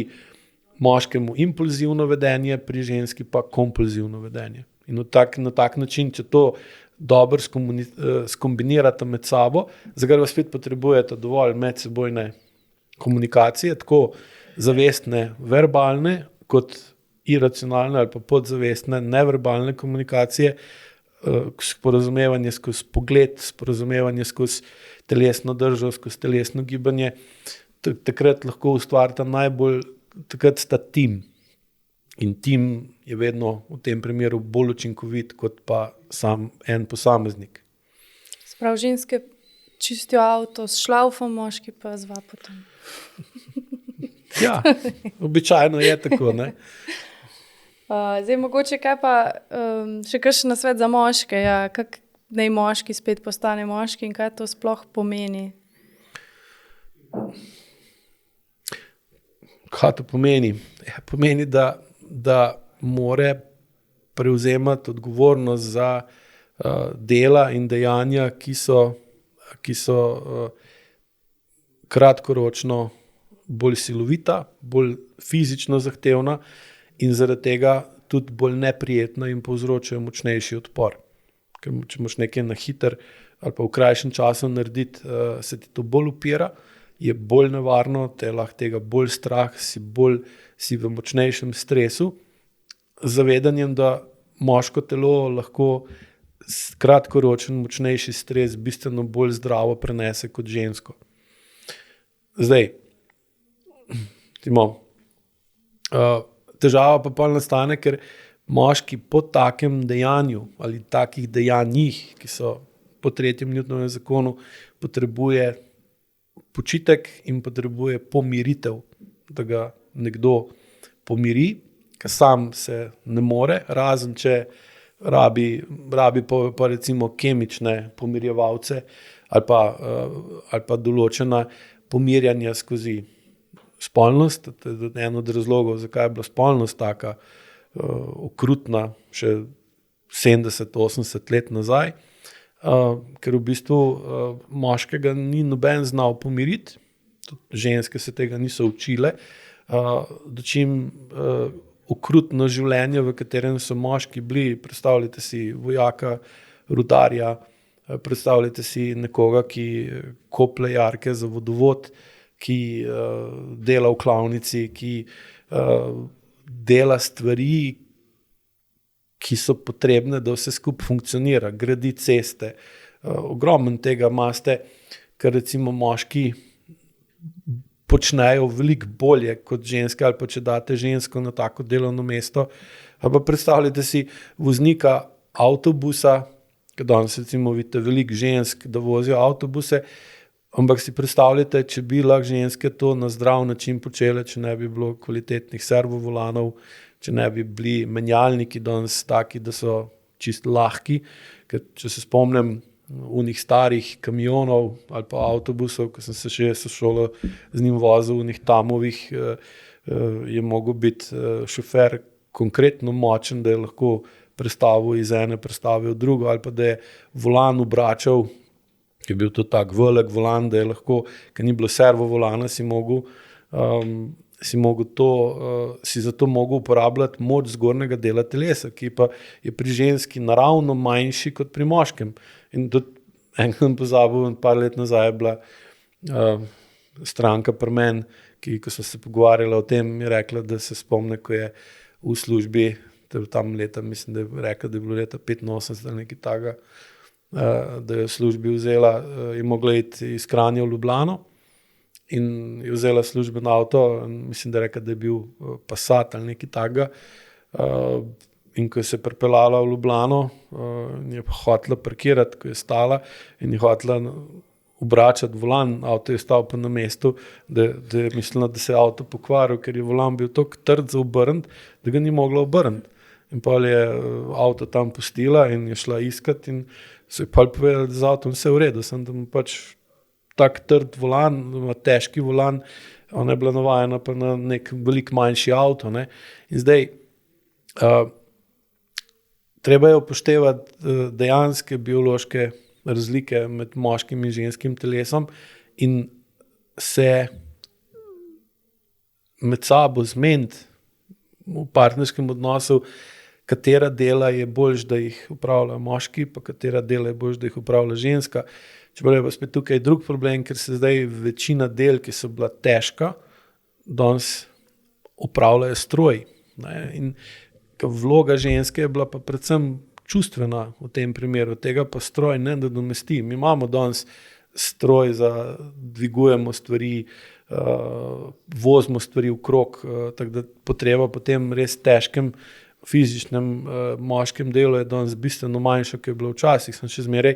moškemu impulzivno vedenje, pri ženski pa kompulzivno vedenje. In na tak način, če to dobro skombinirate med sabo, za kar vas spet potrebujete dovolj medsebojne komunikacije, tako zavestne, verbalne, kot iracionalne ali pa podzavestne, neverbalne komunikacije, sporazumevanje skozi pogled, sporazumevanje skozi telesno držo, skozi telesno gibanje, takrat lahko ustvarita takrat sta tim. In tim je vedno v tem primeru bolj učinkovit, kot pa sam en posameznik. Sprav ženske čistijo avto s šlaufom, moški pa z vapotom. Ja, običajno je tako, ne? Zdaj, mogoče kaj pa še kakšen nasvet za moške, ja, kako naj moški spet postane moški in kaj to sploh pomeni? Kaj to pomeni? Pomeni, da more prevzemati odgovornost za dela in dejanja, ki so kratkoročno bolj silovita, bolj fizično zahtevna in zaradi tega tudi bolj neprijetna in povzročajo močnejši odpor. Ker če moš nekaj na hiter ali pa v krajšem času narediti, se ti to bolj upira, je bolj nevarno, te lahko tega bolj strah, si v močnejšem stresu, z zavedanjem, da moško telo lahko kratkoročen močnejši stres bistveno bolj zdravo prenese kot žensko. Zdaj, težava pa nastane, ker moški po takem dejanju ali takih dejanjih, ki so po 3. Newtonovem zakonu, potrebuje počitek in potrebuje pomiritev, da ga nekdo pomiri, ker sam se ne more, razen če rabi pa recimo kemične pomirjevalce ali pa določena pomirjanja skozi spolnost. To je en od razlogov, zakaj je bila spolnost taka okrutna še 70-80 let nazaj, ker v bistvu moškega ni noben znal pomiriti, tudi ženske se tega niso učile, dočim okrutno življenje, v katerem so moški bili, predstavljate si vojaka, rudarja, predstavljate si nekoga, ki koplje jarke za vodovod, ki dela v klavnici, ki dela stvari, ki so potrebne, da vse skupaj funkcionira, gradi ceste. Ogromno tega imate, kar recimo moški počnejo veliko bolje kot ženske, ali pa če date žensko na tako delovno mesto. Ali pa predstavljate si voznika avtobusa, ker danes recimo vidite veliko žensk, da vozijo avtobuse, ampak si predstavljate, če bi lahko ženske to na zdrav način počele, če ne bi bilo kvalitetnih servovolanov, če ne bi bili menjalniki danes taki, da so čisto lahki. Ker če se spomnim unih starih kamionov ali pa avtobusov, ko sem se še sošolal z njim vozil, unih tamovih, je mogel biti šofer konkretno močen, da je lahko prestavil iz ene prestave v drugo, ali pa da je volan obračal ki je bil to tak velik volan, da je lahko, ker ni bilo servo volana, si zato mogel uporabljati moč zgornjega dela telesa, ki pa je pri ženski naravno manjši kot pri moškem. In tudi enkrat pozabil, par let nazaj je bila stranka pri meni, ko so se pogovarjali o tem, je rekla, da se spomne, ko je v službi, tam leta, mislim, da je rekla, da je bilo leta 85 ali nekaj takega, da je v službi vzela, je mogla iti iz Kranja v Ljubljano in je vzela služben avto, mislim, da je rekla, da je bil Passat ali nekaj takega, in ko je se pripeljala v Ljubljano, je hotela parkirati, ko je stala in je hotela obračati volan, avto je stal pa na mestu, da je mislila, da se je avto pokvaril, ker je volan bil tako trd za obrniti, da ga ni mogla obrniti. In pa je avto tam pustila in je šla iskat in so je pa povedali, da z avtom vse v redu, sem da mu pač tak trd volan, težki volan, ona je bila navajena pa na nek velik manjši avto, ne. In zdaj, treba je upoštevati dejanske biološke razlike med moškim in ženskim telesom in se med sabo zmeniti v partnerskem odnosu, katera dela je boljš, da jih upravlja moški, pa katera dela je boljš, da jih upravlja ženska. Čeprav je pa spet tukaj drug problem, ker se zdaj večina del, ki so bila težka, danes upravljajo stroj. Ne? In vloga ženske je bila pa predvsem čustvena v tem primeru, tega pa stroj ne nadomesti. Mi imamo danes stroj za dvigujemo stvari, vozimo stvari okrog, tako da potreba po tem res težkem fizičnem moškem delu je danes bistveno manjša, kot je bilo včasih, sem še zmeraj,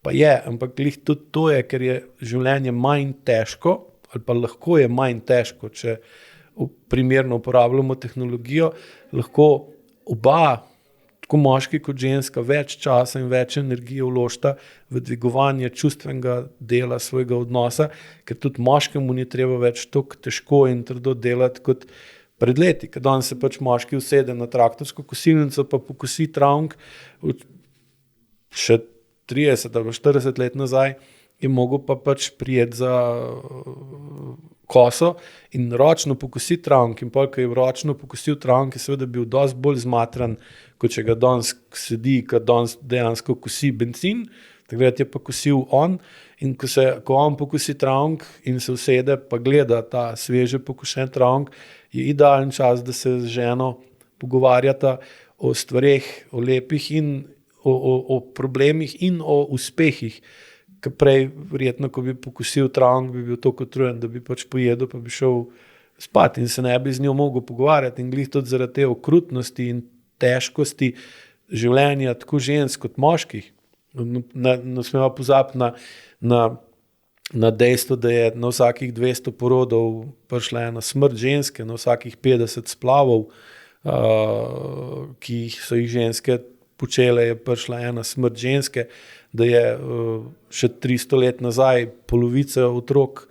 pa je, ampak tudi to je, ker je življenje manj težko, ali pa lahko je manj težko, če primerno uporabljamo tehnologijo, lahko oba, tako moški kot ženska, več časa in več energije vložita v dvigovanje čustvenega dela svojega odnosa, ker tudi moškemu ni treba več tako težko in trdo delati kot pred leti, ker danes se pač moški usede na traktorsko kosilnico pa pokosi travnik, še 30 ali 40 let nazaj je mogel pa pač prijeti za koso in ročno pokosi travnik in ko je ročno pokosil travnik, je seveda bil dosti bolj zmatran, kot če ga danes sedi, ko danes dejansko kosi bencin, takrat je pa kosil on in ko on pokosi travnik in se usede pa gleda ta sveže pokošen travnik, je idealen čas, da se z ženo pogovarjata o stvareh, o lepih in o problemih in o uspehih. Ker prej, verjetno, ko bi pokosil travnik, bi bil toliko utrujen, da bi pač pojedel, pa bi šel spat in se ne bi z njo mogel pogovarjati. In glih tudi zaradi te okrutnosti in težkosti življenja, tako žensk kot moških. Ne smemo pozabiti na dejstvo, da je na vsakih 200 porodov prišla ena smrt ženske, na vsakih 50 splavov, ki so jih ženske počele, je prišla ena smrt ženske, da je še 300 let nazaj polovica otrok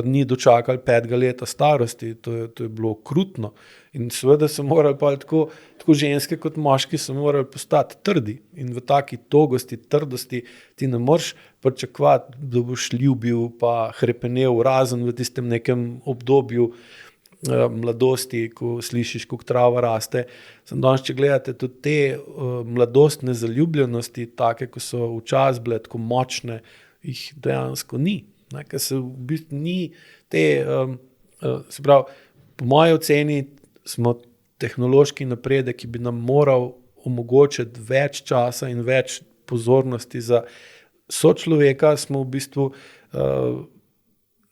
ni dočakali 5 leta starosti, to je bilo okrutno. In seveda so morali pa tako ženske kot moški so morali postati trdi in v taki togosti, trdosti ti ne moreš pričakovati, da boš ljubil pa hrepenel, razen v tistem nekem obdobju mladosti, ko slišiš, kako trava raste. Sem danes, če gledate tudi te mladostne zaljubljenosti, take, ko so včasih bile tako močne, jih dejansko ni. Ne, ker se v bistvu ni te, se pravi, po moji oceni smo tehnološki napredek, ki bi nam moral omogočiti več časa in več pozornosti za sočloveka, smo v bistvu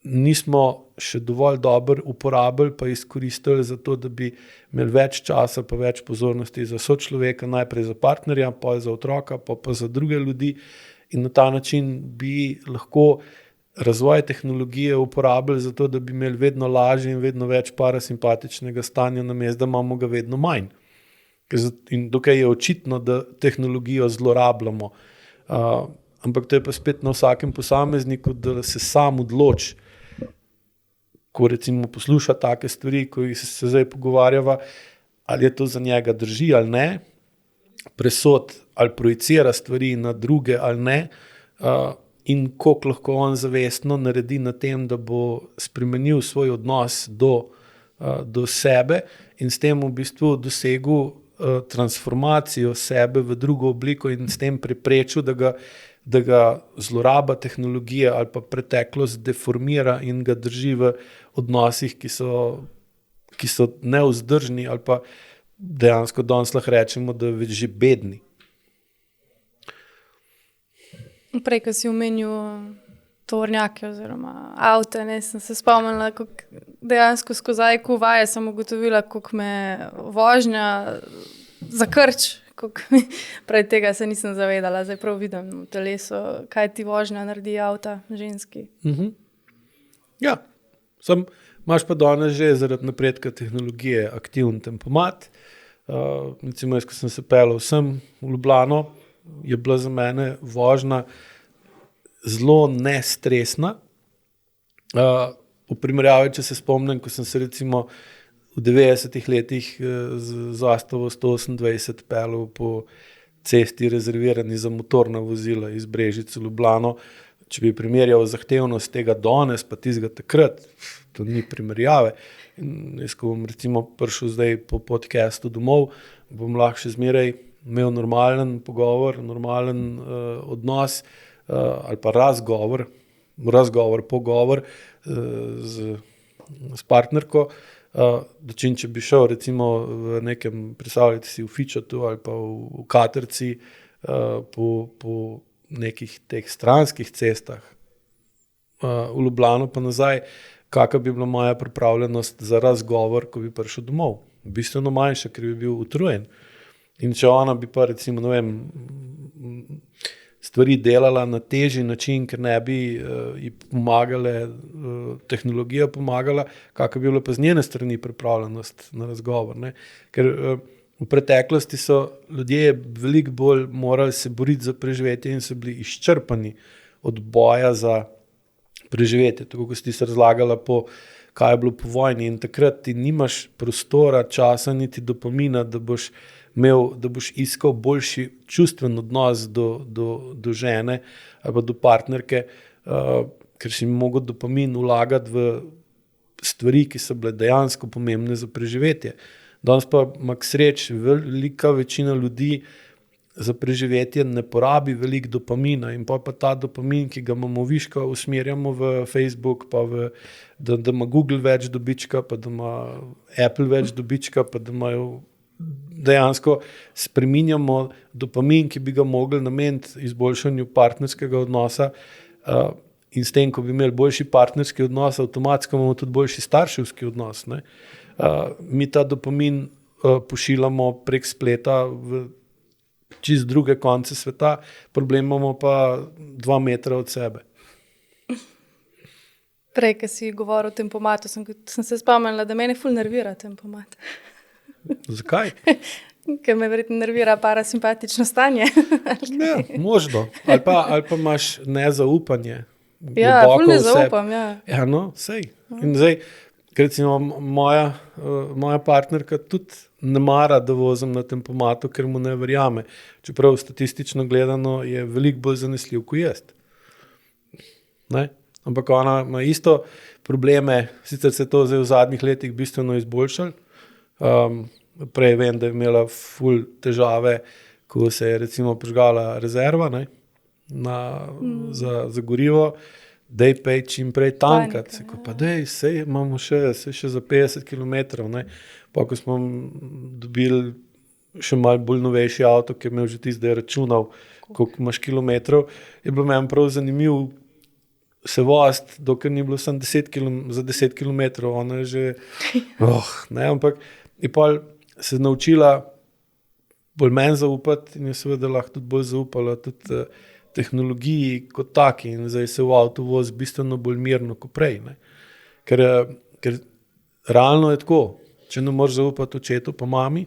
nismo še dovolj dobro uporabili pa izkoristili za to, da bi imeli več časa pa več pozornosti za sočloveka, najprej za partnerja, pa za otroka, pa za druge ljudi in na ta način bi lahko razvoj tehnologije uporabili za to, da bi imeli vedno lažje in vedno več parasimpatičnega stanja, namesto da imamo ga vedno manj. In dokaj je očitno, da tehnologijo zlorabljamo. Ampak to je pa spet na vsakem posamezniku, da se sam odloči, ko recimo posluša take stvari, ko se zdaj pogovarjava, ali je to za njega drži ali ne, presod ali projicira stvari na druge ali ne, in koliko lahko on zavestno naredi na tem, da bo spremenil svoj odnos do sebe in s tem v bistvu dosegel transformacijo sebe v drugo obliko in s tem preprečil, da ga zloraba tehnologije ali pa preteklost deformira in ga drži v odnosih, ki so nevzdržni ali pa dejansko danes lahko rečemo, da je že bedni. Prej, ko si omenil tovornjake oziroma avte, sem se spomnila, kako dejansko skozi AIQ vaje sem ugotovila, koliko me vožnja zakrč. Prej tega se nisem zavedala, zdaj prav vidim v telesu, kaj ti vožnja naredi avta ženski. Ja, imaš pa danes že zaradi napredka tehnologije aktiven tempomat. Recimo, ko sem se peljal sem v Ljubljano, je bila za mene vožnja zelo nestresna. V primerjavi, če se spomnim, ko sem se recimo v 90-ih letih z Astavo 128 peljal po cesti rezervirani za motorna vozila iz Brežice v Ljubljano, če bi primerjal zahtevnost tega danes, pa tistega takrat, to ni primerjave. In jaz, ko bom recimo prišel zdaj po podcastu domov, bom lahko še zmeraj imel normalen pogovor, normalen odnos ali pa pogovor s partnerko, dočim, če bi šel recimo v nekem, predstavljajte si v Fičatu ali pa v Katrci po nekih teh stranskih cestah v Ljubljano pa nazaj, kakva bi bila moja pripravljenost za razgovor, ko bi prišel domov. Bistveno manjša, ker bi bil utrujen. In če ona bi pa recimo, ne vem, stvari delala na težji način, ker ne bi ji pomagale, tehnologija pomagala, kakva bi bila pa z njene strani pripravljenost na razgovor. Ne? Ker v preteklosti so ljudje veliko bolj morali se boriti za preživetje in so bili izčrpani od boja za preživetje. Tako kot si se razlagala kaj je bilo po vojni in takrat ti nimaš prostora, časa, niti dopamina, da boš iskal boljši čustven odnos do žene ali pa do partnerke, ker si mogel dopamin vlagati v stvari, ki so bile dejansko pomembne za preživetje. Danes pa ima k sreči velika večina ljudi za preživetje ne porabi veliko dopamina in pa ta dopamin, ki ga imamo viška, usmerjamo v Facebook, pa da ima Google več dobička, pa da ima Apple več dobička, pa da imajo dejansko spreminjamo dopamin, ki bi ga mogli nameniti izboljšanju partnerskega odnosa in s tem, ko bi imeli boljši partnerski odnos, avtomatsko imamo tudi boljši starševski odnos. Ne? Mi ta dopamin pošiljamo prek spleta v čist druge konce sveta, problem imamo pa 2 metra od sebe. Prej, ko si govoril o tempomatu, sem se spomnila, da mene ful nervira tempomat. Zakaj? Ker me verjetno nervira parasimpatično stanje. Ja, možno. Ali pa imaš nezaupanje. Ja, ful ne zaupam, ja. Ja, no, sej. In zdaj, ker recimo moja partnerka tudi ne mara, da vozim na tempomatu, ker mu ne verjame. Čeprav statistično gledano je veliko bolj zanesljiv kot jaz. Ne? Ampak ona ima isto probleme, sicer se to zdaj v zadnjih letih bistveno izboljšalo. Prej vem, da je imela ful težave, ko se je recimo prižgala rezerva, ne, za gorivo, dej pej čim prej tankati. Pa dej, sej imamo še za 50 kilometrov. Pa ko smo dobili še malo bolj novejši avto, ki je imel že tisti, da je računal, koliko imaš kilometrov, je bilo meni prav zanimivo se voziti, dokler ni bilo samo za 10 kilometrov. Ona je že, ampak je pa se naučila bolj meni zaupati in je seveda lahko tudi bolj zaupala tudi tehnologiji kot taki in zdaj se v avto vozi bistveno bolj mirno kot prej. Ne? Ker realno je tako, če ne moreš zaupati očetu pa mami,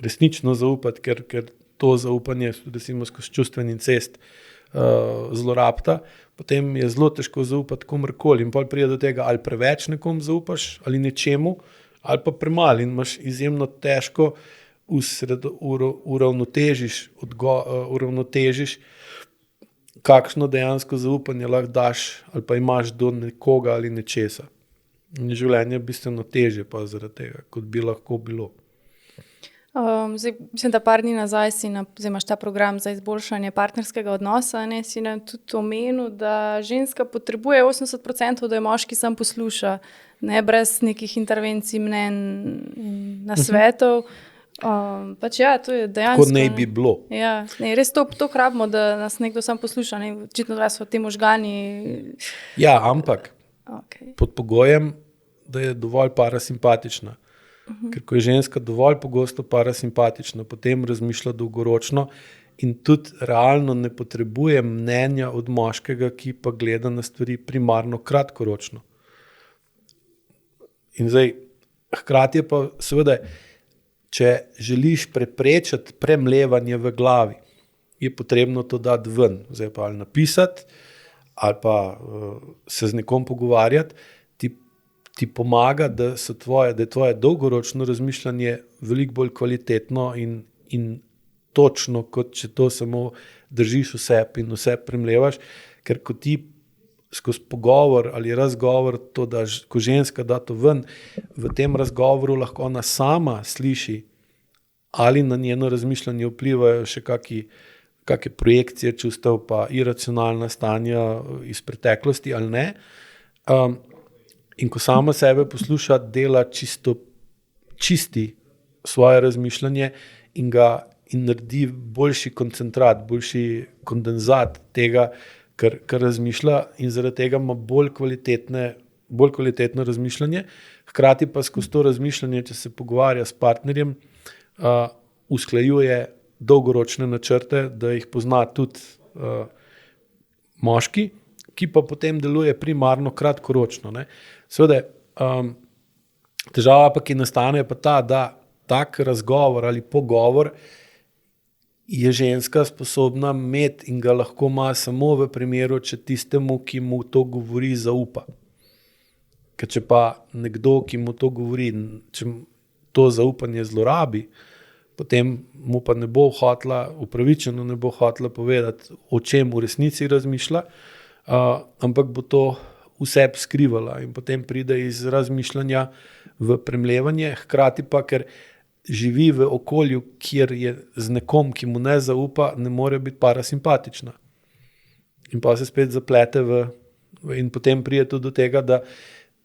resnično zaupati, ker to zaupanje recimo skozi čustveni cest zlorabta, potem je zelo težko zaupati komorkoli in potem pride do tega, ali preveč nekom zaupaš ali nečemu, ali pa premalo in imaš izjemno težko uravnotežiš kakšno dejansko zaupanje lahko daš ali pa imaš do nekoga ali nečesa. In življenje je bistveno težje pa zaradi tega, kot bi lahko bilo. Zdaj, mislim, da par dni nazaj imaš ta program za izboljšanje partnerskega odnosa, ne, si nam tudi omenil, da ženska potrebuje 80%, da je moški sam posluša, ne, brez nekih intervencij, mnen, nasvetov. Pač ja, to je dejansko. Kot ne bi bilo. Ja, ne, res to rabimo, da nas nekdo sam posluša, ne, očitno da so te možgani. Ja, ampak Okay. pod pogojem, da je dovolj parasimpatična. Ker ko je ženska dovolj pogosto parasimpatična, potem razmišlja dolgoročno in tudi realno ne potrebuje mnenja od moškega, ki pa gleda na stvari primarno kratkoročno. In zdaj, hkrati je pa seveda, če želiš preprečiti premlevanje v glavi, je potrebno to dati ven. Zdaj pa ali napisati, ali pa se z nekom pogovarjati, ti pomaga, da je tvoje dolgoročno razmišljanje veliko bolj kvalitetno in točno, kot če to samo držiš v sebi in vse premlevaš, ker ko ti skozi pogovor ali razgovor to daš, ko ženska da to ven, v tem razgovoru lahko ona sama sliši, ali na njeno razmišljanje vplivajo še kakšne projekcije čustev pa iracionalna stanja iz preteklosti ali ne. In ko sama sebe posluša, dela čisti svoje razmišljanje in naredi boljši koncentrat, boljši kondenzat tega, kar razmišlja, in zaradi tega ima bolj kvalitetno razmišljanje. Hkrati pa skozi to razmišljanje, če se pogovarja s partnerjem, usklajuje dolgoročne načrte, da jih pozna tudi moški, ki pa potem deluje primarno kratkoročno. Ne. Seveda, težava pa, ki nastane, je pa ta, da tak razgovor ali pogovor je ženska sposobna imeti in ga lahko ima samo v primeru, če tistemu, ki mu to govori, zaupa. Ker če pa nekdo, ki mu to govori, če to zaupanje zlorabi, potem mu pa ne bo hotela, upravičeno ne bo hotela povedati, o čem v resnici razmišlja, ampak bo to vse skrivala in potem pride iz razmišljanja v premlevanje, hkrati pa, ker živi v okolju, kjer je z nekom, ki mu ne zaupa, ne more biti parasimpatična. In pa se spet zaplete in potem pride tudi do tega, da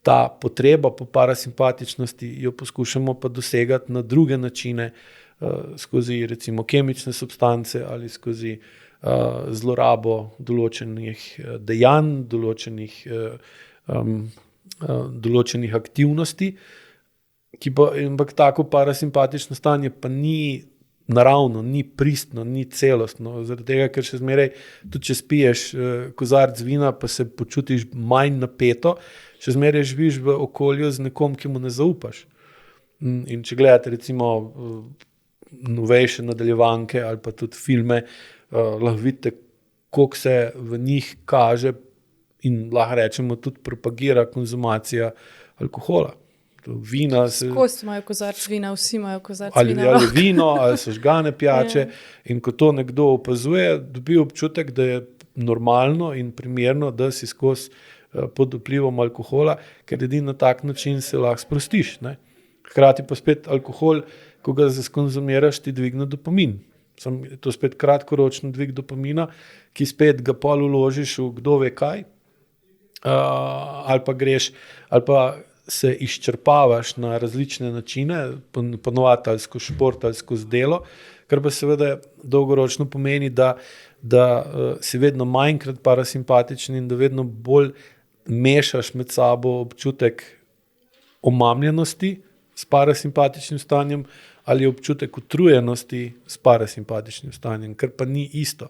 ta potreba po parasimpatičnosti jo poskušamo pa dosegati na druge načine, skozi recimo kemične substance ali skozi zlorabo določenih dejanj, določenih aktivnosti, ampak tako parasimpatično stanje pa ni naravno, ni pristno, ni celostno, zaradi tega, ker še zmeraj, tudi če spiješ kozarec vina, pa se počutiš manj napeto, še zmeraj živiš v okolju z nekom, ki mu ne zaupaš. In če gledate recimo novejše nadaljevanke ali pa tudi filme, lahko vidite, koliko se v njih kaže in lahko rečemo tudi propagira konzumacija alkohola. Vina Skozi imajo kozarec vina, vsi imajo kozarec vina. Ali vino, ali so žgane pijače. In ko to nekdo opazuje, dobi občutek, da je normalno in primerno, da si skozi pod vplivom alkohola, ker edino na tak način se lahko sprostiš. Ne? Hkrati pa spet alkohol, ko ga skonzumiraš, ti dvigne dopamin. Je to spet kratkoročen dvig dopamina, ki spet ga pol uložiš v kdo ve kaj, ali pa greš, ali pa se izčrpavaš na različne načine, ponovadi ali skozi šport ali skozi delo, kar pa seveda dolgoročno pomeni, da si vedno manjkrat parasimpatičen in da vedno bolj mešaš med sabo občutek omamljenosti s parasimpatičnim stanjem ali občutek utrujenosti s parasimpatičnim stanjem, kar pa ni isto.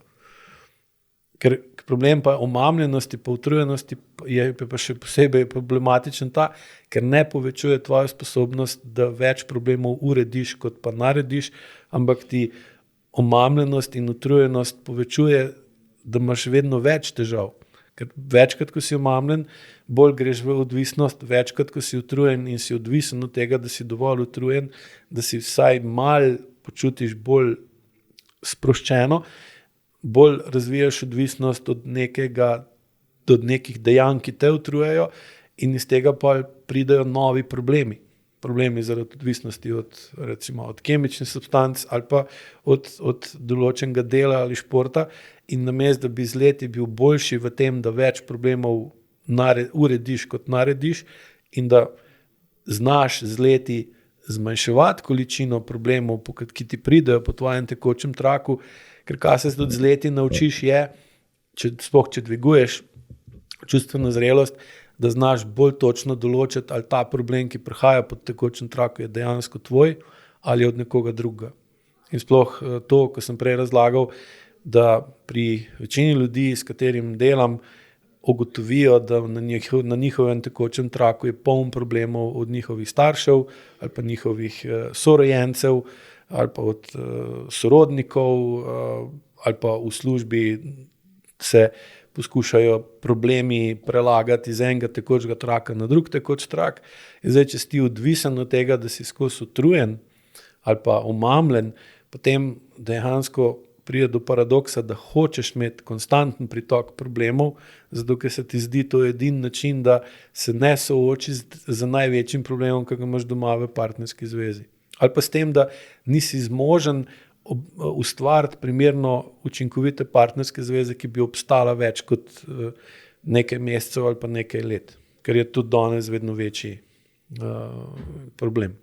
Ker problem pa omamljenosti pa utrujenosti je pa še posebej problematičen ta, ker ne povečuje tvojo sposobnost, da več problemov urediš, kot pa narediš, ampak ti omamljenost in utrujenost povečuje, da imaš vedno več težav. Ker večkrat, ko si omamljen, bolj greš v odvisnost, večkrat, ko si utrujen in si odvisen od tega, da si dovolj utrujen, da si vsaj malo počutiš bolj sproščeno, bolj razvijaš odvisnost od nekih dejanj, ki te utrujajo, in iz tega pa pridejo novi problemi. Problemi zaradi odvisnosti od kemičnih substanc ali pa od določenega dela ali športa. In namesto, da bi z leti bil boljši v tem, da več problemov urediš, kot narediš, in da znaš z leti zmanjševati količino problemov, ki ti pridejo po tvojem tekočem traku, ker kaj se tudi z leti naučiš je, če dviguješ čustveno zrelost, da znaš bolj točno določiti, ali ta problem, ki prihaja po tekočem traku, je dejansko tvoj ali od nekoga drugega. In sploh to, ko sem prej razlagal, da pri večini ljudi, s katerim delam, ugotovijo, da na njihovem tekočem traku je poln problemov od njihovih staršev ali pa njihovih sorojencev ali pa od sorodnikov ali pa v službi se poskušajo problemi prelagati iz enega tekočega traka na drug tekoč trak. In zdaj, če si odvisen od tega, da si skozi utrujen ali pa omamljen, potem dejansko pride do paradoksa, da hočeš imeti konstanten pritok problemov, zato ker se ti zdi to edini način, da se ne sooči z največjim problemom, ki ga imaš doma v partnerski zvezi. Ali pa s tem, da nisi zmožen ustvariti primerno učinkovite partnerske zveze, ki bi obstala več kot nekaj mesecev ali pa nekaj let, ker je tudi danes vedno večji problem.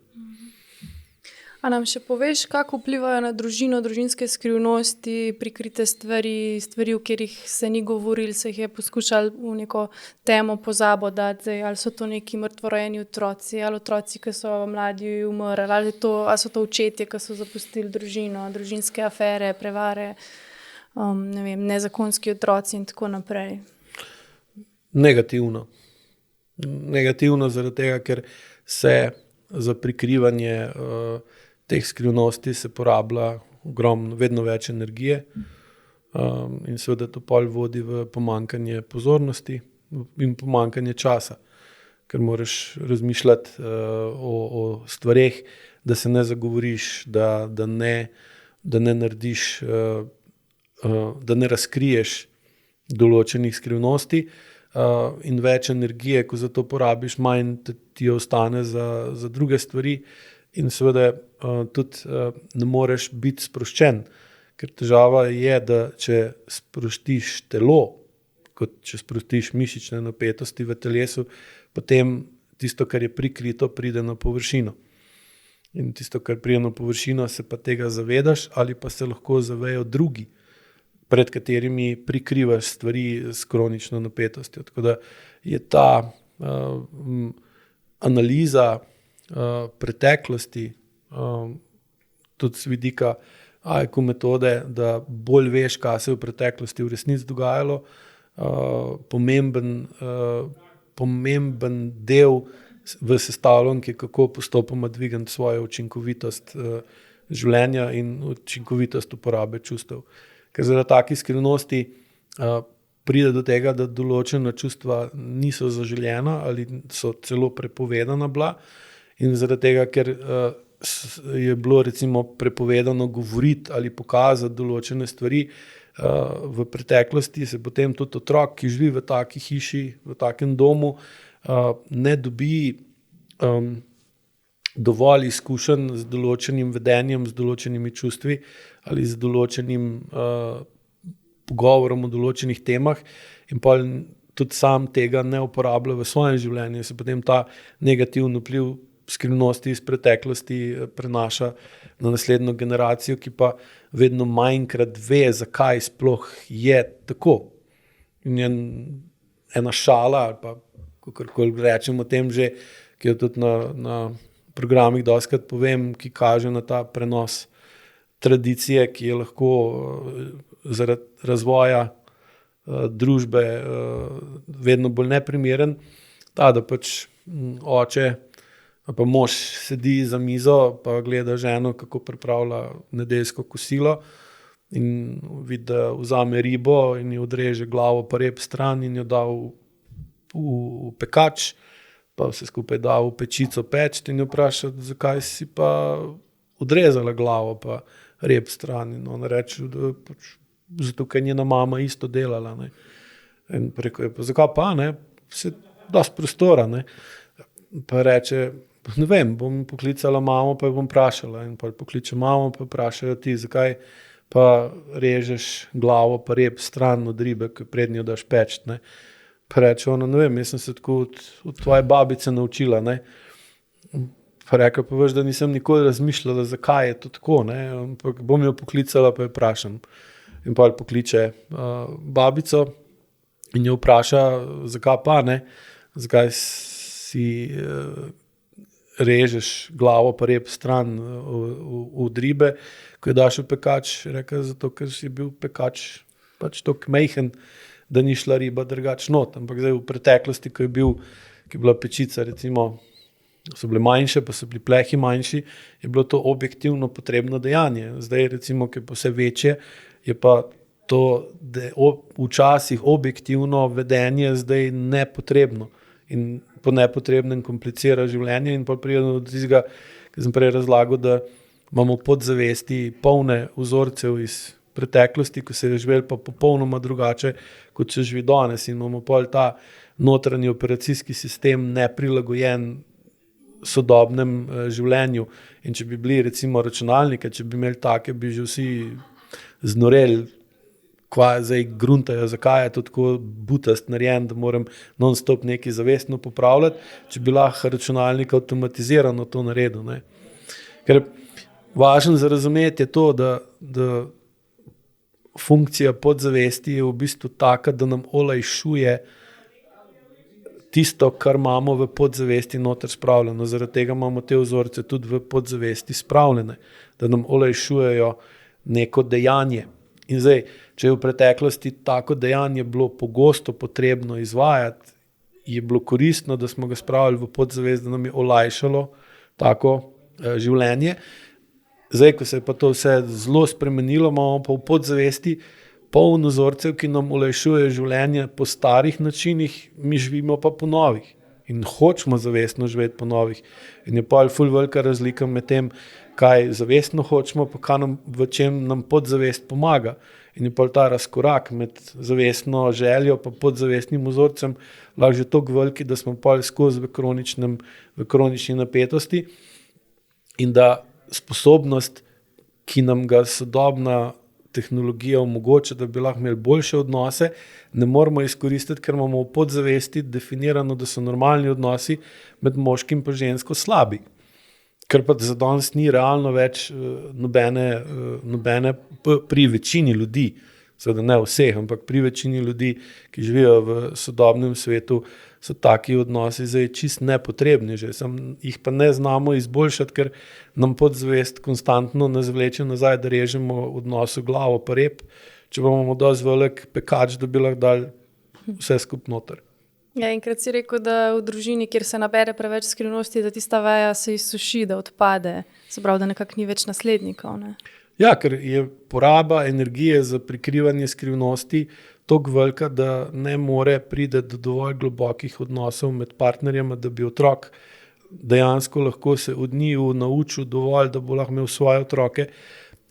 A nam še poveš, kako vplivajo na družino, družinske skrivnosti, prikrite stvari, o katerih se ni govorilo, se jih je poskušali v neko temo pozabo dati, ali so to neki mrtvorojeni otroci, ali otroci, ki so mladi umrli, ali so to očetje, ki so zapustili družino, družinske afere, prevare, nezakonski otroci in tako naprej. Negativno. Negativno zaradi tega, ker se za prikrivanje teh skrivnosti se porablja vedno več energije in seveda to pol vodi v pomanjkanje pozornosti in pomanjkanje časa, ker moraš razmišljati o stvareh, da se ne zagovoriš, da ne narediš, da ne razkriješ določenih skrivnosti in več energije, ko za to porabiš, manj ti ostane za druge stvari. In seveda tudi ne moreš biti sproščen, ker težava je, da če sprostiš telo, kot če sprostiš mišične napetosti v telesu, potem tisto, kar je prikrito, pride na površino. In tisto, kar pride na površino, se pa tega zavedaš ali pa se lahko zavejo drugi, pred katerimi prikrivaš stvari s kronično napetostjo. Tako da je ta analiza preteklosti, tudi z vidika AIQ metode, da bolj veš, kaj se je v preteklosti v resnici dogajalo, pomemben del v sestavljanki, kako postopoma dvigati svojo učinkovitost življenja in učinkovitost uporabe čustev. Ker zaradi takih skrivnosti pride do tega, da določena čustva niso zaželjena ali so celo prepovedana bila. In zaradi tega, ker je bilo recimo prepovedano govoriti ali pokazati določene stvari v preteklosti, se potem tudi otrok, ki živi v taki hiši, v takem domu, ne dobi dovolj izkušenj z določenim vedenjem, z določenimi čustvi ali z določenim pogovorom o določenih temah in pa tudi sam tega ne uporablja v svojem življenju. Se potem ta negativni vpliv skrivnosti iz preteklosti prenaša na naslednjo generacijo, ki pa vedno manjkrat ve, zakaj sploh je tako. In je ena šala, ali pa kakorkoli rečemo o tem že, ki jo tudi na programih dostikrat povem, ki kaže na ta prenos tradicije, ki je lahko zaradi razvoja družbe vedno bolj neprimeren. Ta, da pač oče pa mož sedi za mizo pa gleda ženo, kako pripravlja nedeljsko kosilo in vidi, da vzame ribo in jo odreže glavo pa rep stran in jo da v pekač, pa vse skupaj da v pečico peč in jo vpraša, zakaj si pa odrezala glavo pa rep stran. In ona reče, da pač zato ker njena mama isto delala. Ne. In rekel je, pa zakaj pa, ne, se dosti prostora, ne. Pa reče, ne vem, bom poklicala mamo, pa jo bom vprašala. In pa pokliče mamo, pa vprašajo ti, zakaj pa režeš glavo pa rep stran od ribe, ko prednjo daš peč, ne. Pa reče ona, ne vem, jaz sem se tako od tvoje babice naučila, ne. Pa rekel, pa veš, da nisem nikoli razmišljala, zakaj je to tako, ne. Ampak bom jo poklicala, pa jo vprašam. In pa pokliče babico in jo vpraša, zakaj pa, ne, zakaj si režeš glavo pa rep stran od ribe, ko je daš v pekač, rekel, zato ker si bil pekač pač toliko majhen, da ni šla riba drugač not. Ampak zdaj v preteklosti, ko je bila pečica, recimo, so bile manjše, pa so bili plehi manjši, je bilo to objektivno potrebno dejanje. Zdaj, recimo, ki je pa vse večje, je pa to včasih objektivno vedenje zdaj nepotrebno in po nepotrebnem komplicira življenje in pa pride do tistega, ki sem prej razlagal, da imamo podzavesti polne vzorcev iz preteklosti, ko se je živeli pa popolnoma drugače, kot se živi danes in imamo pol ta notranji operacijski sistem neprilagojen sodobnem življenju. In če bi bili recimo računalnike, če bi imeli take, bi že vsi znoreli, kva zdaj gruntajo, zakaj je to tako butast narejen, da moram non-stop nekaj zavestno popravljati, če bi lahko računalnik avtomatizirano to naredil. Ne. Ker važno za razumeti je to, da funkcija podzavesti je v bistvu taka, da nam olajšuje tisto, kar imamo v podzavesti noter spravljeno. Zaradi tega imamo te vzorce tudi v podzavesti spravljene, da nam olajšujejo neko dejanje. In zdaj, če je v preteklosti tako dejanje bilo pogosto potrebno izvajati, je bilo koristno, da smo ga spravili v podzavest, da nam je olajšalo tako življenje. Zdaj, ko se je pa to vse zelo spremenilo, imamo pa v podzavesti poln vzorcev, ki nam olajšuje življenje po starih načinih, mi živimo pa po novih. In hočemo zavestno živeti po novih. In je pa ful velika razlika med tem, kaj zavestno hočemo, pa v čem nam podzavest pomaga. In je pa ta razkorak med zavestno željo pa podzavestnim vzorcem lahko že toliko veliki, da smo pa skozi v kronični napetosti in da sposobnost, ki nam ga sodobna tehnologija omogoča, da bi lahko imeli boljše odnose, ne moramo izkoristiti, ker imamo v podzavesti definirano, da so normalni odnosi med moškim pa žensko slabi. Ker pa za danes ni realno več nobene pri večini ljudi, seveda ne vseh, ampak pri večini ljudi, ki živijo v sodobnem svetu, so taki odnosi zdaj čist nepotrebni že, jih pa ne znamo izboljšati, ker nam podzavest konstantno nas vleče nazaj, da režemo v odnosu glavo pa rep, če pa imamo dosti velik pekač, da bi lahko dali vse skupaj noter. Ja, enkrat si rekel, da v družini, kjer se nabere preveč skrivnosti, da tista veja se izsuši, da odpade, se pravi, da nekako ni več naslednikov, ne? Ja, ker je poraba energije za prikrivanje skrivnosti toliko velika, da ne more priti do dovolj globokih odnosov med partnerjema, da bi otrok dejansko lahko se od njiju naučil dovolj, da bo lahko imel svoje otroke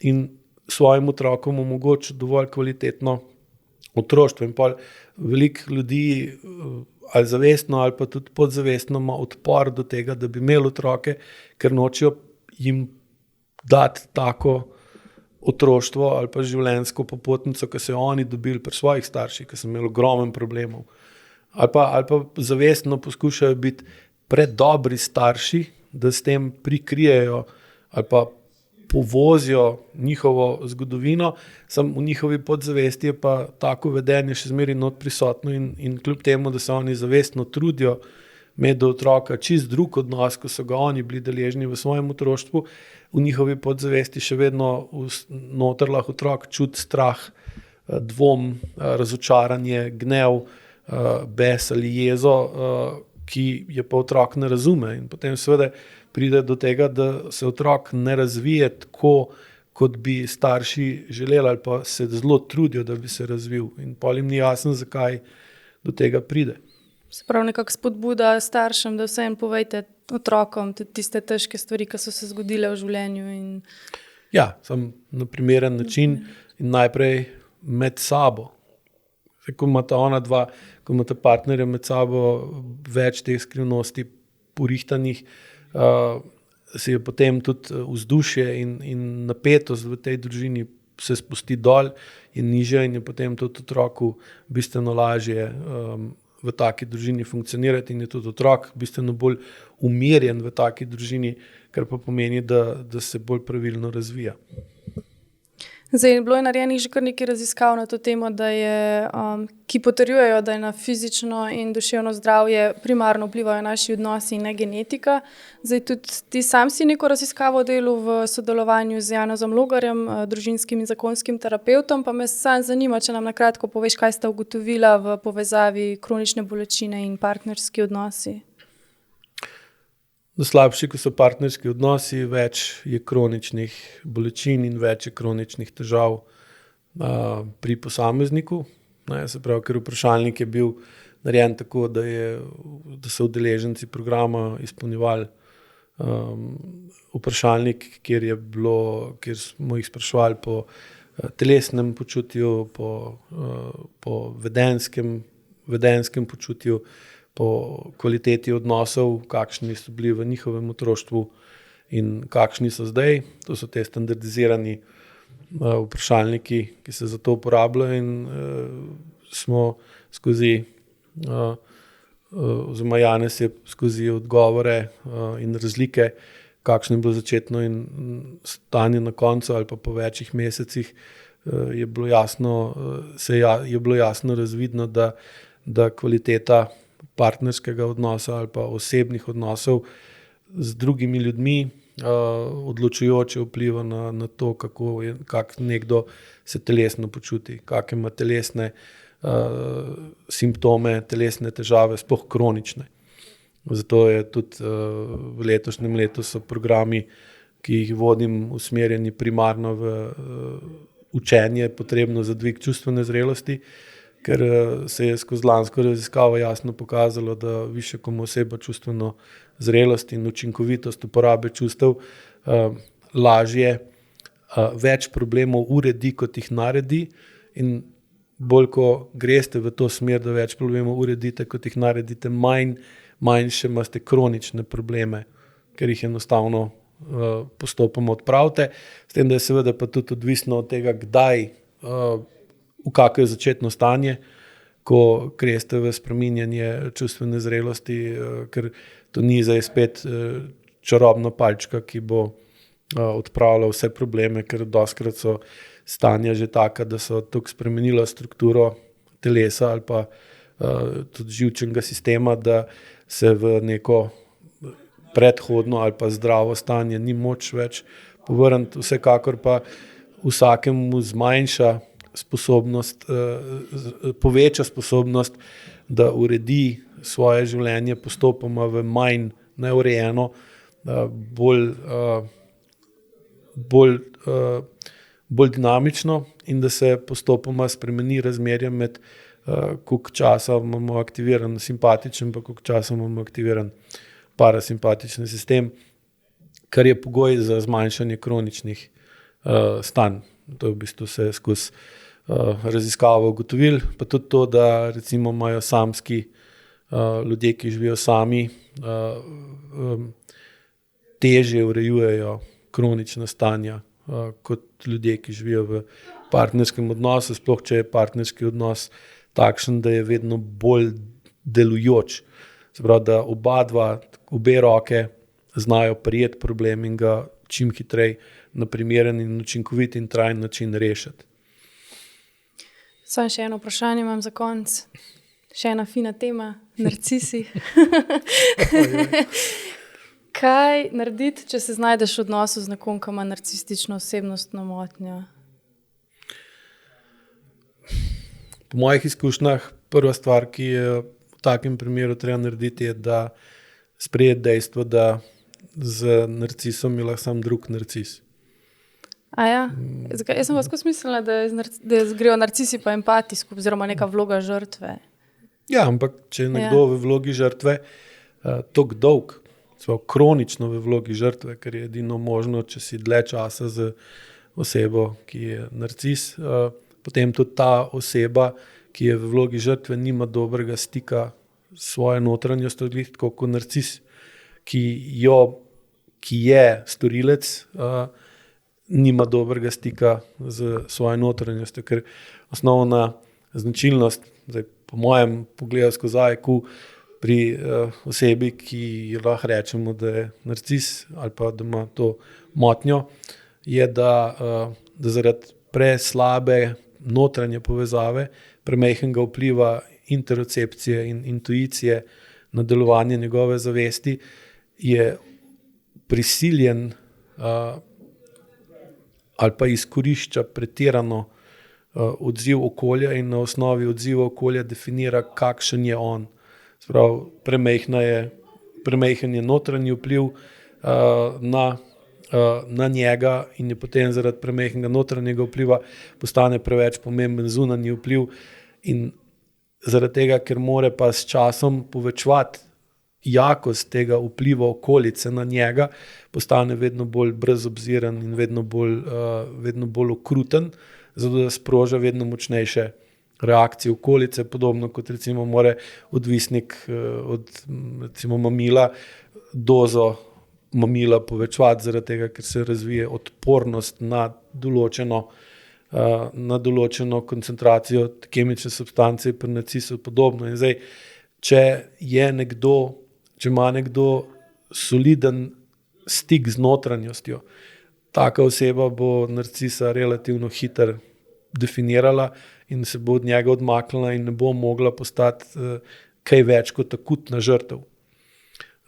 in svojim otrokom omogočil dovolj kvalitetno otroštvo. In pa veliko ljudi ali zavestno ali pa tudi podzavestno ima odpor do tega, da bi imeli otroke, ker nočejo jim dati tako otroštvo ali pa življenjsko popotnico, ki so jo oni dobili pri svojih starših, ki so imeli ogromen problemov. Ali pa zavestno poskušajo biti predobri starši, da s tem prikrijejo ali pa povozijo njihovo zgodovino, samo v njihovi podzavesti je pa tako vedenje še zmeraj not prisotno in kljub temu, da se oni zavestno trudijo imeti do otroka čist drug odnos, ko so ga oni bili deležni v svojem otroštvu, v njihovi podzavesti še vedno noter lahko otrok čuti strah, dvom, razočaranje, gnev, bes ali jezo, ki je pa otrok ne razume. In potem seveda pride do tega, da se otrok ne razvije tako, kot bi starši želeli ali pa se zelo trudijo, da bi se razvil. In pol jim ni jasno, zakaj do tega pride. Se pravi nekako spodbuda staršem, da vsem povejte otrokom tiste težke stvari, ki so se zgodile v življenju. Ja, samo na primeren način in najprej med sabo. Ko imata ona dva, ko imata partnerja med sabo več teh skrivnosti porihtanih, se je potem tudi vzdušje in napetost v tej družini se spusti dol in nižje in je potem tudi otroku bistveno lažje v taki družini funkcionirati in je tudi otrok bistveno bolj umirjen v taki družini, kar pa pomeni, da se bolj pravilno razvija. Zdaj, bilo je narejenih že kar nekaj raziskav na to temo, ki potrjujejo, da je na fizično in duševno zdravje primarno vplivajo naši odnosi in ne genetika. Zdaj, tudi ti sam si neko raziskavo delal v sodelovanju z Janezom Logarjem, družinskim in zakonskim terapevtom, pa me sam zanima, če nam na kratko poveš, kaj sta ugotovila v povezavi kronične bolečine in partnerski odnosi. Slabši, ko so partnerski odnosi, več je kroničnih bolečin in več je kroničnih težav pri posamezniku. Se pravi, ker vprašalnik je bil narejen tako, da so udeleženci programa izpolnjevali vprašalnik, kjer smo jih spraševali po telesnem počutju, po vedenskem počutju, po kvaliteti odnosov, kakšni so bili v njihovem otroštvu in kakšni so zdaj. To so te standardizirani vprašalniki, ki se za to uporabljajo in smo skozi, oziroma Janez je skozi odgovore in razlike, kakšno je bilo začetno in stanje na koncu ali pa po večjih mesecih, je bilo jasno razvidno, da kvaliteta partnerskega odnosa ali pa osebnih odnosov z drugimi ljudmi odločujoče vpliva na to, kako nekdo se telesno počuti, kakšne ima telesne simptome, telesne težave, sploh kronične. Zato je tudi v letošnjem letu so programi, ki jih vodim, usmerjeni primarno v učenje potrebno za dvig čustvene zrelosti, ker se je skozi lansko raziskavo jasno pokazalo, da višje ko ima oseba čustveno zrelost in učinkovitost uporabe čustev, lažje več problemov uredi, kot jih naredi, in bolj ko greste v to smer, da več problemov uredite, kot jih naredite, manjše imate kronične probleme, ker jih enostavno postopoma odpravite. S tem, da je seveda pa tudi odvisno od tega, kdaj v kakšno je začetno stanje, ko greste v spreminjanje čustvene zrelosti, ker to ni zdaj spet čarobna palčka, ki bo odpravila vse probleme, ker dostikrat so stanja že taka, da so toliko spremenila strukturo telesa ali pa tudi živčnega sistema, da se v neko predhodno ali pa zdravo stanje ni moč več povrniti. Vsekakor pa vsakemu zmanjša sposobnost, poveča sposobnost, da uredi svoje življenje postopoma v manj neurejeno, bolj dinamično in da se postopoma spremeni razmerje med koliko časa imamo aktiviran simpatičen, pa koliko časa imamo aktiviran parasimpatični sistem, kar je pogoj za zmanjšanje kroničnih stanj. To je v bistvu se skozi raziskavo ugotovili, pa tudi to, da recimo imajo samski ljudje, ki živijo sami, težje urejujejo kronična stanja kot ljudje, ki živijo v partnerskem odnosu, sploh če je partnerski odnos takšen, da je vedno bolj delujoč. Se pravi, da obe roke znajo prijeti problem in ga čim hitreje na primeren in učinkovit in trajen način rešiti. Samo še eno vprašanje imam za konec. Še ena fina tema, narcisi. Kaj narediti, če se znajdeš v odnosu z nekom, ki ima narcistično osebnostno motnjo? Po mojih izkušnjah prva stvar, ki je v takem primeru treba narediti, je, da sprejeti dejstvo, da z narcisom je lahko sam drug narcis. Ja? Jaz sem pa skozi mislila, da grejo narcisi pa empatijsko, oziroma neka vloga žrtve. Ja, ampak če je nekdo v vlogi žrtve toliko dolg, kronično v vlogi žrtve, ker je edino možno, če si dlje časa z osebo, ki je narcis, potem tudi ta oseba, ki je v vlogi žrtve, nima dobrega stika s svojo notranjostjo, tako kot narcis, ki je storilec, nima dobrega stika z svojo notranjostjo, ker osnovna značilnost, zdaj, po mojem pogledu skozi IQ, pri osebi, ki lahko rečemo, da je narcis ali pa da ima to motnjo, je, da zaradi preslabe notranje povezave, premajhnega vpliva interocepcije in intuicije na delovanje njegove zavesti, je prisiljen ali pa izkorišča pretirano odziv okolja in na osnovi odziva okolja definira, kakšen je on. Sprav, premajhen je notranji vpliv na njega in je potem zaradi premajhnega notranjega vpliva postane preveč pomemben zunanji vpliv in zaradi tega, ker more pa s časom povečevati jakost tega vpliva okolice na njega, postane vedno bolj brezobziren in vedno bolj okruten, zato da sproža vedno močnejše reakcije okolice, podobno kot recimo more odvisnik od recimo mamila dozo mamila povečevati zaradi tega, ker se razvije odpornost na določeno koncentracijo kemične substance pri narcisu podobno. In zdaj, če ima nekdo soliden stik z notranjostjo, taka oseba bo narcisa relativno hitro definirala in se bo od njega odmaknila in ne bo mogla postati kaj več kot akutna žrtev.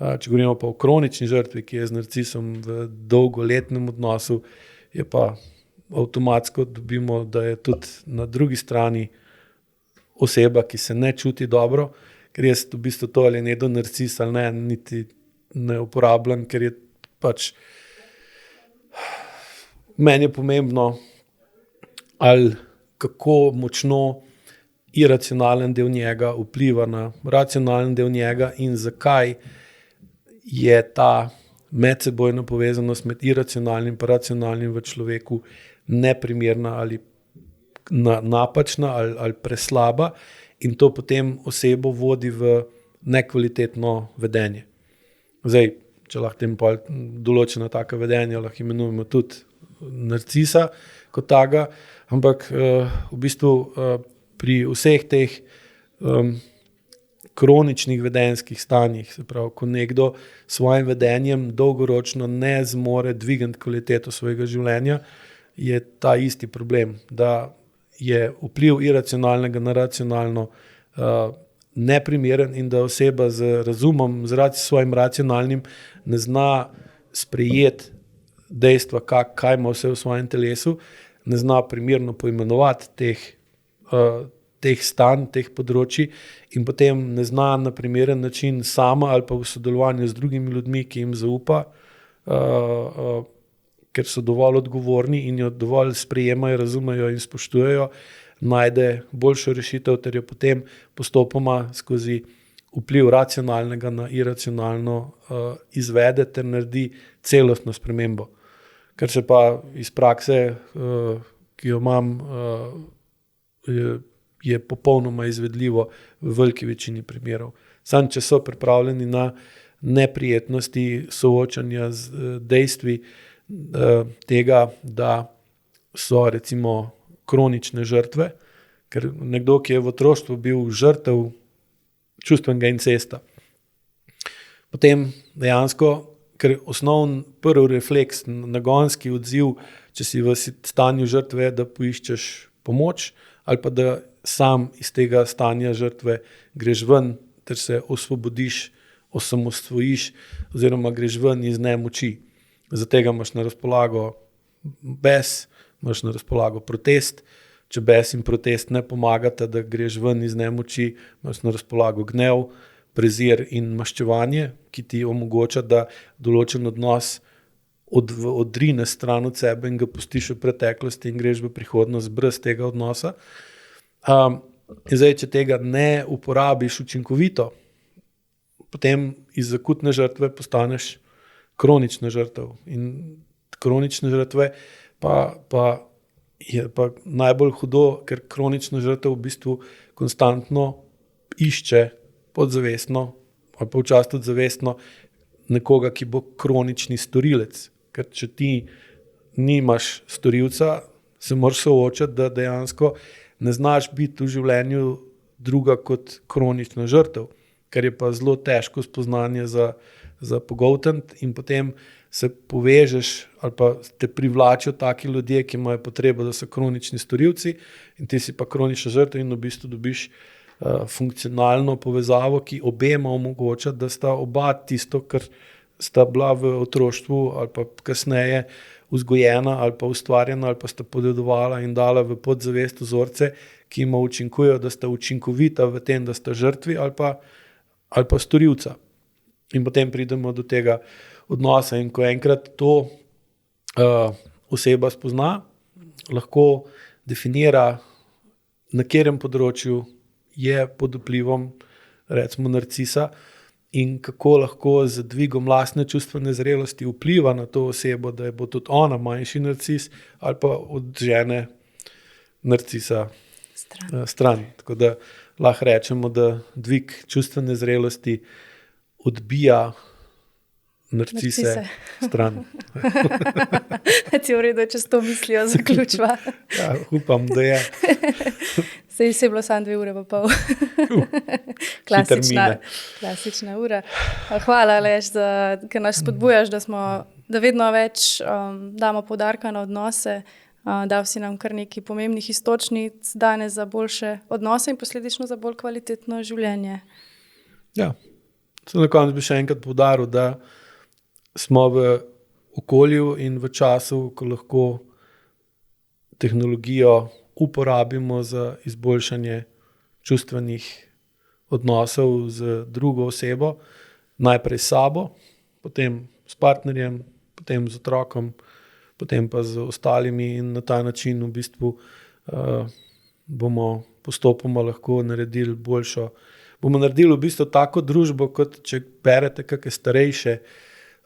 Če govorimo pa o kronični žrtvi, ki je z narcisom v dolgoletnem odnosu, je pa avtomatsko dobimo, da je tudi na drugi strani oseba, ki se ne čuti dobro, ker jaz v bistvu to ali ne do narcis ali ne, niti ne uporabljam, ker je pač meni je pomembno, ali kako močno iracionalen del njega vpliva na racionalen del njega in zakaj je ta medsebojna povezanost med iracionalnim in racionalnim v človeku neprimerna ali napačna ali preslaba in to potem osebo vodi v nekvalitetno vedenje. Zdaj, če lahko tem določena taka vedenja lahko imenujemo tudi narcisa kot taga, ampak v bistvu pri vseh teh kroničnih vedenjskih stanjih, se pravi, ko nekdo s svojim vedenjem dolgoročno ne zmore dvigati kvaliteto svojega življenja, je ta isti problem, da je vpliv iracionalnega na racionalno neprimeren in da oseba z razumom, z svojim racionalnim ne zna sprejeti dejstva, kaj ima vse v svojem telesu, ne zna primerno poimenovati teh stanj, teh področji in potem ne zna na primeren način sama ali pa v sodelovanju z drugimi ljudmi, ki jim zaupa, ker so dovolj odgovorni in jo dovolj sprejemajo, razumejo in spoštujejo, najde boljšo rešitev ter jo potem postopoma skozi vpliv racionalnega na iracionalno izvede ter naredi celostno spremembo. Kar se pa iz prakse, ki jo imam, je popolnoma izvedljivo v veliki večini primerov. Samo če so pripravljeni na neprijetnosti soočanja z dejstvi tega, da so recimo kronične žrtve, ker nekdo, ki je v otroštvu bil žrtev čustvenega incesta, potem dejansko, ker osnovni prvi refleks, nagonski odziv, če si v stanju žrtve, da poiščeš pomoč ali pa da sam iz tega stanja žrtve greš ven ter se osvobodiš, osamosvojiš oziroma greš ven iz nemoči. Za tega imaš na razpolago bes, imaš na razpolago protest. Če bes in protest ne pomagata, da greš ven iz nemoči, imaš na razpolago gnev, prezir in maščevanje, ki ti omogoča, da določen odnos odrine stran od sebe in ga pustiš v preteklosti in greš v prihodnost brez tega odnosa. In zdaj, če tega ne uporabiš učinkovito, potem iz akutne žrtve postaneš kronična žrtev. In kronične žrtve pa je pa najbolj hudo, ker kronična žrtev v bistvu konstantno išče podzavestno ali pa včasih tudi zavestno nekoga, ki bo kronični storilec. Ker če ti nimaš storilca, se moraš soočati, da dejansko ne znaš biti v življenju druga kot kronična žrtev, kar je pa zelo težko spoznanje za pogoltniti in potem se povežeš ali pa te privlačijo taki ljudje, ki imajo potrebo, da so kronični storilci in ti si pa kronična žrtev in v bistvu dobiš funkcionalno povezavo, ki obema omogoča, da sta oba tisto, kar sta bila v otroštvu ali pa kasneje vzgojena ali pa ustvarjena ali pa sta podedovala in dala v podzavest vzorce, ki jima učinkujejo, da sta učinkovita v tem, da sta žrtvi ali pa storilca. In potem pridemo do tega odnosa in ko enkrat to oseba spozna, lahko definira, na katerem področju je pod vplivom recimo narcisa in kako lahko z dvigom lastne čustvene zrelosti vpliva na to osebo, da bo tudi ona manjši narcis ali pa odžene narcisa stran. Tako da lahko rečemo, da dvig čustvene zrelosti odbija narcise stran. Ti v redu, če s to mislijo zaključva. Ja, upam, da je. Sej je bilo samo 2 ure pa pol. Klasična ura. Hvala, Aleš, ker nas spodbujaš, da vedno več damo poudarka na odnose. Dal si nam kar nekaj pomembnih iztočnic danes za boljše odnose in posledično za bolj kvalitetno življenje. Ja, na koncu bi še enkrat poudaril, da smo v okolju in v času, ko lahko tehnologijo uporabimo za izboljšanje čustvenih odnosov z drugo osebo, najprej s sabo, potem s partnerjem, potem z otrokom, potem pa z ostalimi in na ta način v bistvu bomo postopoma lahko naredili boljšo. Bomo naredili v bistvu tako družbo, kot če berete kakšne starejše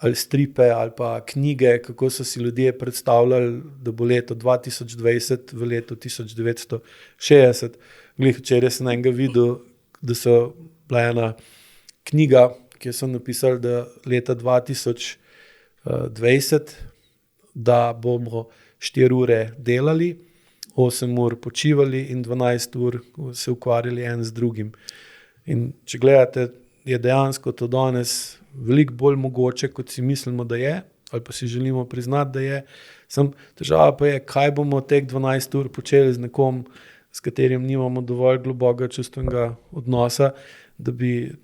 ali stripe ali pa knjige, kako so si ljudje predstavljali, da bo leto 2020 v letu 1960. Glih včeraj sem enega videl, da so bila ena knjiga, ki so napisali, da leta 2020, da bomo 4 ure delali, 8 ur počivali in 12 ur se ukvarjali en z drugim. In če gledate, je dejansko to danes veliko bolj mogoče, kot si mislimo, da je, ali pa si želimo priznati, da je. Težava pa je, kaj bomo teh 12 ur počeli z nekom, s katerim nimamo dovolj globokega čustvenega odnosa, da bi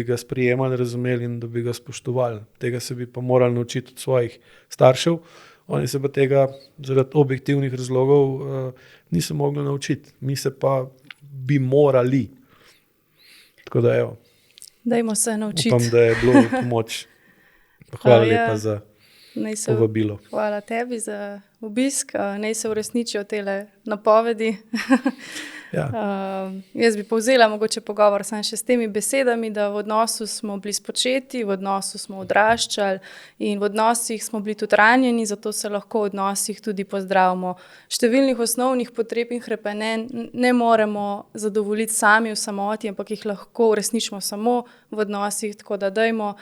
ga sprejemali, razumeli in da bi ga spoštovali. Tega se bi pa morali naučiti od svojih staršev. Oni se pa tega zaradi objektivnih razlogov niso mogli naučiti. Mi se pa bi morali. Tako da evo. Dajmo se naučiti. Upam, da je bilo pomoč. Hvala lepa za povabilo. Hvala tebi za obisk. Naj se uresničijo tele napovedi. Ja. Jaz bi povzela mogoče pogovor samo še s temi besedami, da v odnosu smo bili spočeti, v odnosu smo odraščali in v odnosih smo bili tudi ranjeni, zato se lahko v odnosih tudi pozdravimo. Številnih osnovnih potreb in hrepenenj ne moremo zadovoljiti sami v samoti, ampak jih lahko uresničimo samo v odnosih, tako da dajmo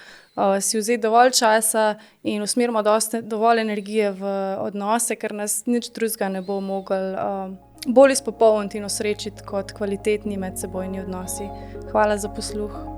si vzeti dovolj časa in usmerimo dovolj energije v odnose, ker nas nič drugega ne bo mogli bolj izpopolniti in osrečiti kot kvalitetni medsebojni odnosi. Hvala za posluh.